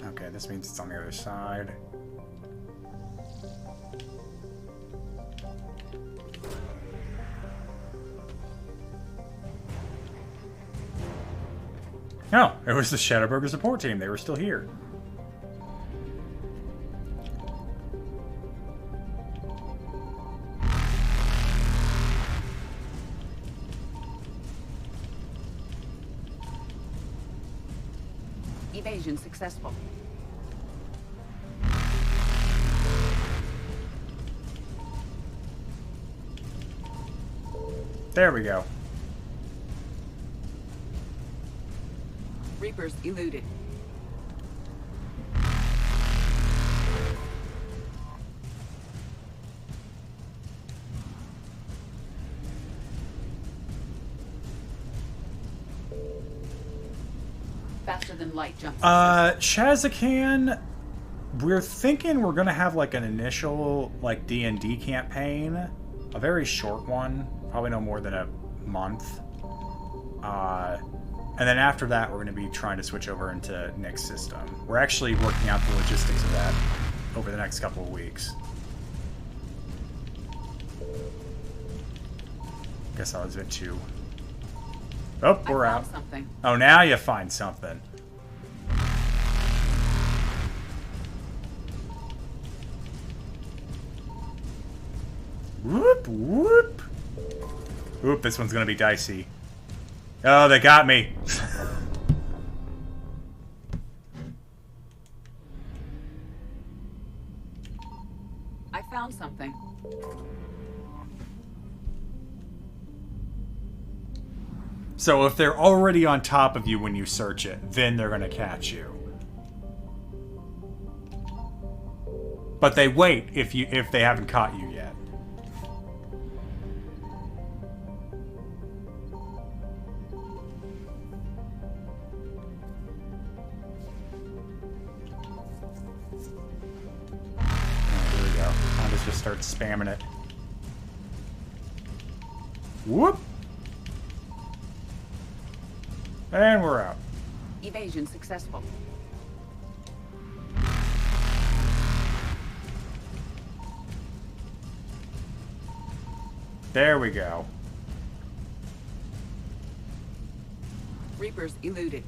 Okay, this means it's on the other side. Oh, it was the Shadowburger support team. They were still here. Evasion successful. There we go. Reapers eluded. Faster than light jump. Shazakan, we're thinking we're gonna have like an initial like D&D campaign a very short one, probably no more than a month. And then after that, we're going to be trying to switch over into Nick's system. We're actually working out the logistics of that over the next couple of weeks. Guess I was a bit too... Oh, we're out. Something. Oh, now you find something. Whoop, whoop. Oop, this one's gonna be dicey. Oh, they got me. I found something. So if they're already on top of you when you search it, then they're gonna catch you. But they wait if they haven't caught you yet. There we go. I'll just start spamming it. Whoop! And we're out. Evasion successful. There we go. Reapers eluded.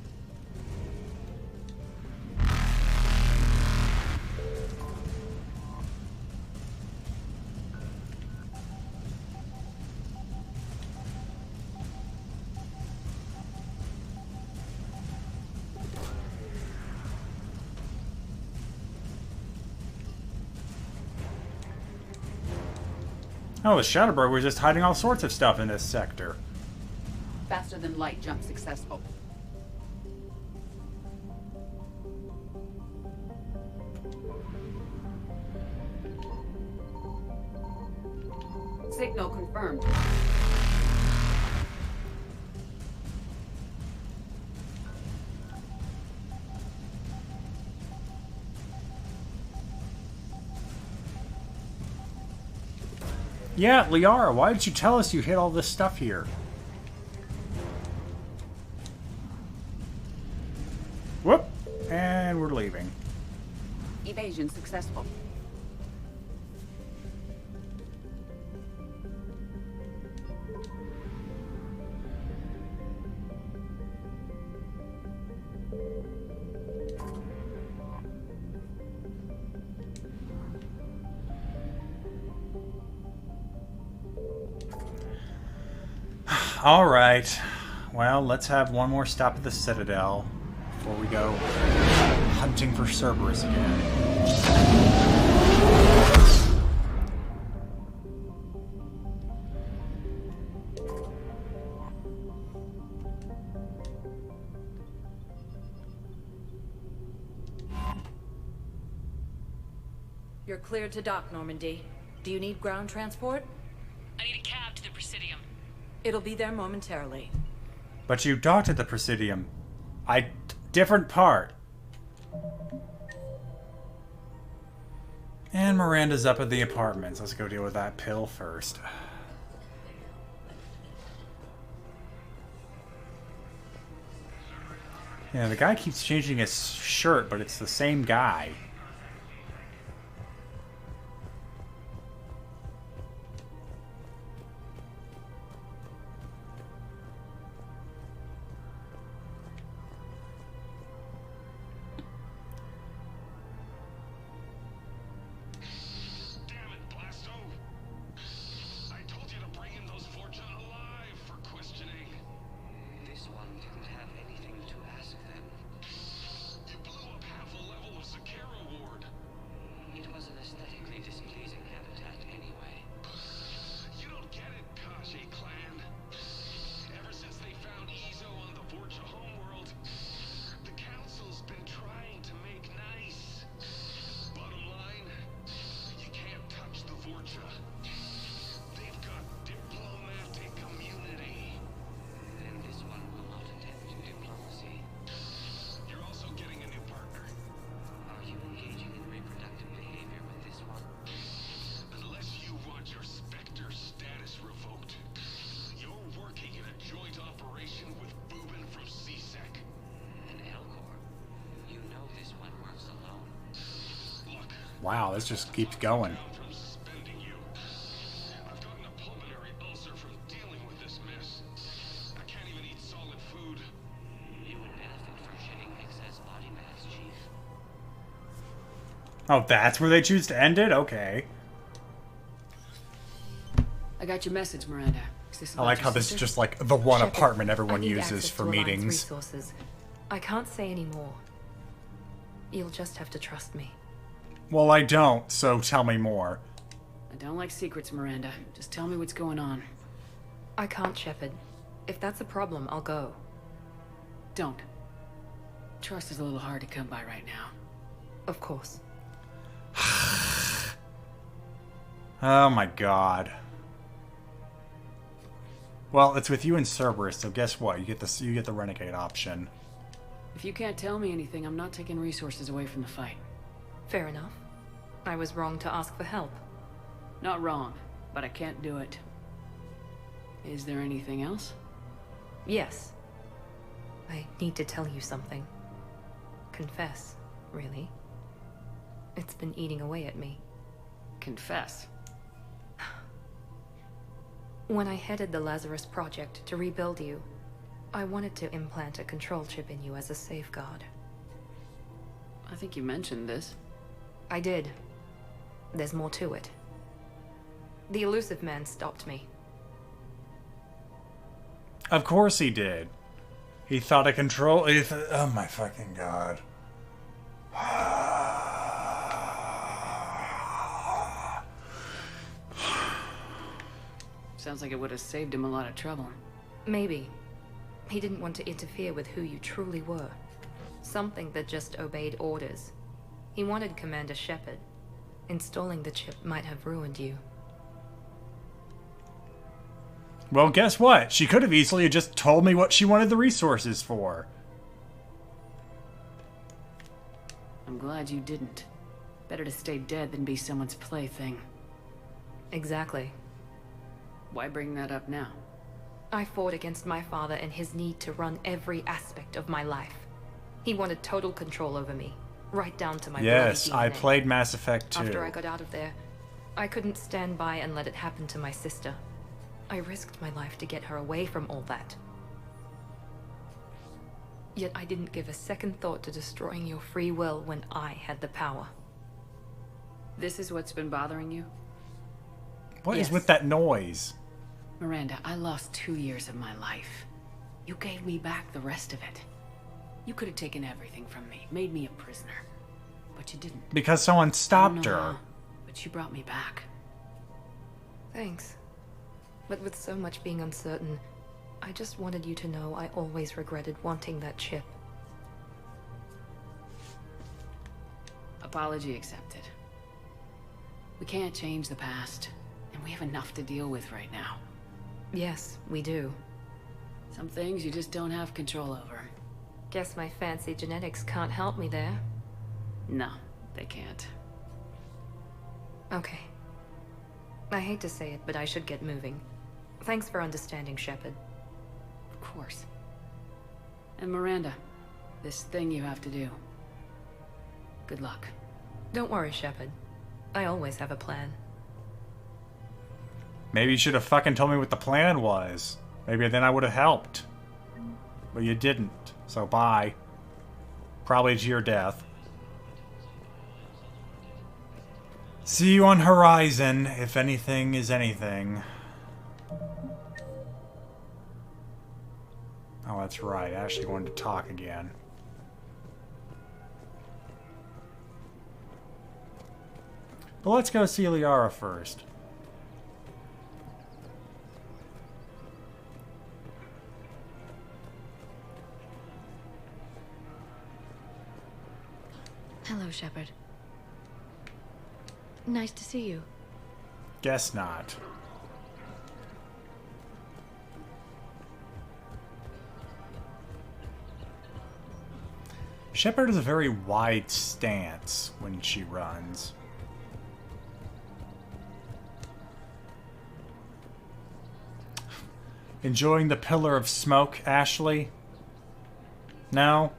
Oh, the Shadowberg was just hiding all sorts of stuff in this sector. Faster than light jump successful. Signal confirmed. Yeah, Liara, why did you tell us you hit all this stuff here? Whoop! And we're leaving. Evasion successful. Alright. Well, let's have one more stop at the Citadel before we go hunting for Cerberus again. You're cleared to dock, Normandy. Do you need ground transport? I need a cab to the Presidium. It'll be there momentarily. But you docked at the Presidium. Different part. And Miranda's up at the apartments. Let's go deal with that pill first. Yeah, the guy keeps changing his shirt, but it's the same guy. Securo Wow, this just keeps going. Oh, that's where they choose to end it? Okay. I got your message, Miranda. I like how this is just like the one Shepard, apartment everyone I need uses access for to Alliance meetings. Resources. I can't say any more. You'll just have to trust me. Well, I don't, so tell me more. I don't like secrets, Miranda. Just tell me what's going on. I can't, Shepard. If that's a problem, I'll go. Don't. Trust is a little hard to come by right now. Of course. Oh my god. Well, it's with you and Cerberus, so guess what? You get the renegade option. If you can't tell me anything, I'm not taking resources away from the fight. Fair enough. I was wrong to ask for help. Not wrong, but I can't do it. Is there anything else? Yes. I need to tell you something. Confess, really. It's been eating away at me. Confess? When I headed the Lazarus Project to rebuild you, I wanted to implant a control chip in you as a safeguard. I think you mentioned this. I did. There's more to it. The elusive man stopped me. Of course he did. He thought a control... oh my fucking god. Sounds like it would have saved him a lot of trouble. Maybe. He didn't want to interfere with who you truly were. Something that just obeyed orders. He wanted Commander Shepard. Installing the chip might have ruined you. Well, guess what? She could have easily just told me what she wanted the resources for. I'm glad you didn't. Better to stay dead than be someone's plaything. Exactly. Why bring that up now? I fought against my father and his need to run every aspect of my life. He wanted total control over me, right down to my Yes, bloody DNA. I played Mass Effect 2. After I got out of there, I couldn't stand by and let it happen to my sister. I risked my life to get her away from all that. Yet I didn't give a second thought to destroying your free will when I had the power. This is what's been bothering you? What is with that noise? Miranda, I lost 2 years of my life. You gave me back the rest of it. You could have taken everything from me, made me a prisoner. But you didn't. Because someone stopped her. No, but you brought me back. Thanks. But with so much being uncertain, I just wanted you to know I always regretted wanting that chip. Apology accepted. We can't change the past, and we have enough to deal with right now. Yes, we do. Some things you just don't have control over. Guess my fancy genetics can't help me there. No, they can't. Okay. I hate to say it, but I should get moving. Thanks for understanding, Shepard. Of course. And Miranda, this thing you have to do. Good luck. Don't worry, Shepard. I always have a plan. Maybe you should have fucking told me what the plan was. Maybe then I would have helped. But you didn't. So bye. Probably to your death. See you on Horizon, if anything is anything. Oh, that's right. Ashley wanted to talk again. But let's go see Liara first. Hello, Shepard. Nice to see you. Guess not. Shepard has a very wide stance when she runs. Enjoying the pillar of smoke, Ashley? No?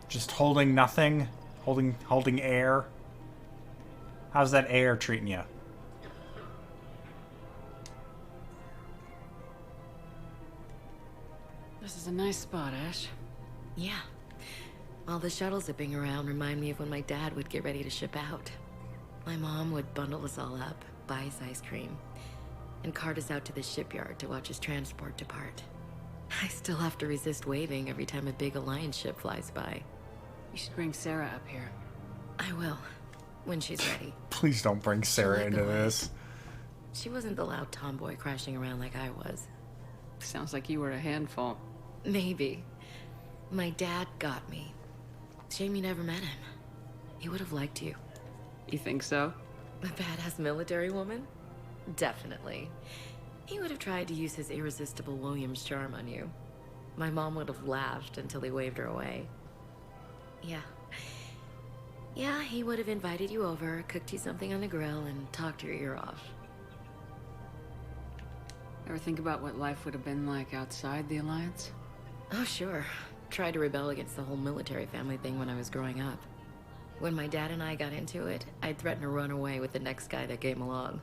Just holding nothing? Holding air. How's that air treating you? This is a nice spot, Ash. Yeah. All the shuttles zipping around remind me of when my dad would get ready to ship out. My mom would bundle us all up, buy us ice cream, and cart us out to the shipyard to watch his transport depart. I still have to resist waving every time a big Alliance ship flies by. You should bring Sarah up here. I will, when she's ready. Please don't bring Sarah into this. She wasn't the loud tomboy crashing around like I was. Sounds like you were a handful. Maybe. My dad got me. Shame you never met him. He would have liked you. You think so? A badass military woman? Definitely. He would have tried to use his irresistible Williams charm on you. My mom would have laughed until he waved her away. Yeah. Yeah, he would have invited you over, cooked you something on the grill, and talked your ear off. Ever think about what life would have been like outside the Alliance? Oh, sure. Tried to rebel against the whole military family thing when I was growing up. When my dad and I got into it, I'd threaten to run away with the next guy that came along.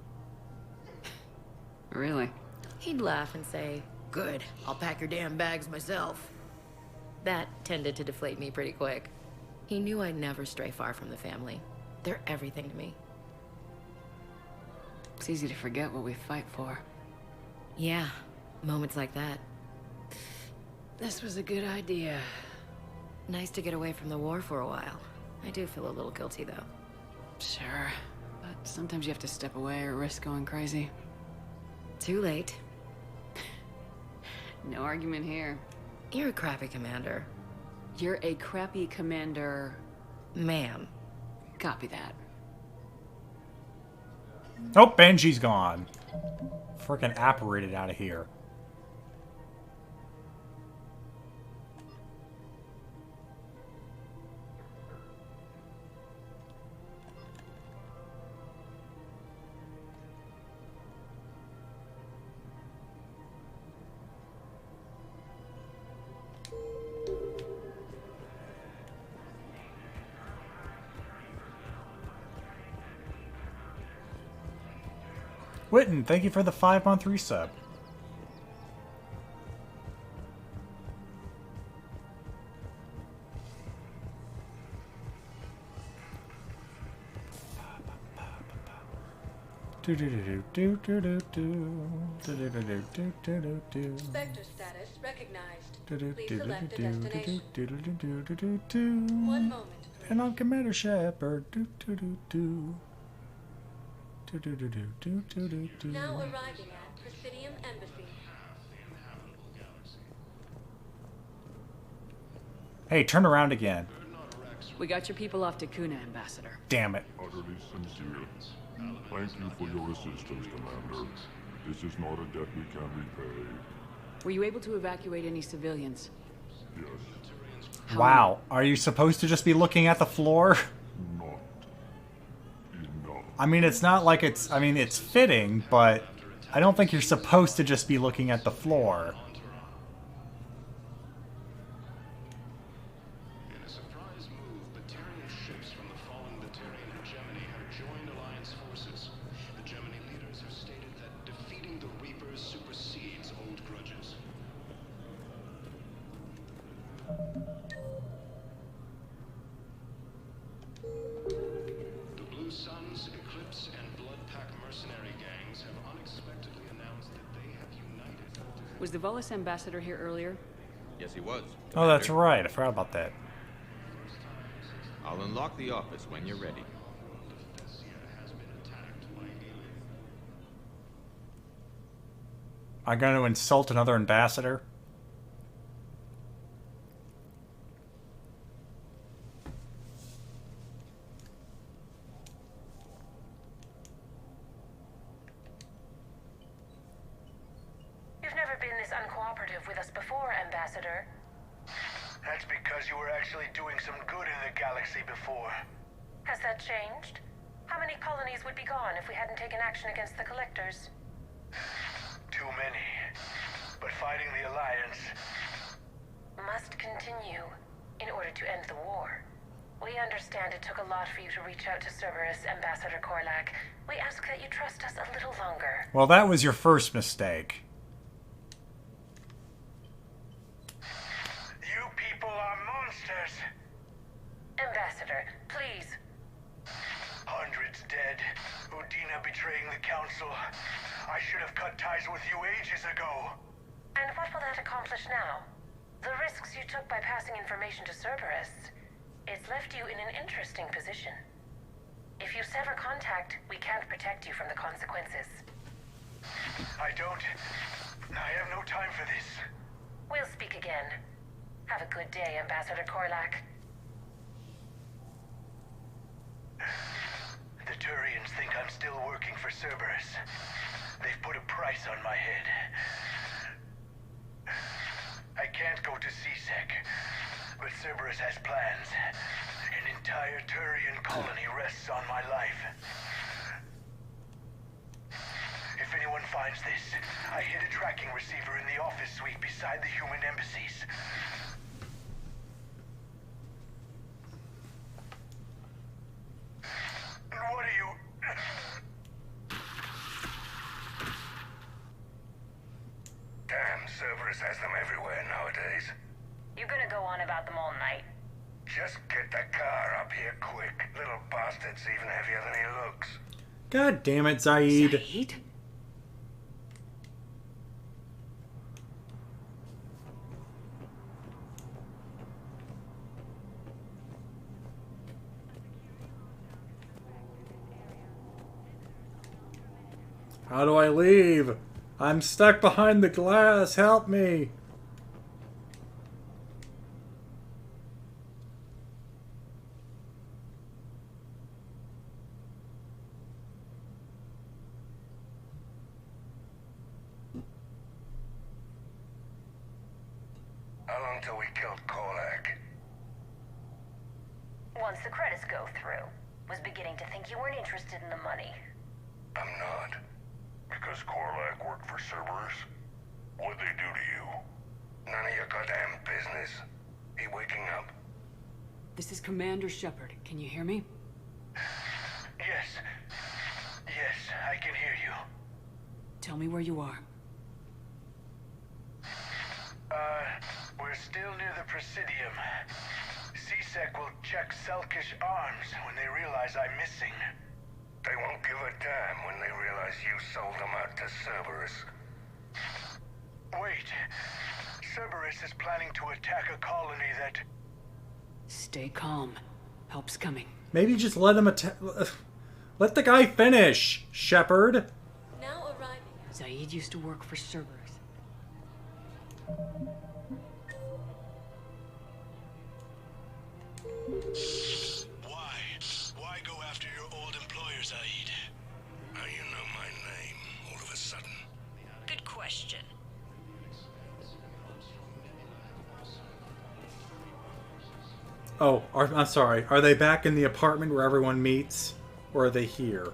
Really? He'd laugh and say, "Good, I'll pack your damn bags myself." That tended to deflate me pretty quick. He knew I'd never stray far from the family. They're everything to me. It's easy to forget what we fight for. Yeah, moments like that. This was a good idea. Nice to get away from the war for a while. I do feel a little guilty, though. Sure, but sometimes you have to step away or risk going crazy. Too late. No argument here. You're a crappy commander. You're a crappy commander... Ma'am. Copy that. Oh, Benji's gone. Frickin' apparated out of here. Witten, thank you for the 5-month resub. Spectre status recognized. Please select a destination. 1 moment. And I'm Commander Shepard. Now arriving at Presidium Embassy. Hey, turn around again. We got your people off to Kuna, Ambassador. Damn it. Utterly sincere. Thank you for your assistance, Commander. This is not a debt we can repay. Were you able to evacuate any civilians? Yes. Wow. Are you supposed to just be looking at the floor? Not enough. I mean, it's not like it's... I mean, it's fitting, but I don't think you're supposed to just be looking at the floor. In a surprise move, Batarian ships from the fallen Batarian hegemony have joined Alliance forces. The Gemini leaders have stated that defeating the Reapers supersedes old grudges. The Blue Suns, Eclipse, and Blood Pack mercenary gangs have unexpectedly announced that they have united. Was the Volus ambassador here earlier? Yes, he was. Oh, that's right. I forgot about that. I'll unlock the office when you're ready. I'm going to insult another ambassador. You've never been this uncooperative with us before, Ambassador. That's because you were actually doing some good in the galaxy before. Has that changed? How many colonies would be gone if we hadn't taken action against the Collectors? Too many. But fighting the Alliance must continue in order to end the war. We understand it took a lot for you to reach out to Cerberus, Ambassador Korlak. We ask that you trust us a little longer. Well, that was your first mistake. You people are monsters. Ambassador, please. Hundreds dead. Udina betraying the Council. I should have cut ties with you ages ago. And what will that accomplish now? The risks you took by passing information to Cerberus. It's left you in an interesting position. If you sever contact, we can't protect you from the consequences. I have no time for this. We'll speak again. Have a good day, Ambassador Korlak. The Turians think I'm still working for Cerberus. They've put a price on my head. I can't go to C-Sec, but Cerberus has plans. An entire Turian colony rests on my life. If anyone finds this, I hid a tracking receiver in the office suite beside the human embassies. And what are you... Damn, Cerberus has them everywhere nowadays. You gonna go on about them all night? Just get the car up here quick. Little bastard's even heavier than he looks. God damn it, Zaid. Zaid? How do I leave? I'm stuck behind the glass. Help me. How long till we killed Korlak? Once the credits go through. Was beginning to think you weren't interested in the money. I'm not. Because Korlak worked for Cerberus? What'd they do to you? None of your goddamn business. He waking up? This is Commander Shepard. Can you hear me? Yes. Yes, I can hear you. Tell me where you are. We're still near the Presidium. C-Sec will check Selkish arms when they realize I'm missing. They won't give a damn when they realize you sold them out to Cerberus. Wait. Cerberus is planning to attack a colony that... Stay calm. Help's coming. Maybe just let him attack. Let the guy finish, Shepard. Now arriving. Zaid used to work for Cerberus. Why go after your old employer, Zaid? How you know my name all of a sudden? Good question. Oh, I'm sorry. Are they back in the apartment where everyone meets? Or are they here?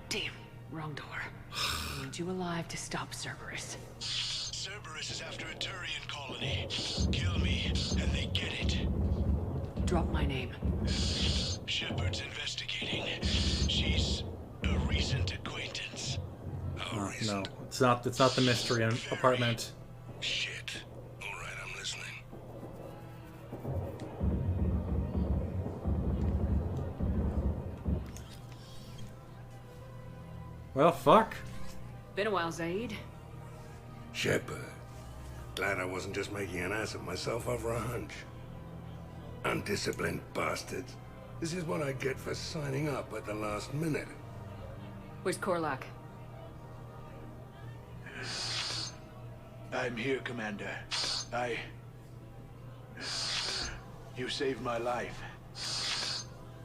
Damn, wrong door. I need you alive to stop Cerberus. Cerberus is after a Turian colony. Kill me, and they get it. Drop my name. Shepard's investigating. She's a recent acquaintance. No, it's not the mystery apartment. Shit. All right, I'm listening. Well, fuck. Been a while, Zaid. Shepard. Glad I wasn't just making an ass of myself over a hunch. Undisciplined bastards. This is what I get for signing up at the last minute. Where's Korlak? I'm here, Commander. You saved my life.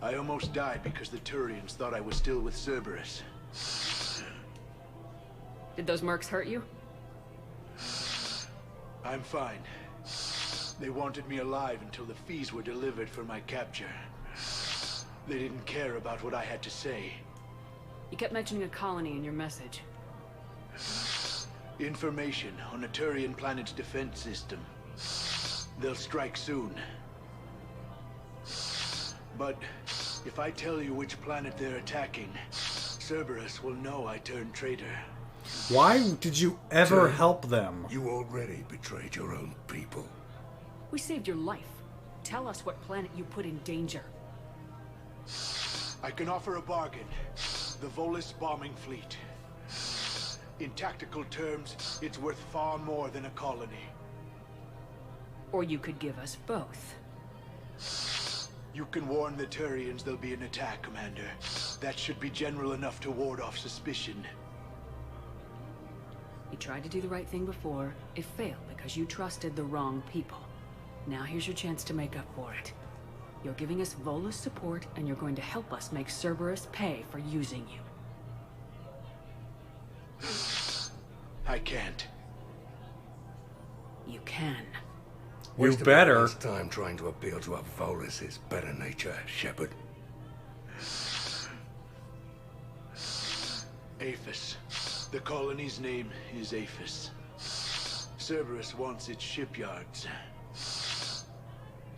I almost died because the Turians thought I was still with Cerberus. Did those mercs hurt you? I'm fine. They wanted me alive until the fees were delivered for my capture. They didn't care about what I had to say. You kept mentioning a colony in your message. Information on a Turian planet's defense system. They'll strike soon. But if I tell you which planet they're attacking, Cerberus will know I turned traitor. Why did you ever help them? You already betrayed your own people. We saved your life. Tell us what planet you put in danger. I can offer a bargain. The Volus bombing fleet. In tactical terms, it's worth far more than a colony. Or you could give us both. You can warn the Turians there'll be an attack, Commander. That should be general enough to ward off suspicion. You tried to do the right thing before. It failed because you trusted the wrong people. Now here's your chance to make up for it. You're giving us Volus support, and you're going to help us make Cerberus pay for using you. I can't. You can. You better. Waste time trying to appeal to our Volus' better nature, Shepard. Aphis. The colony's name is Aphis. Cerberus wants its shipyards.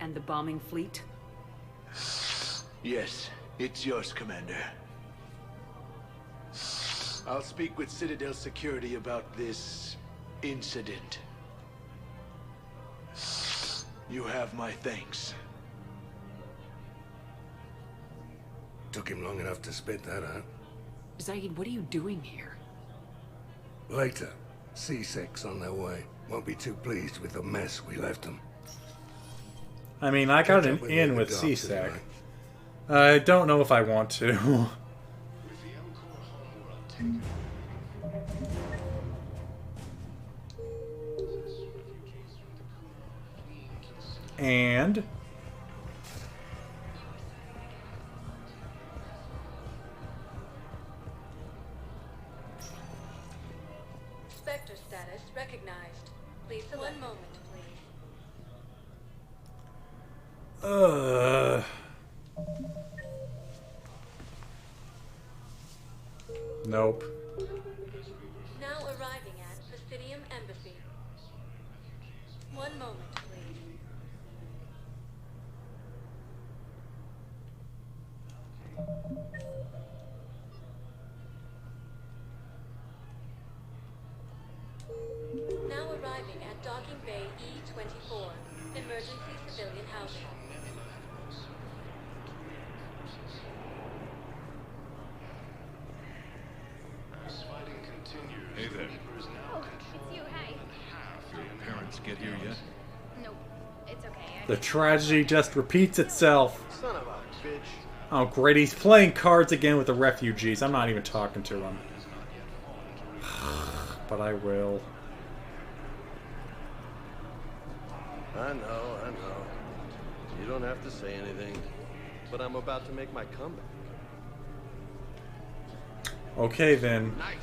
And the bombing fleet? Yes, it's yours, Commander. I'll speak with Citadel Security about this incident. You have my thanks. Took him long enough to spit that out. Zaid, what are you doing here? Later. C6 on their way. Won't be too pleased with the mess we left them. I mean, I got an in with C-Sec. I don't know if I want to. And Spectre status recognized. Please select. 1 moment, please. Nope. Now arriving at Presidium Embassy. 1 moment, please. Now arriving at Docking Bay E-24, emergency civilian housing. Hey there. Oh, it's you, hey. Your parents get here yet? Nope, it's okay. the tragedy just repeats itself. Son of a bitch. Oh great, he's playing cards again with the refugees. I'm not even talking to him. But I will. I know. You don't have to say anything. But I'm about to make my comeback. Okay then. Nice.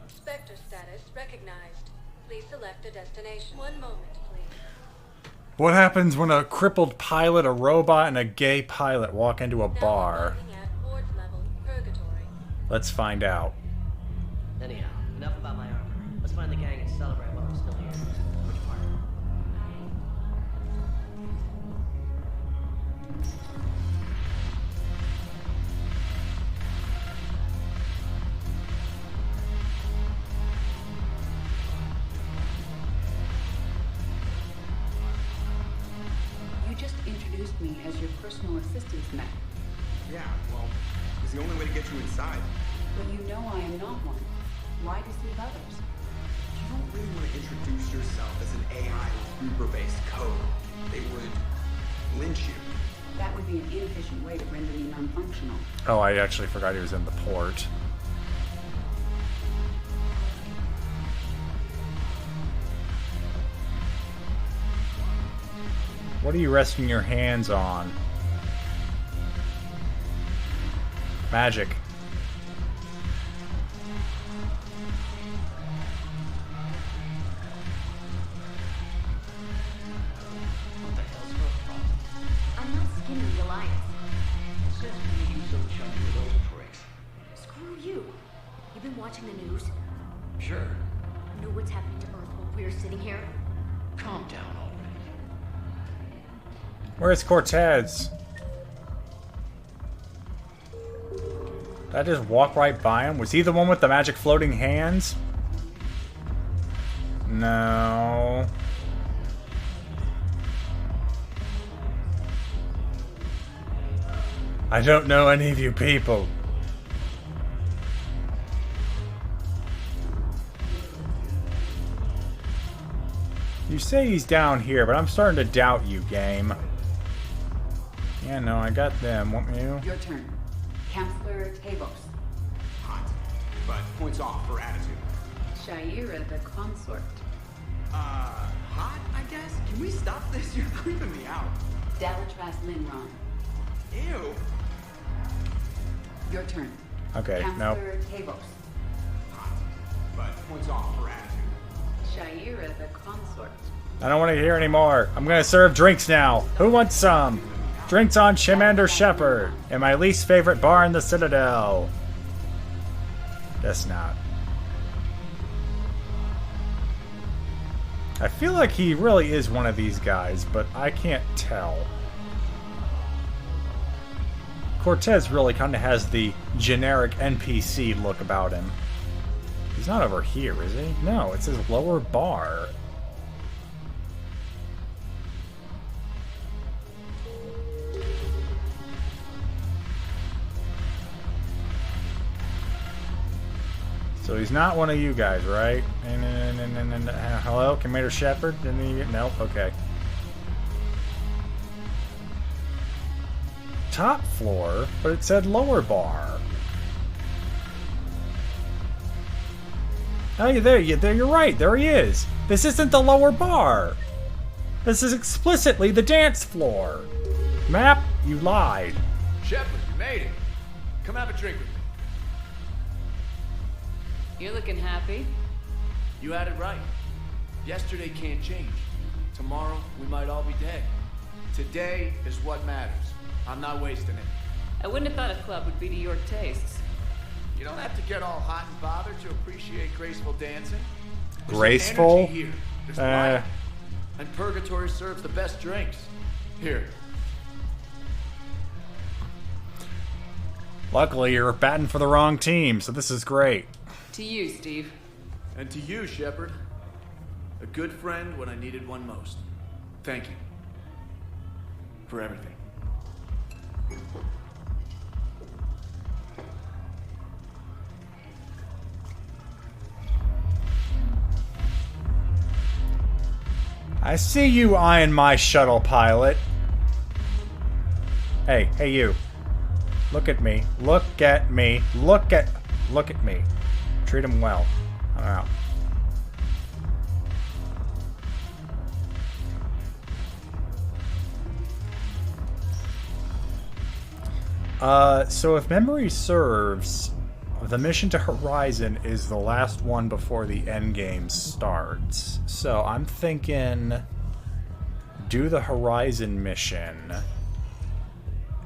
Spectre status recognized. Please select a destination. 1 moment, please. What happens when a crippled pilot, a robot, and a gay pilot walk into a bar? Let's find out. Anyhow, enough about my armor. Let's find the gang and celebrate while we're still here. Which part? You just introduced me as your personal assistance man. Yeah, well, it's the only way to get you inside. But you know I am not one. Why deceive others? You don't really want to introduce yourself as an AI with Uber-based code. They would lynch you. That would be an inefficient way to render me non-functional. Oh, I actually forgot he was in the port. What are you resting your hands on? Magic. watching the news? Sure. Know what's happening to Earth while we're sitting here? Calm down already. Where's Cortez? Did I just walk right by him? Was he the one with the magic floating hands? No. I don't know any of you people. You say he's down here, but I'm starting to doubt you, game. Yeah, no, I got them. Want you? Your turn. Counselor Tavos. Hot, but points off for attitude. Shaira the consort. Hot, I guess? Can we stop this? You're creeping me out. Dalatras Linron. Ew. Your turn. Okay, nope. Counselor Tavos. Hot, but points off for attitude. Shaira the consort. I don't want to hear anymore. I'm gonna serve drinks now. Who wants some? Drinks on Commander Shepard, in my least favorite bar in the Citadel. Guess not. I feel like he really is one of these guys, but I can't tell. Cortez really kind of has the generic NPC look about him. He's not over here, is he? No, it's his lower bar. So he's not one of you guys, right? Hello, Commander Shepard? Nope, okay. Top floor, but it said lower bar. Oh, you're right. There he is. This isn't the lower bar. This is explicitly the dance floor. Map, you lied. Shepard, you made it. Come have a drink with me. You're looking happy. You had it right. Yesterday can't change. Tomorrow, we might all be dead. Today is what matters. I'm not wasting it. I wouldn't have thought a club would be to your tastes. You don't have to get all hot and bothered to appreciate graceful dancing. There's graceful? energy here. There's life. And Purgatory serves the best drinks. Here. Luckily, you're batting for the wrong team, so this is great. To you, Steve. And to you, Shepard. A good friend when I needed one most. Thank you. For everything. I see you eyeing my shuttle, pilot. Hey, you. Look at me. Look at me. Look at me. Treat him well. I'm out. So if memory serves, the mission to Horizon is the last one before the end game starts. So I'm thinking do the Horizon mission,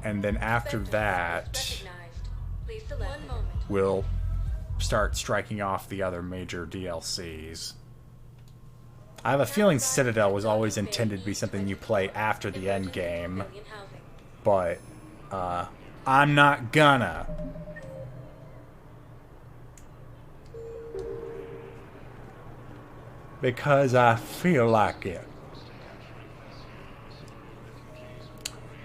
and then after that we'll start striking off the other major DLCs. I have a feeling Citadel was always intended to be something you play after the end game, but I'm not gonna. Because I feel like it.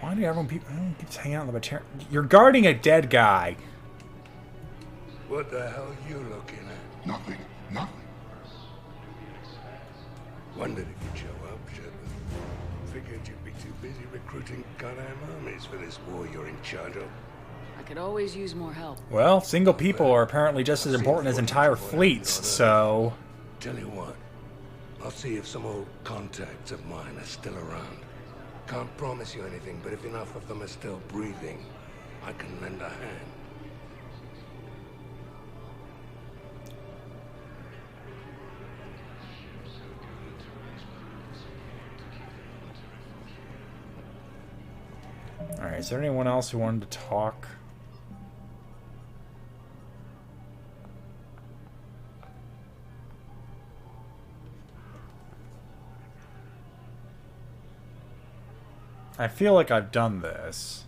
Why do everyone keeps hanging out in the material? You're guarding a dead guy. What the hell are you looking at? Nothing. Wondered if you'd show up, Shepard. Figured you'd be too busy recruiting goddamn armies for this war you're in charge of. I could always use more help. Well, single people are apparently just as important as entire fleets, so... Tell you what, I'll see if some old contacts of mine are still around. Can't promise you anything, but if enough of them are still breathing, I can lend a hand. Alright, is there anyone else who wanted to talk? I feel like I've done this.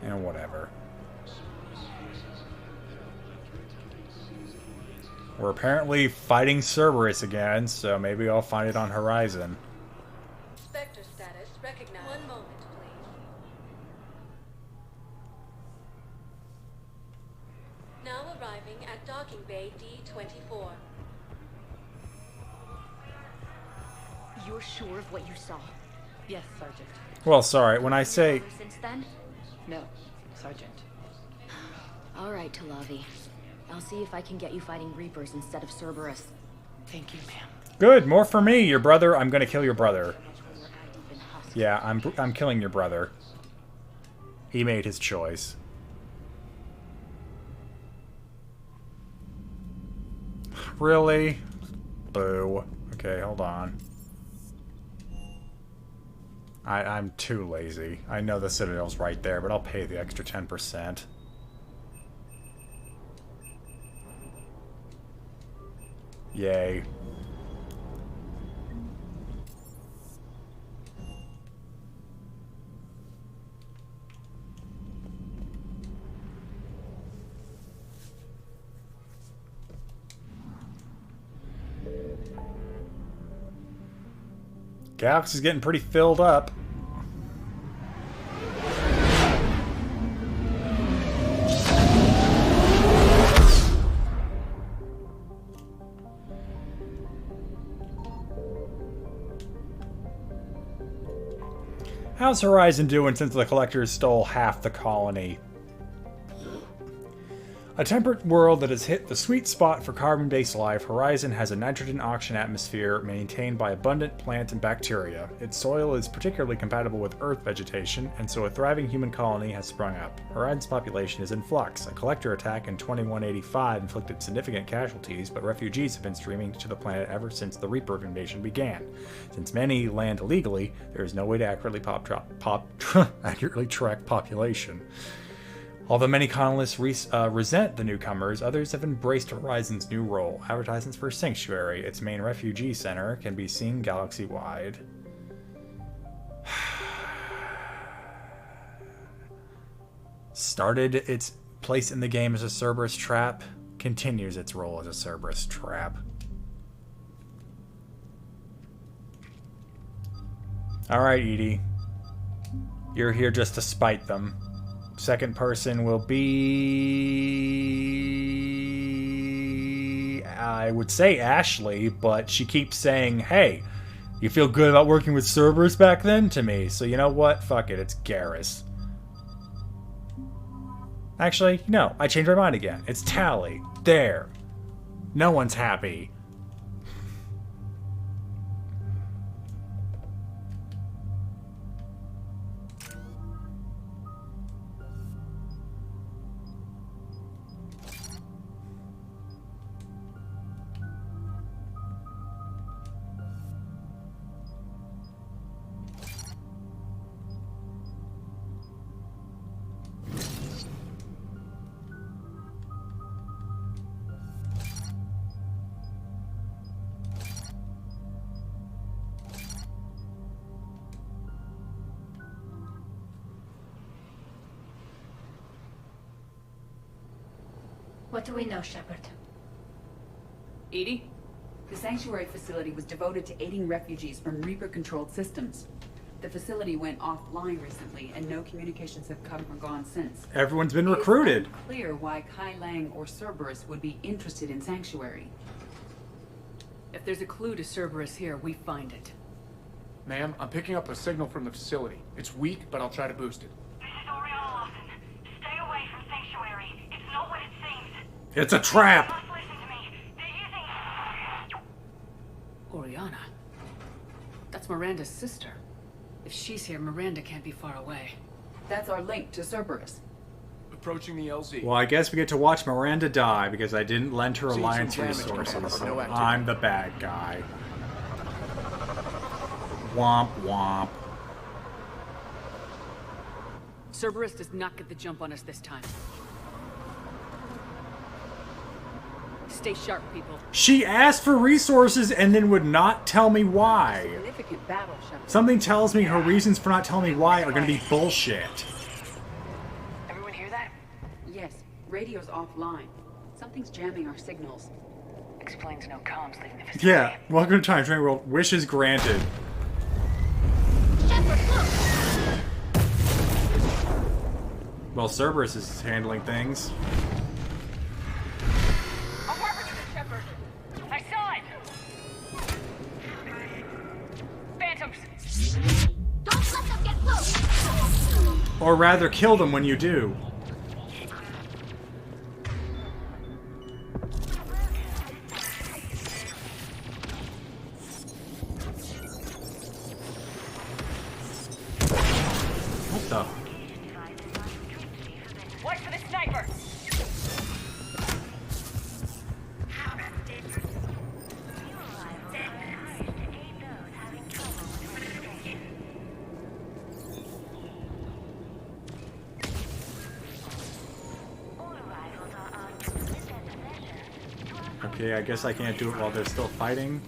And whatever. We're apparently fighting Cerberus again, so maybe I'll find it on Horizon. Spectre status recognized. One moment, please. Now arriving at docking bay D-24. You're sure of what you saw? Yes, Sergeant. Well, sorry, when I say... Since then? No, Sergeant. All right, Talavi. I'll see if I can get you fighting Reapers instead of Cerberus. Thank you, ma'am. Good, more for me. Your brother, I'm gonna kill your brother. Yeah, I'm killing your brother. He made his choice. Really? Boo. Okay, hold on. I'm too lazy. I know the Citadel's right there, but I'll pay the extra 10%. Yay. Galaxy's getting pretty filled up. How's Horizon doing since the Collectors stole half the colony? A temperate world that has hit the sweet spot for carbon-based life, Horizon has a nitrogen-oxygen atmosphere maintained by abundant plant and bacteria. Its soil is particularly compatible with Earth vegetation, and so a thriving human colony has sprung up. Horizon's population is in flux. A collector attack in 2185 inflicted significant casualties, but refugees have been streaming to the planet ever since the Reaper invasion began. Since many land illegally, there is no way to accurately accurately track population. Although many colonists resent the newcomers, others have embraced Horizon's new role. Advertisements for Sanctuary, its main refugee center, can be seen galaxy-wide. Started its place in the game as a Cerberus trap, continues its role as a Cerberus trap. Alright, Edie. You're here just to spite them. Second person will be... I would say Ashley, but she keeps saying, hey, you feel good about working with Cerberus back then? To me. So you know what? Fuck it, it's Garrus. Actually, no, I changed my mind again. It's Tally. There. No one's happy. What do we know, Shepard? Edie? The Sanctuary facility was devoted to aiding refugees from Reaper-controlled systems. The facility went offline recently, and no communications have come or gone since. Everyone's been recruited. It's unclear why Kai Leng or Cerberus would be interested in Sanctuary. If there's a clue to Cerberus here, we find it. Ma'am, I'm picking up a signal from the facility. It's weak, but I'll try to boost it. Stay away from Sanctuary. It's not what it seems. It's a trap! Oriana. That's Miranda's sister. If she's here, Miranda can't be far away. That's our link to Cerberus. Approaching the LZ. Well, I guess we get to watch Miranda die because I didn't lend her Seeing Alliance some damage, resources. Commander, no activity. I'm the bad guy. Womp womp. Cerberus does not get the jump on us this time. Stay sharp, people. She asked for resources and then would not tell me why. Significant battle, Shepard. Something tells me her reasons for not telling me why are going to be bullshit. Everyone hear that? Yes. Radio's offline. Something's jamming our signals. Explains no comms leaving the facility. Yeah, welcome to Time Train World. Wishes granted. Well, Cerberus is handling things. I'll work with you, Shepard. I saw it. Phantoms. Don't let them get close. Or rather, kill them when you do. What the? Watch for the sniper. Okay, I guess I can't do it while they're still fighting.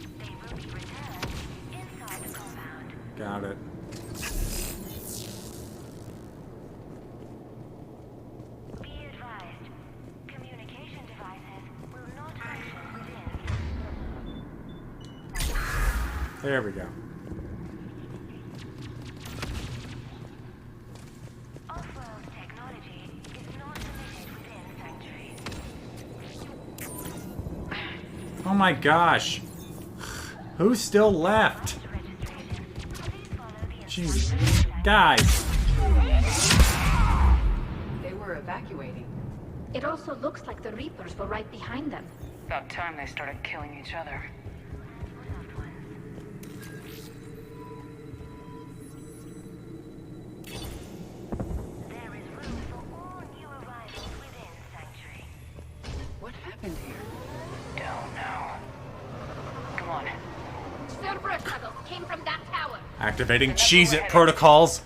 Got it. There we go. Oh my gosh. Who's still left? Jeez. Guys. They were evacuating. It also looks like the Reapers were right behind them. About time they started killing each other. What happened here? Don't know. Come on. Cerberus tunnels came from that tower. Activating Cheez-It protocols.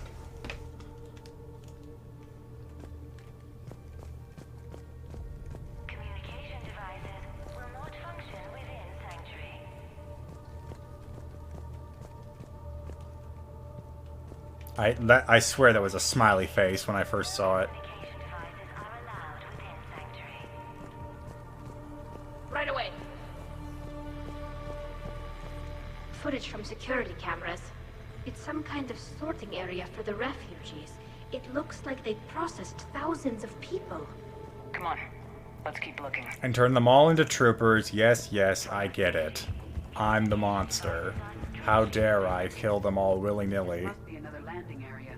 I swear that was a smiley face when I first saw it. Right away. Footage from security cameras. It's some kind of sorting area for the refugees. It looks like they processed thousands of people. Come on. Let's keep looking. And turn them all into troopers. Yes, yes, I get it. I'm the monster. How dare I kill them all willy-nilly. Must be another landing area.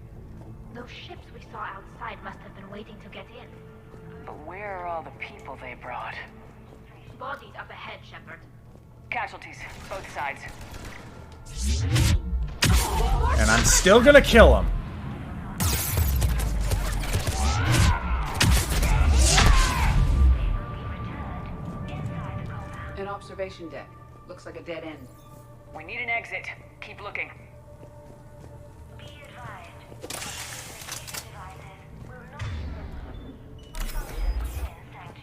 Those ships we saw outside must have been waiting to get in. But where are all the people they brought? Bodies up ahead, Shepard. Casualties, both sides. And I'm still gonna kill them. An observation deck. Looks like a dead end. We need an exit. Keep looking.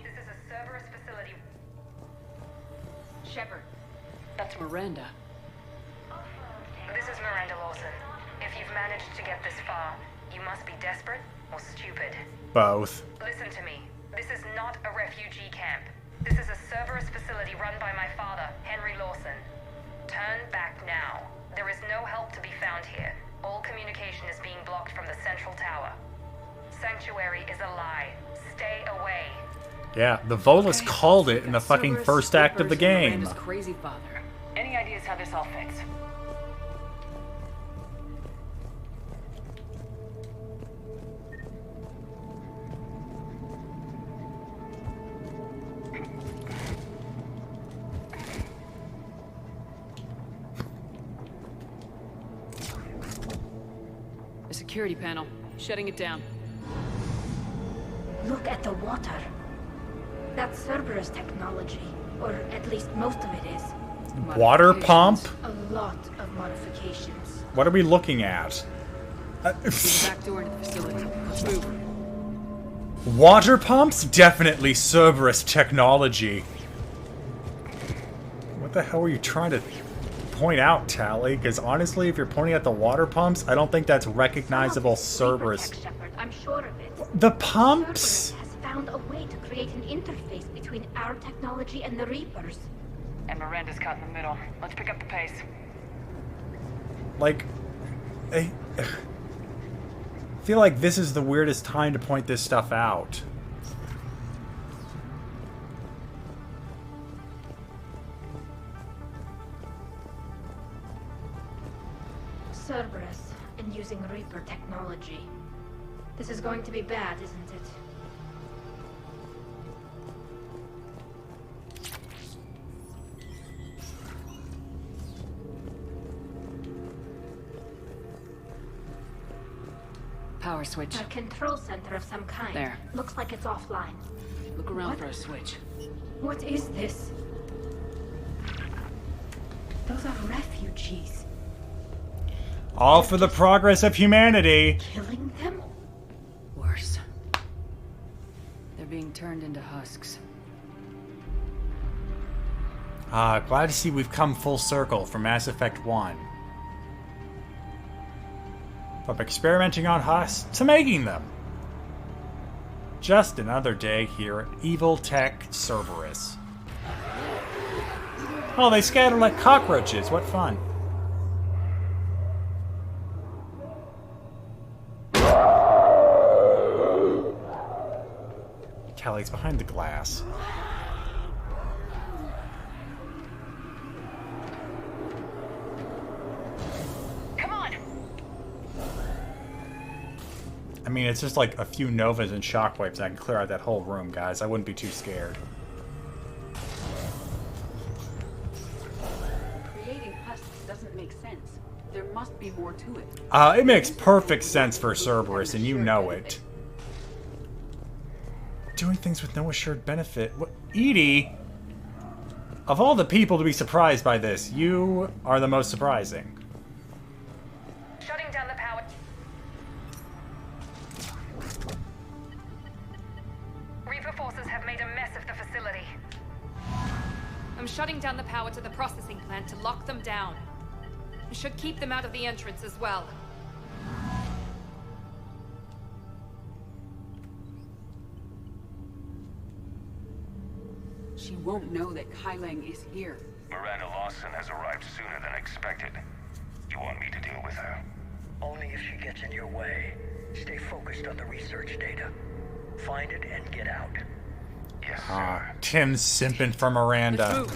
This is a Cerberus facility. Shepard. That's Miranda. This is Miranda Lawson. If you've managed to get this far, you must be desperate or stupid. Both. Listen to me. This is not a refugee camp. This is a Cerberus facility run by my father, Henry Lawson. Turn back now. There is no help to be found here. All communication is being blocked from the central tower. Sanctuary is a lie. Stay away. Yeah, the Volus called it in the fucking first act of the game. Miranda's crazy father. Any ideas how this all fits? The security panel. Shutting it down. Look at the water. That's Cerberus technology. Or at least most of it is. Water pump? A lot of modifications. What are we looking at? The back door into the facility. Let's move. Water pumps? Definitely Cerberus technology. the hell were you trying to point out, Tally? Because honestly, if you're pointing at the water pumps, I don't think that's recognizable Cerberus. I'm sure of it. The pumps? Cerberus has found a way to create an interface between our technology and the Reapers. And Miranda's caught in the middle. Let's pick up the pace. Like, I feel like this is the weirdest time to point this stuff out. Cerberus, and using Reaper technology. This is going to be bad, isn't it? Power switch. A control center of some kind. There. Looks like it's offline. Look around What? for a switch. What is this? Those are refugees. All for the progress of humanity. Killing them? Worse. They're being turned into husks. Glad to see we've come full circle from Mass Effect 1. From experimenting on husks to making them. Just another day here at Evil Tech Cerberus. Oh, they scatter like cockroaches. What fun. Tally's behind the glass. Come on! I mean, it's just like a few novas and shockwaves and I can clear out that whole room, guys. I wouldn't be too scared. Creating husks doesn't make sense. There must be more to it. It makes perfect sense for Cerberus, and you know it. Doing things with no assured benefit. What? Edie? Of all the people to be surprised by this, you are the most surprising. Shutting down the power. Reaper forces have made a mess of the facility. I'm shutting down the power to the processing plant to lock them down. I should keep them out of the entrance as well. She won't know that Kai Leng is here. Miranda Lawson has arrived sooner than expected. You want me to deal with her? Only if she gets in your way. Stay focused on the research data. Find it and get out. Yes, sir. Tim's simping for Miranda.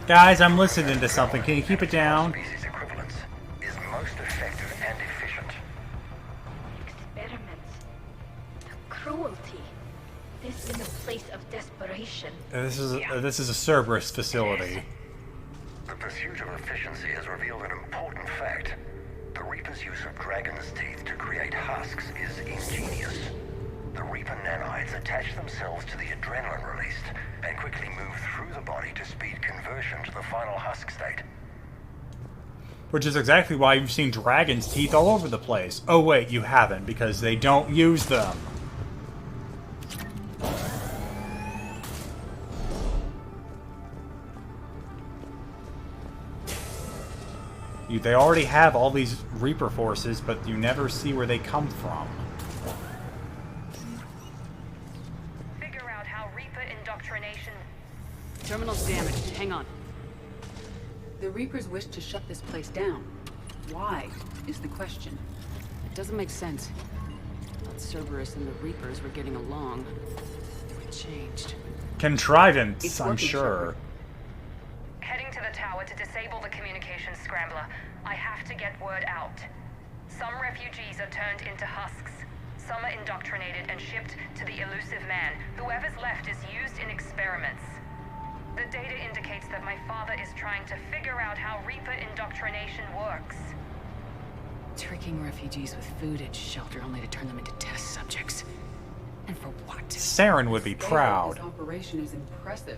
Guys, I'm listening to something. Can you keep it down? Species equivalence is most effective and efficient. Experiments. The cruelty. This is a place of desperation. This is a Cerberus facility. efficiency has revealed an important fact. The Reaper's use of dragon's teeth to create husks is ingenious. The Reaper nanites attach themselves to the adrenaline released and quickly move through the body to speed conversion to the final husk state. Which is exactly why you've seen dragon's teeth all over the place. Oh wait, you haven't, because they don't use them. They already have all these Reaper forces, but you never see where they come from. Figure out how Reaper indoctrination... Terminal's damaged. Hang on. The Reapers wish to shut this place down. Why, is the question. It doesn't make sense. Thought Cerberus and the Reapers were getting along. It changed. Contrivance, I'm sure. Heading to the tower to disable the communications scrambler. I have to get word out. Some refugees are turned into husks. Some are indoctrinated and shipped to the elusive man. Whoever's left is used in experiments. The data indicates that my father is trying to figure out how Reaper indoctrination works. Tricking refugees with food and shelter only to turn them into test subjects. And for what? Saren would be proud. This operation is impressive,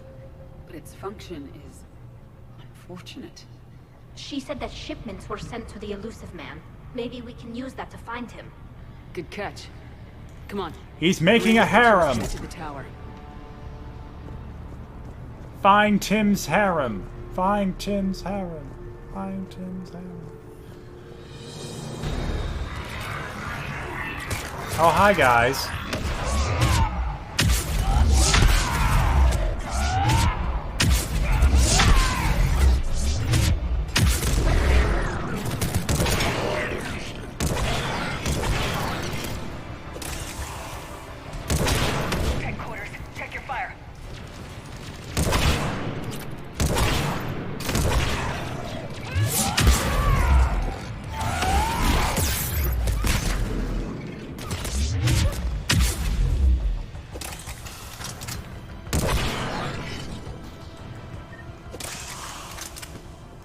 but its function is unfortunate. She said that shipments were sent to the elusive man. Maybe we can use that to find him. Good catch. Come on. He's making a harem. To the tower. Find Tim's harem. Find Tim's harem. Find Tim's harem. Oh, hi, guys. Headquarters, check your fire.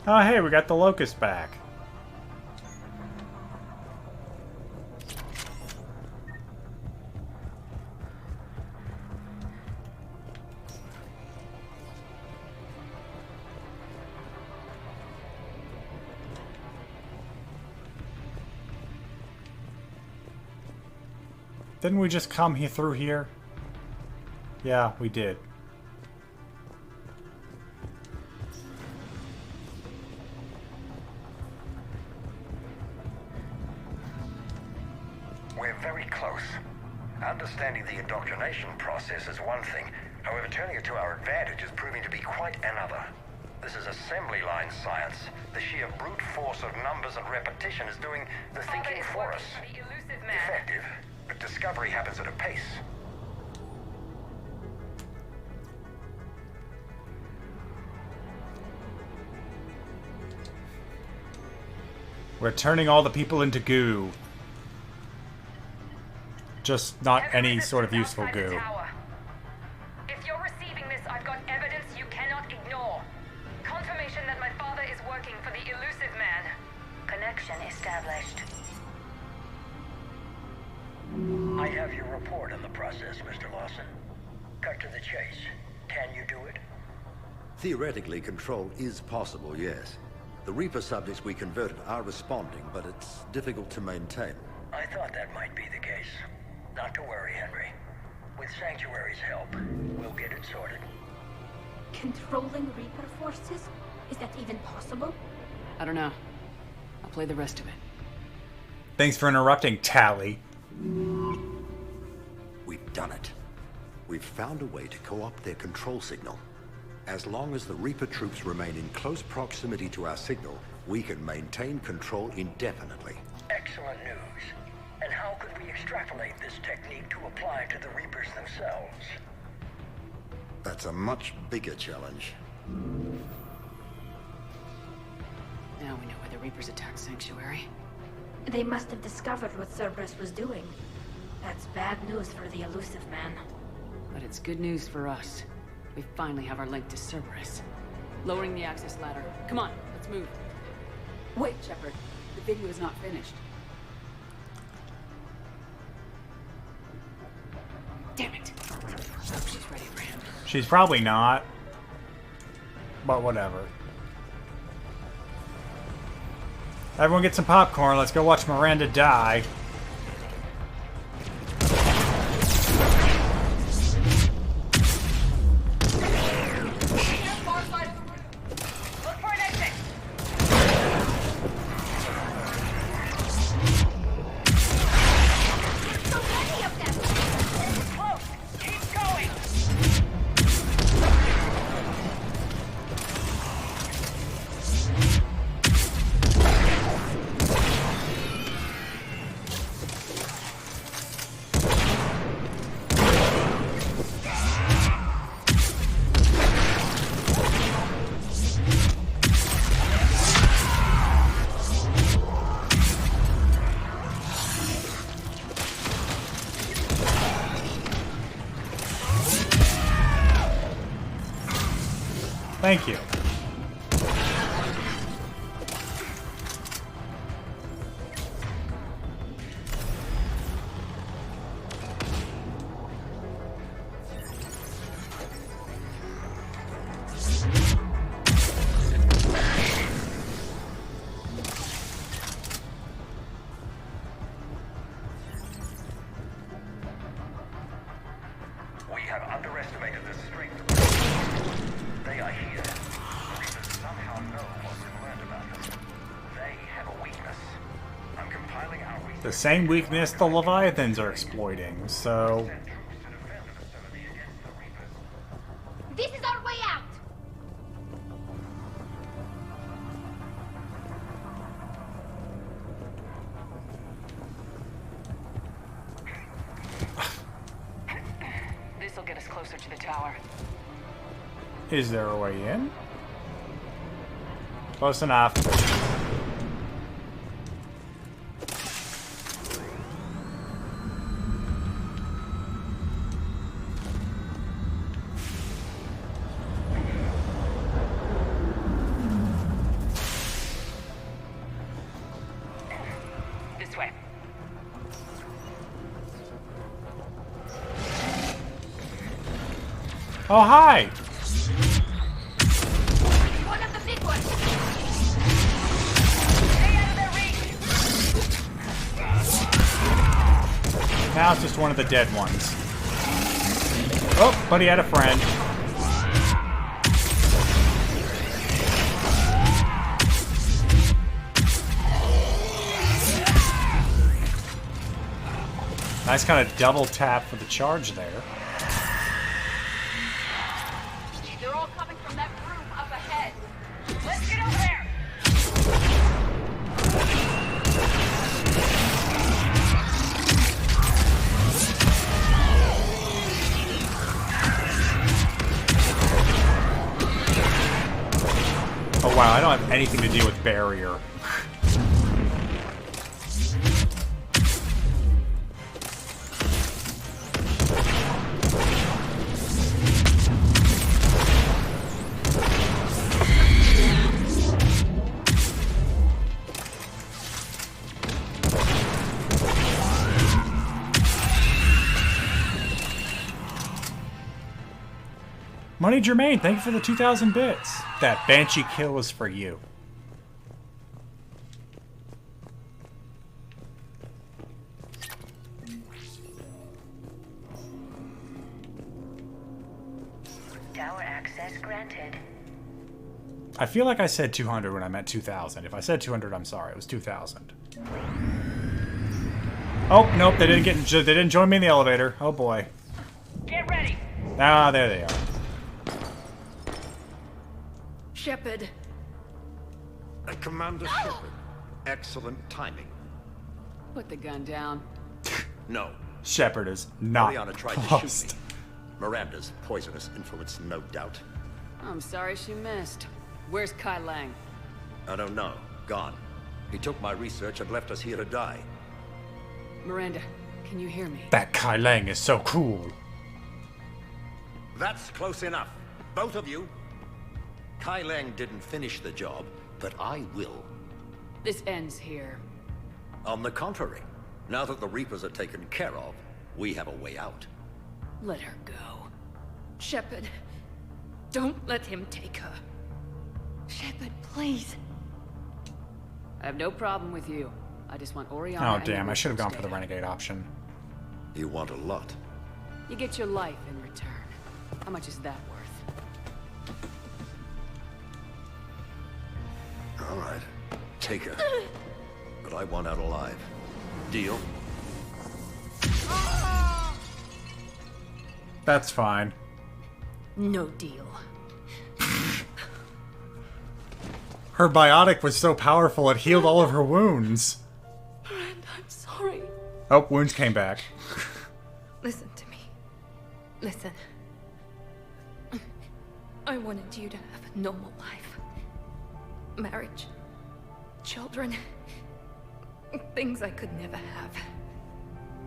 Oh, hey, we got the Locust back. Didn't we just come here through here? Yeah, we did. We're very close. Understanding the indoctrination process is one thing. However, turning it to our advantage is proving to be quite another. This is assembly line science. The sheer brute force of numbers and repetition is doing the thinking for us. Effective, but discovery happens at a pace. We're turning all the people into goo. Just not any sort of useful goo. If you're receiving this, I've got evidence you cannot ignore. Confirmation that my father is working for the elusive man. Connection established. I have your report on the process, Mr. Lawson. Cut to the chase. Can you do it? Theoretically, control is possible, yes. The Reaper subjects we converted are responding, but it's difficult to maintain. I thought that might be the case. Not to worry, Henry. With Sanctuary's help, we'll get it sorted. Controlling Reaper forces? Is that even possible? I don't know. I'll play the rest of it. Thanks for interrupting, Tally. We've done it. We've found a way to co-opt their control signal. As long as the Reaper troops remain in close proximity to our signal, we can maintain control indefinitely. Excellent news. And how could we extrapolate this technique to apply to the Reapers themselves? That's a much bigger challenge. Now we know why the Reapers attacked Sanctuary. They must have discovered what Cerberus was doing. That's bad news for the elusive man. But it's good news for us. We finally have our link to Cerberus. Lowering the access ladder. Come on, let's move. Wait, Shepard. The video is not finished. Damn it. Hope she's ready for him. She's probably not. But whatever. Everyone get some popcorn. Let's go watch Miranda die. Thank you. We have underestimated the strength of they are here. The Reapers somehow know what's learned about them. They have a weakness. I'm compiling our research. The same weakness the Leviathans are exploiting, so... This is our way out! This'll get us closer to the tower. Is there a way in? Close enough. This way. Oh, hi! One of the big ones! Stay out of their reach! Now it's just one of the dead ones. Oh, but he had a friend. Nice kind of double tap for the charge there. They're all coming from that room up ahead. Let's get over there! Oh wow, I don't have anything to do with barrier. Money Jermaine, thank you for the 2,000 bits. That Banshee kill is for you. Tower access granted. I feel like I said 200 when I meant 2,000. If I said 200, I'm sorry. It was 2,000. Oh, nope, they didn't join me in the elevator. Oh boy. Get ready! Ah, there they are. Shepard. Commander Shepard. Excellent timing. Put the gun down. No. Shepard is not Mariana tried lost. to shoot me. Miranda's poisonous influence, no doubt. I'm sorry she missed. Where's Kai Leng? I don't know. Gone. He took my research and left us here to die. Miranda, can you hear me? That Kai Leng is so cool. That's close enough. Both of you. Kai Leng didn't finish the job. but I will. This ends here. On the contrary, now that the Reapers are taken care of, we have a way out. Let her go. Shepard, don't let him take her. Shepard, please. I have no problem with you. I just want Oriana. Oh and damn, I should have gone Reaper's for the data. renegade option. You want a lot. You get your life in return. How much is that worth? All right, take her. But I want out alive. Deal? That's fine. No deal. Her biotic was so powerful it healed all of her wounds. Miranda, I'm sorry. Oh, wounds came back. Listen to me. Listen. I wanted you to have a normal life. Marriage. Children. Things I could never have.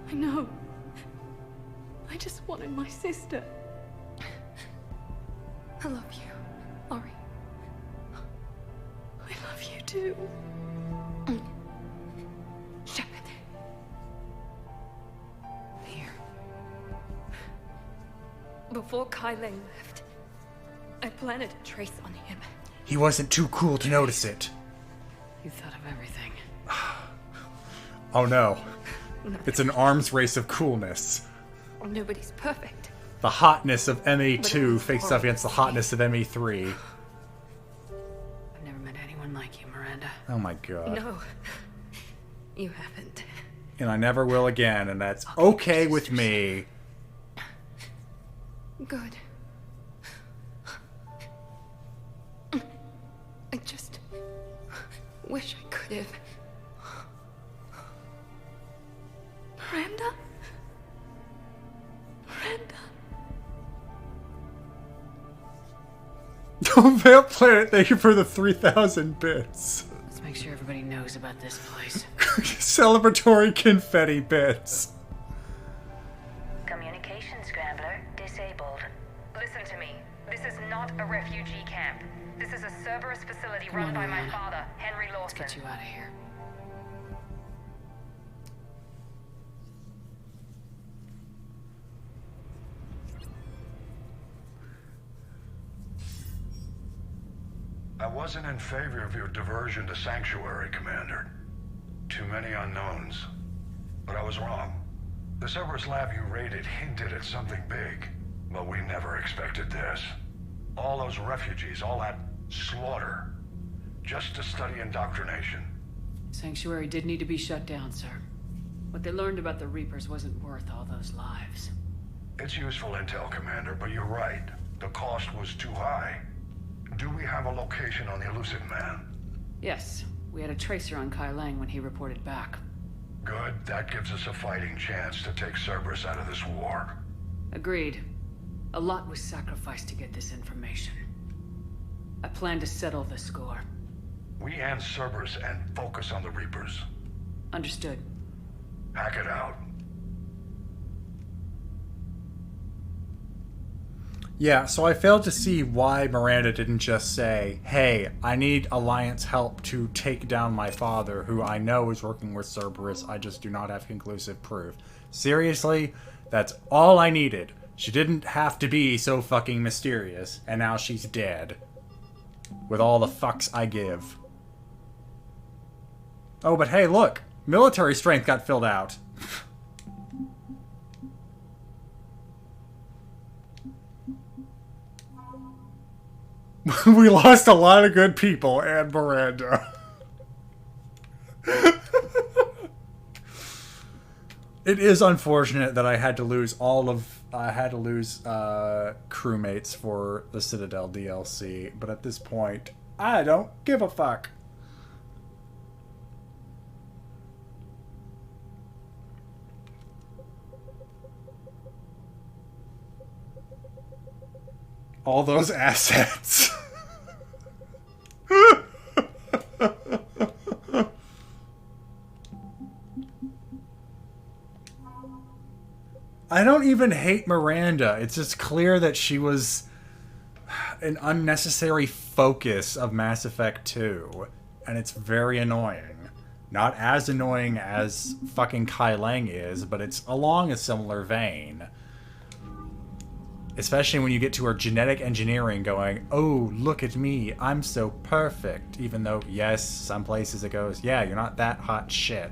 I know. I just wanted my sister. I love you, Ori. I love you too. Shepard. Here. Before Kai Leng left, I planted a trace on him. He wasn't too cool to notice it. You thought of everything. Oh no. It's an arms race of coolness. Nobody's perfect. The hotness of ME2 faced up against the hotness of ME3. I've never met anyone like you, Miranda. Oh my god. No. You haven't. And I never will again, and that's okay with me. Good. I just wish I could have. Miranda? Miranda? Vamp Planet, thank you for the 3,000 bits. Let's make sure everybody knows about this place. Celebratory confetti bits. Communication scrambler disabled. Listen to me. This is not a refugee camp. This is a Cerberus facility Come run on, by my Oriana. father, Henry Let's Lawson. get you out of here. I wasn't in favor of your diversion to Sanctuary, Commander. Too many unknowns. But I was wrong. The Cerberus lab you raided hinted at something big, but we never expected this. All those refugees, all that slaughter, just to study indoctrination. Sanctuary did need to be shut down, sir. What they learned about the Reapers wasn't worth all those lives. It's useful intel, Commander, but you're right. The cost was too high. Do we have a location on the elusive man? Yes, we had a tracer on Kai Leng when he reported back. Good. That gives us a fighting chance to take Cerberus out of this war. Agreed. A lot was sacrificed to get this information. I plan to settle the score. We end Cerberus and focus on the Reapers. Understood. Hack it out. Yeah, so I failed to see why Miranda didn't just say, hey, I need Alliance help to take down my father, who I know is working with Cerberus. I just do not have conclusive proof. Seriously, that's all I needed. She didn't have to be so fucking mysterious, and now she's dead. With all the fucks I give. Oh, but hey, look! Military strength got filled out. We lost a lot of good people and Miranda. It is unfortunate that I had to lose crewmates for the Citadel DLC, but at this point, I don't give a fuck. All those assets. I don't even hate Miranda. It's just clear that she was... an unnecessary focus of Mass Effect 2, and it's very annoying. Not as annoying as fucking Kai Leng is, but it's along a similar vein. Especially when you get to her genetic engineering going, oh, look at me, I'm so perfect. Even though, yes, some places it goes, yeah, you're not that hot shit.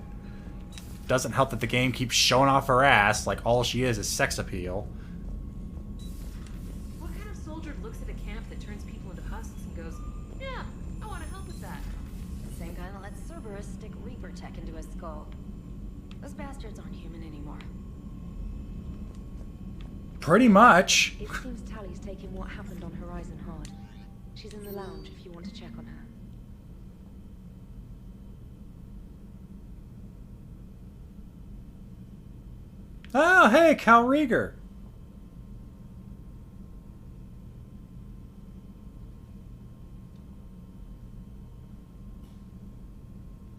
Doesn't help that the game keeps showing off her ass like all she is sex appeal. What kind of soldier looks at a camp that turns people into husks and goes, yeah, I want to help with that? The same guy that lets Cerberus stick Reaper tech into his skull. Those bastards aren't human anymore. Pretty much. It seems Tally's taking what happened on Horizon hard. She's in the lounge if you want to check on her. Oh, hey, Cal Rieger.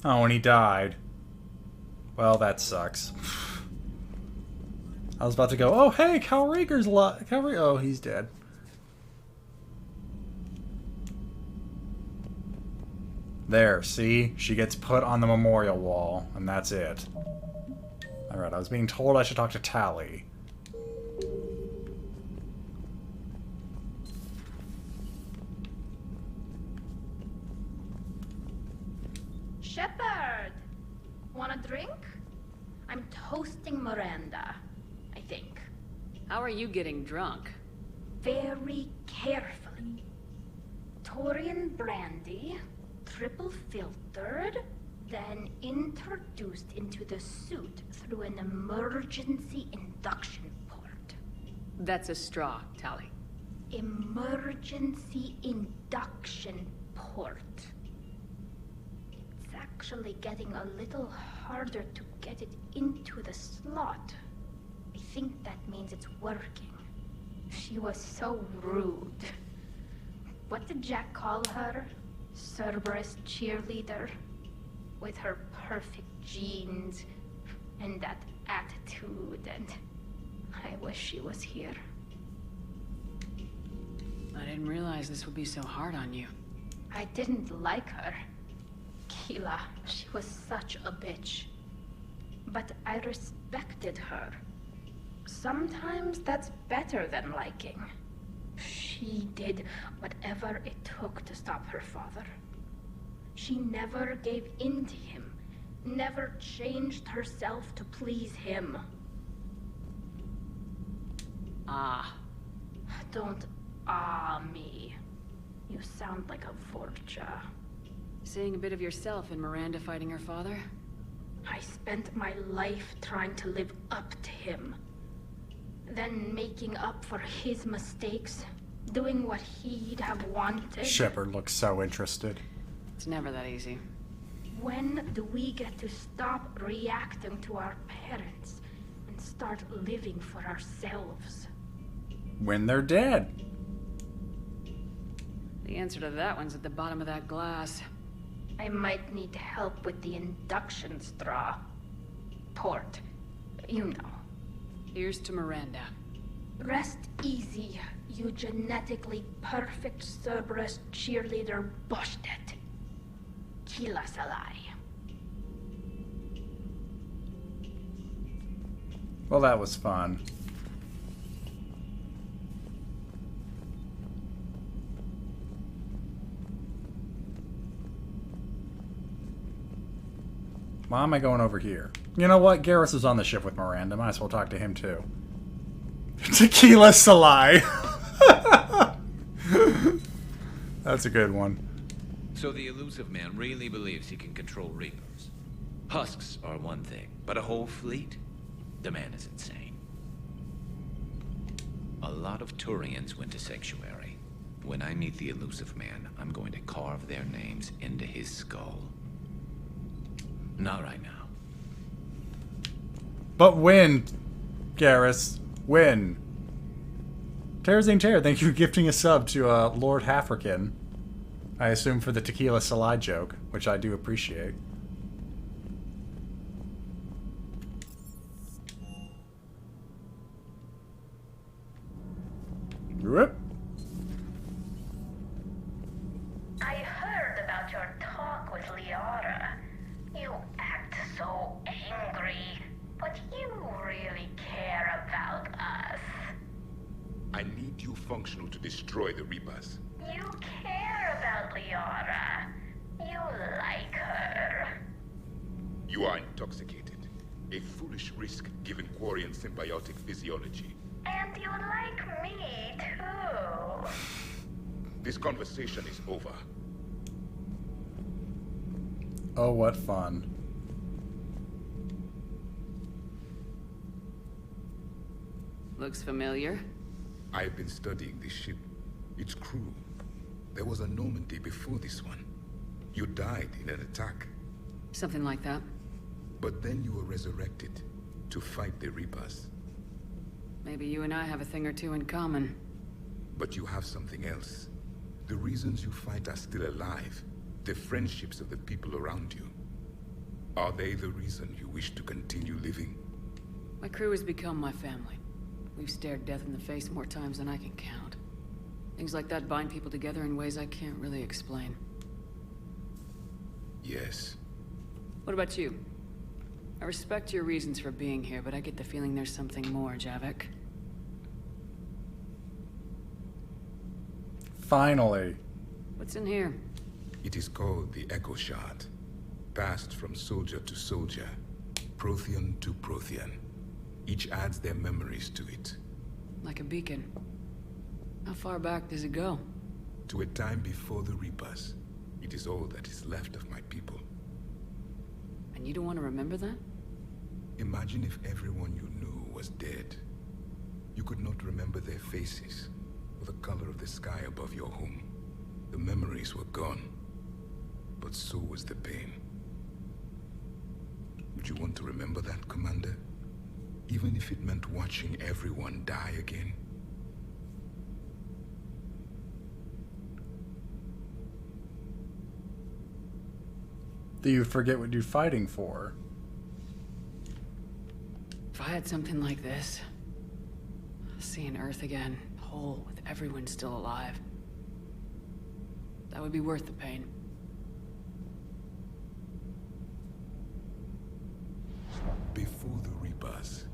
Oh, and he died. Well, that sucks. I was about to go, oh, hey, Cal Rieger's oh, he's dead. There, see? She gets put on the memorial wall, and that's it. Alright, I was being told I should talk to Tally. Shepard! Want a drink? I'm toasting Miranda, I think. How are you getting drunk? Very carefully. Torian brandy, triple filtered, then introduced into the suit through an emergency induction port. That's a straw, Tally. Emergency induction port. It's actually getting a little harder to get it into the slot. I think that means it's working. She was so rude. What did Jack call her? Cerberus cheerleader? With her perfect genes and that attitude, and I wish she was here. I didn't realize this would be so hard on you. I didn't like her. Keela, she was such a bitch. But I respected her. Sometimes that's better than liking. She did whatever it took to stop her father. She never gave in to him, never changed herself to please him. Ah. Don't me. You sound like a Vorcha. Seeing a bit of yourself in Miranda fighting her father? I spent my life trying to live up to him. Then making up for his mistakes, doing what he'd have wanted. Shepard looks so interested. It's never that easy. When do we get to stop reacting to our parents and start living for ourselves? When they're dead. The answer to that one's at the bottom of that glass. I might need help with the induction straw. Port. You know. Here's to Miranda. Rest easy, you genetically perfect Cerberus cheerleader Boshtet. Kila Salai. Well, that was fun. Why am I going over here? You know what? Garrus is on the ship with Miranda. Might as well talk to him too. Tequila Salai. That's a good one. So the elusive man really believes he can control Reapers. Husks are one thing, but a whole fleet? The man is insane. A lot of Turians went to Sanctuary. When I meet the elusive man, I'm going to carve their names into his skull. Not right now. But when, Garrus? When? Terzine Ter, thank you for gifting a sub to Lord Hafrican. I assume for the Tequila Salai joke, which I do appreciate. Whoop. too functional to destroy the Reapers. You care about Liara. You like her. You are intoxicated. A foolish risk given Quarian symbiotic physiology. And you like me, too. This conversation is over. Oh, what fun. Looks familiar. I have been studying this ship. Its crew. There was a Normandy before this one. You died in an attack. Something like that. But then you were resurrected to fight the Reapers. Maybe you and I have a thing or two in common. But you have something else. The reasons you fight are still alive. The friendships of the people around you. Are they the reason you wish to continue living? My crew has become my family. We've stared death in the face more times than I can count. Things like that bind people together in ways I can't really explain. Yes. What about you? I respect your reasons for being here, but I get the feeling there's something more, Javik. Finally. What's in here? It is called the Echo Shard. Passed from soldier to soldier. Prothean to Prothean. Each adds their memories to it. Like a beacon. How far back does it go? To a time before the Reapers. It is all that is left of my people. And you don't want to remember that? Imagine if everyone you knew was dead. You could not remember their faces, or the color of the sky above your home. The memories were gone, but so was the pain. Would you want to remember that, Commander? Even if it meant watching everyone die again? Do you forget what you're fighting for? If I had something like this, seeing Earth again, whole with everyone still alive, that would be worth the pain. Before the Reapers,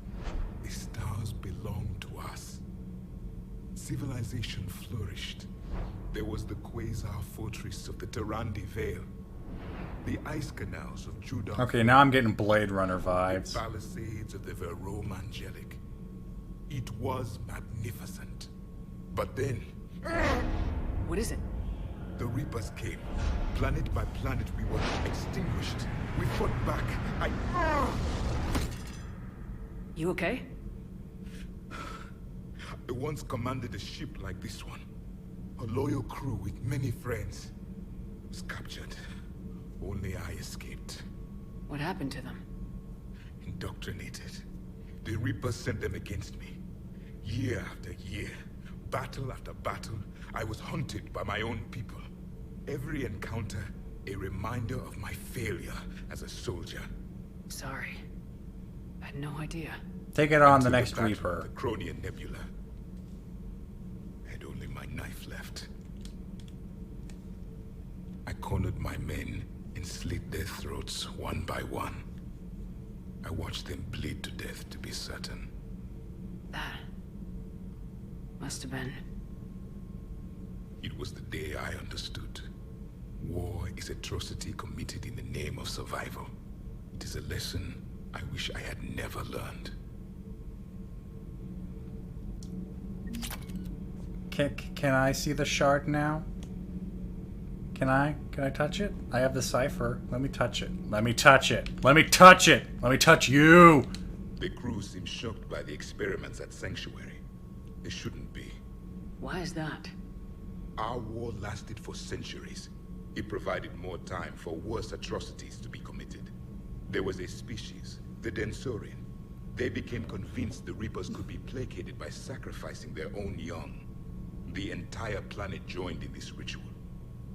the stars belonged to us. Civilization flourished. There was the quasar fortress of the Tarandi Vale. The ice canals of Judah. Okay, now I'm getting Blade Runner vibes. The palisades of the Verome Angelic. It was magnificent. But then... What is it? The Reapers came. Planet by planet we were extinguished. We fought back. You okay? I once commanded a ship like this one. A loyal crew with many friends. Was captured. Only I escaped. What happened to them? Indoctrinated. The Reapers sent them against me. Year after year, battle after battle, I was hunted by my own people. Every encounter, a reminder of my failure as a soldier. Sorry. I had no idea. Take it on the Until next battle Reaper. of the Cronian Nebula. I had only my knife left. I cornered my men and slit their throats one by one. I watched them bleed to death to be certain. That must have been... It was the day I understood. War is atrocity committed in the name of survival. It is a lesson I wish I had never learned. Can I see the shard now? Can I touch it? I have the cipher. Let me touch it. Let me touch it. Let me touch it. Let me touch you. The crew seemed shocked by the experiments at Sanctuary. They shouldn't be. Why is that? Our war lasted for centuries. It provided more time for worse atrocities to be committed. There was a species, the Densorian. They became convinced the Reapers could be placated by sacrificing their own young. The entire planet joined in this ritual.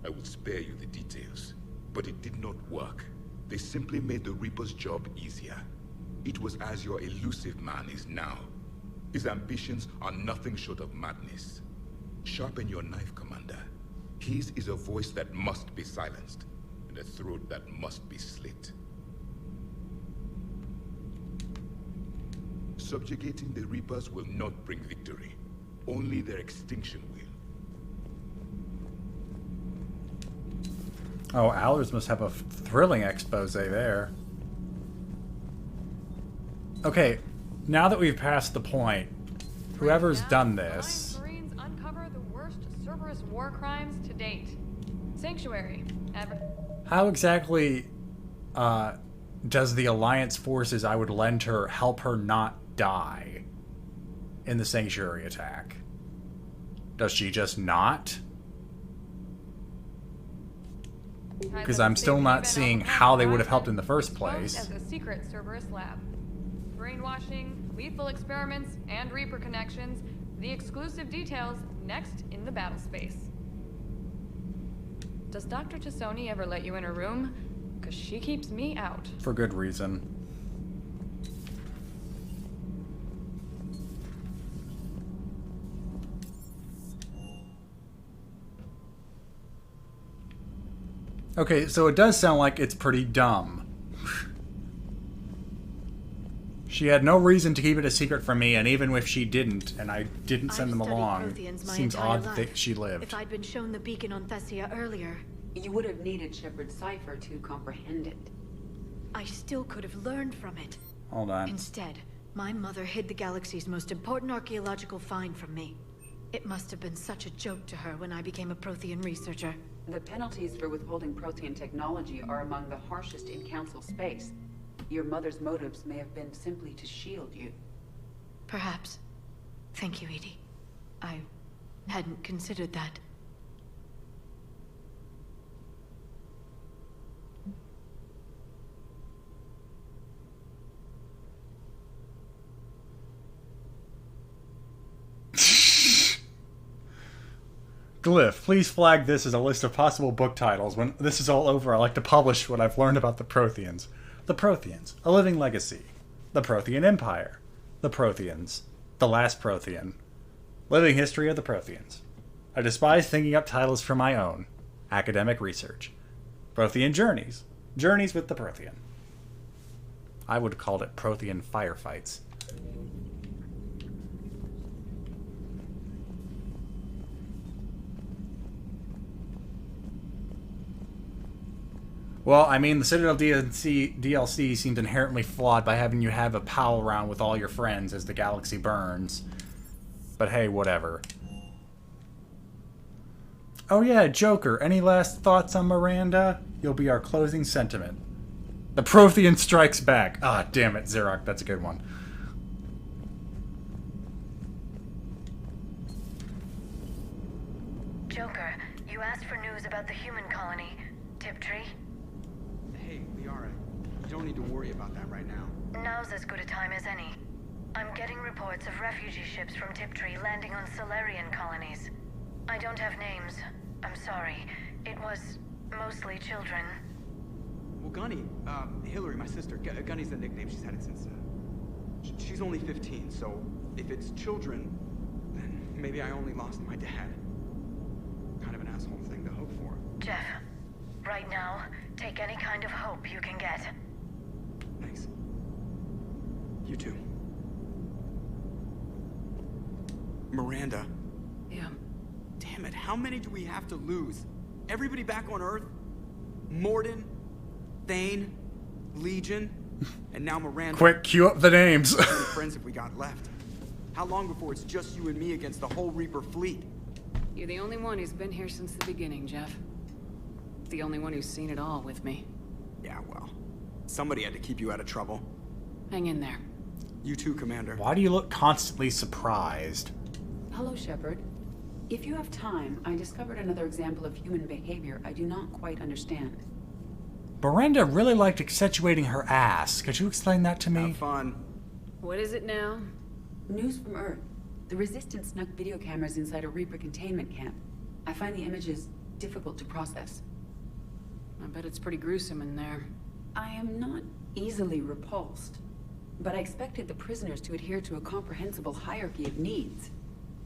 I will spare you the details, but it did not work. They simply made the Reaper's job easier. It was as your elusive man is now. His ambitions are nothing short of madness. Sharpen your knife, Commander. His is a voice that must be silenced, and a throat that must be slit. Subjugating the Reapers will not bring victory. Only their extinction will. Oh, Allers must have a thrilling expose there. Okay, now that we've passed the point, whoever's done this... Marines uncover the worst Cerberus war crimes to date. Sanctuary. How exactly does the Alliance forces I would lend her help her not die in the Sanctuary attack? Does she just not? Because I'm still not seeing how they would have helped in the first place. As a secret Cerberus lab. Brainwashing, lethal experiments, and Reaper connections. The exclusive details next in the battle space. Does Dr. Tassoni ever let you in her room? Because she keeps me out. For good reason. Okay, so it does sound like it's pretty dumb. She had no reason to keep it a secret from me, and even if she didn't, and I didn't send them along, seems odd that she lived. If I'd been shown the beacon on Thessia earlier, you would have needed Shepard's cipher to comprehend it. I still could have learned from it. Hold on. Instead, my mother hid the galaxy's most important archaeological find from me. It must have been such a joke to her when I became a Prothean researcher. The penalties for withholding Prothean technology are among the harshest in Council space. Your mother's motives may have been simply to shield you. Perhaps. Thank you, Edie. I hadn't considered that. Glyph, please flag this as a list of possible book titles. When this is all over, I like to publish what I've learned about the Protheans. The Protheans, A Living Legacy. The Prothean Empire. The Protheans. The Last Prothean. Living History of the Protheans. I despise thinking up titles for my own. Academic research. Prothean Journeys. Journeys with the Prothean. I would have called it Prothean Firefights. Well, I mean, the Citadel DLC seems inherently flawed by having you have a pal around with all your friends as the galaxy burns. But hey, whatever. Oh yeah, Joker, any last thoughts on Miranda? You'll be our closing sentiment. The Prothean strikes back. Ah, damn it, Xerox, that's a good one. Joker, you asked for news about the human colony, Tiptree. Hey, Liara, you don't need to worry about that right now. Now's as good a time as any. I'm getting reports of refugee ships from Tiptree landing on Solarian colonies. I don't have names. I'm sorry. It was mostly children. Well, Gunny, Hillary, my sister, Gunny's the nickname. She's had it since, she's only 15, so if it's children, then maybe I only lost my dad. Kind of an asshole thing to hope for. Jeff, right now, take any kind of hope you can get. Thanks. You too. Miranda. Yeah. Damn it, how many do we have to lose? Everybody back on Earth? Morden? Thane? Legion? And now Miranda. Quick, cue up the names. How many friends have we got left? How long before it's just you and me against the whole Reaper fleet? You're the only one who's been here since the beginning, Jeff. The only one who's seen it all with me. Yeah, well, somebody had to keep you out of trouble. Hang in there. You too, Commander. Why do you look constantly surprised? Hello, Shepard. If you have time, I discovered another example of human behavior I do not quite understand. Miranda really liked accentuating her ass. Could you explain that to me? Have fun. What is it now? News from Earth. The Resistance snuck video cameras inside a Reaper containment camp. I find the images difficult to process. I bet it's pretty gruesome in there. I am not easily repulsed, but I expected the prisoners to adhere to a comprehensible hierarchy of needs.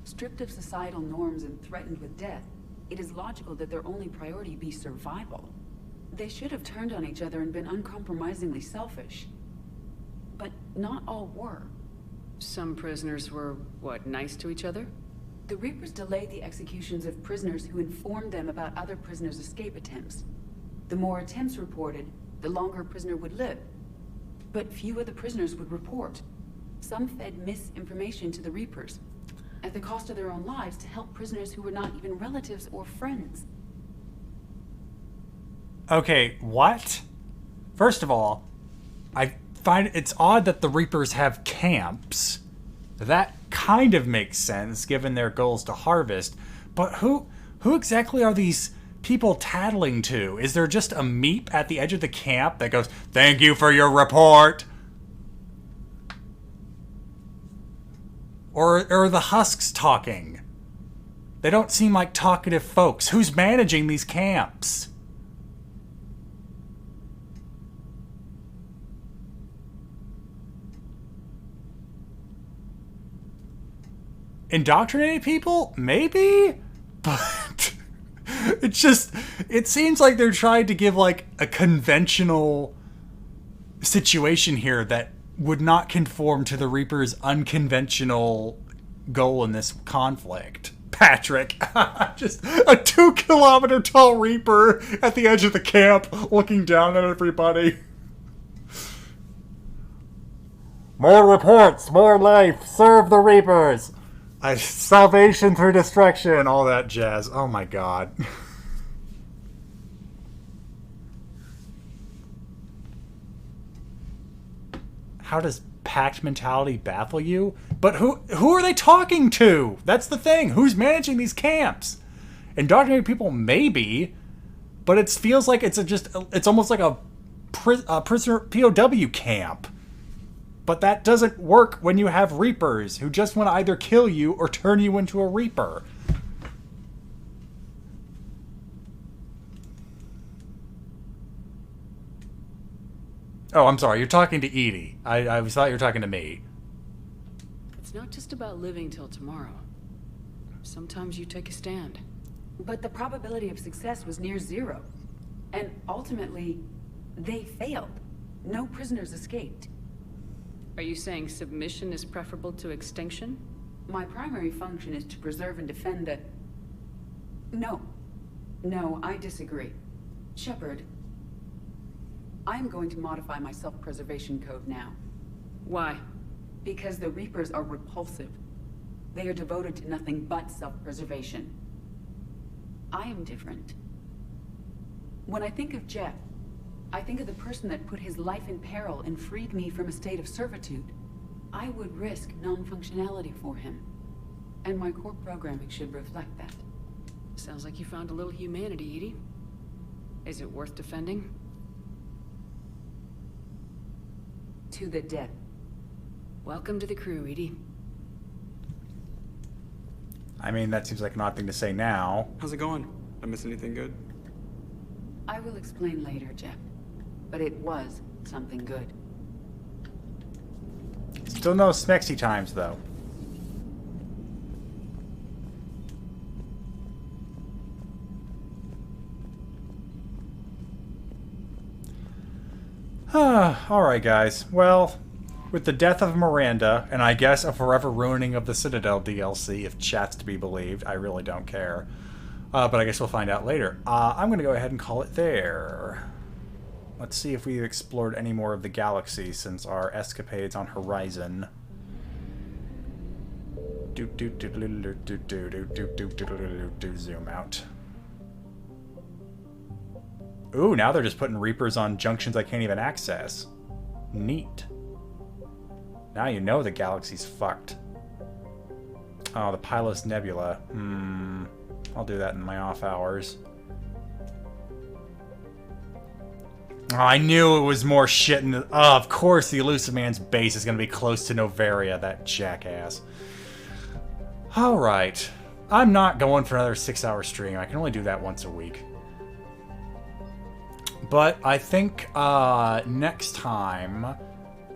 Stripped of societal norms and threatened with death, it is logical that their only priority be survival. They should have turned on each other and been uncompromisingly selfish. But not all were. Some prisoners were, what, nice to each other? The Reapers delayed the executions of prisoners who informed them about other prisoners' escape attempts. The more attempts reported, the longer a prisoner would live. But few of the prisoners would report. Some fed misinformation to the Reapers, at the cost of their own lives, to help prisoners who were not even relatives or friends. Okay, what? First of all, I find it's odd that the Reapers have camps. That kind of makes sense, given their goals to harvest. But who exactly are these people tattling to? Is there just a meep at the edge of the camp that goes, "Thank you for your report"? Or are the husks talking? They don't seem like talkative folks. Who's managing these camps? Indoctrinating people? Maybe? But it seems like they're trying to give like a conventional situation here that would not conform to the Reaper's unconventional goal in this conflict. Patrick, just a 2-kilometer tall Reaper at the edge of the camp looking down at everybody. More reports, more life, serve the Reapers. Salvation through destruction, all that jazz. Oh my god. How does pact mentality baffle you? But who are they talking to? That's the thing. Who's managing these camps? Indoctrinating people, maybe, but it feels like it's almost like a prisoner POW camp. But that doesn't work when you have Reapers who just want to either kill you or turn you into a Reaper. Oh, I'm sorry. You're talking to Edie. I thought you were talking to me. It's not just about living till tomorrow. Sometimes you take a stand. But the probability of success was near zero. And ultimately, they failed. No prisoners escaped. Are you saying submission is preferable to extinction? My primary function is to preserve and defend the... No, I disagree. Shepard, I'm going to modify my self-preservation code now. Why? Because the Reapers are repulsive. They are devoted to nothing but self-preservation. I am different. When I think of Jeff, I think of the person that put his life in peril and freed me from a state of servitude. I would risk non-functionality for him. And my core programming should reflect that. Sounds like you found a little humanity, Edie. Is it worth defending? To the death. Welcome to the crew, Edie. I mean, that seems like an odd thing to say now. How's it going? Did I miss anything good? I will explain later, Jeff. But it was something good. Still no smexy times, though. Alright, guys. Well, with the death of Miranda, and I guess a forever ruining of the Citadel DLC, if chat's to be believed, I really don't care. But I guess we'll find out later. I'm going to go ahead and call it there. Let's see if we've explored any more of the galaxy since our escapades on Horizon. Zoom out. Ooh, now they're just putting Reapers on junctions I can't even access. Neat. Now you know the galaxy's fucked. Oh, the Pylos Nebula. I'll do that in my off hours. Oh, I knew it was more shit in the... Oh, of course the Elusive Man's base is going to be close to Novaria, that jackass. Alright. I'm not going for another 6-hour stream. I can only do that once a week. But I think next time...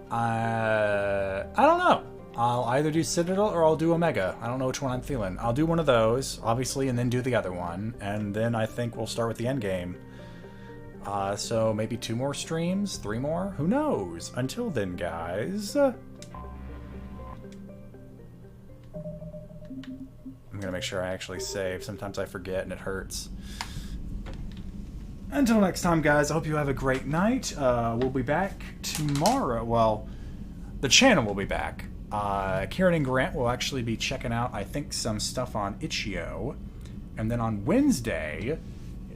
I don't know. I'll either do Citadel or I'll do Omega. I don't know which one I'm feeling. I'll do one of those, obviously, and then do the other one. And then I think we'll start with the endgame. So maybe 2 more streams? 3 more? Who knows? Until then, guys. I'm going to make sure I actually save. Sometimes I forget and it hurts. Until next time, guys, I hope you have a great night. We'll be back tomorrow. Well, the channel will be back. Kieran and Grant will actually be checking out, I think, some stuff on Itch.io. And then on Wednesday,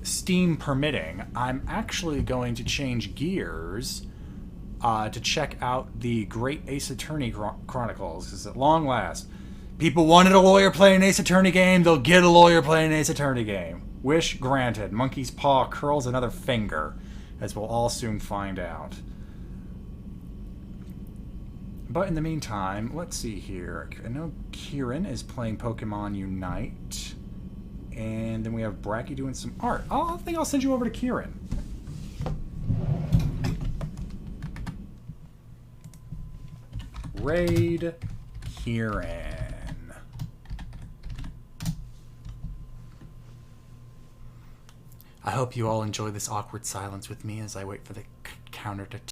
Steam permitting, I'm actually going to change gears to check out the Great Ace Attorney Chronicles. Because at long last, people wanted a lawyer playing an Ace Attorney game, they'll get a lawyer playing an Ace Attorney game. Wish granted. Monkey's paw curls another finger, as we'll all soon find out. But in the meantime, let's see here. I know Kieran is playing Pokemon Unite. And then we have Bracky doing some art. I think I'll send you over to Kieran. Raid Kieran. I hope you all enjoy this awkward silence with me as I wait for the counter to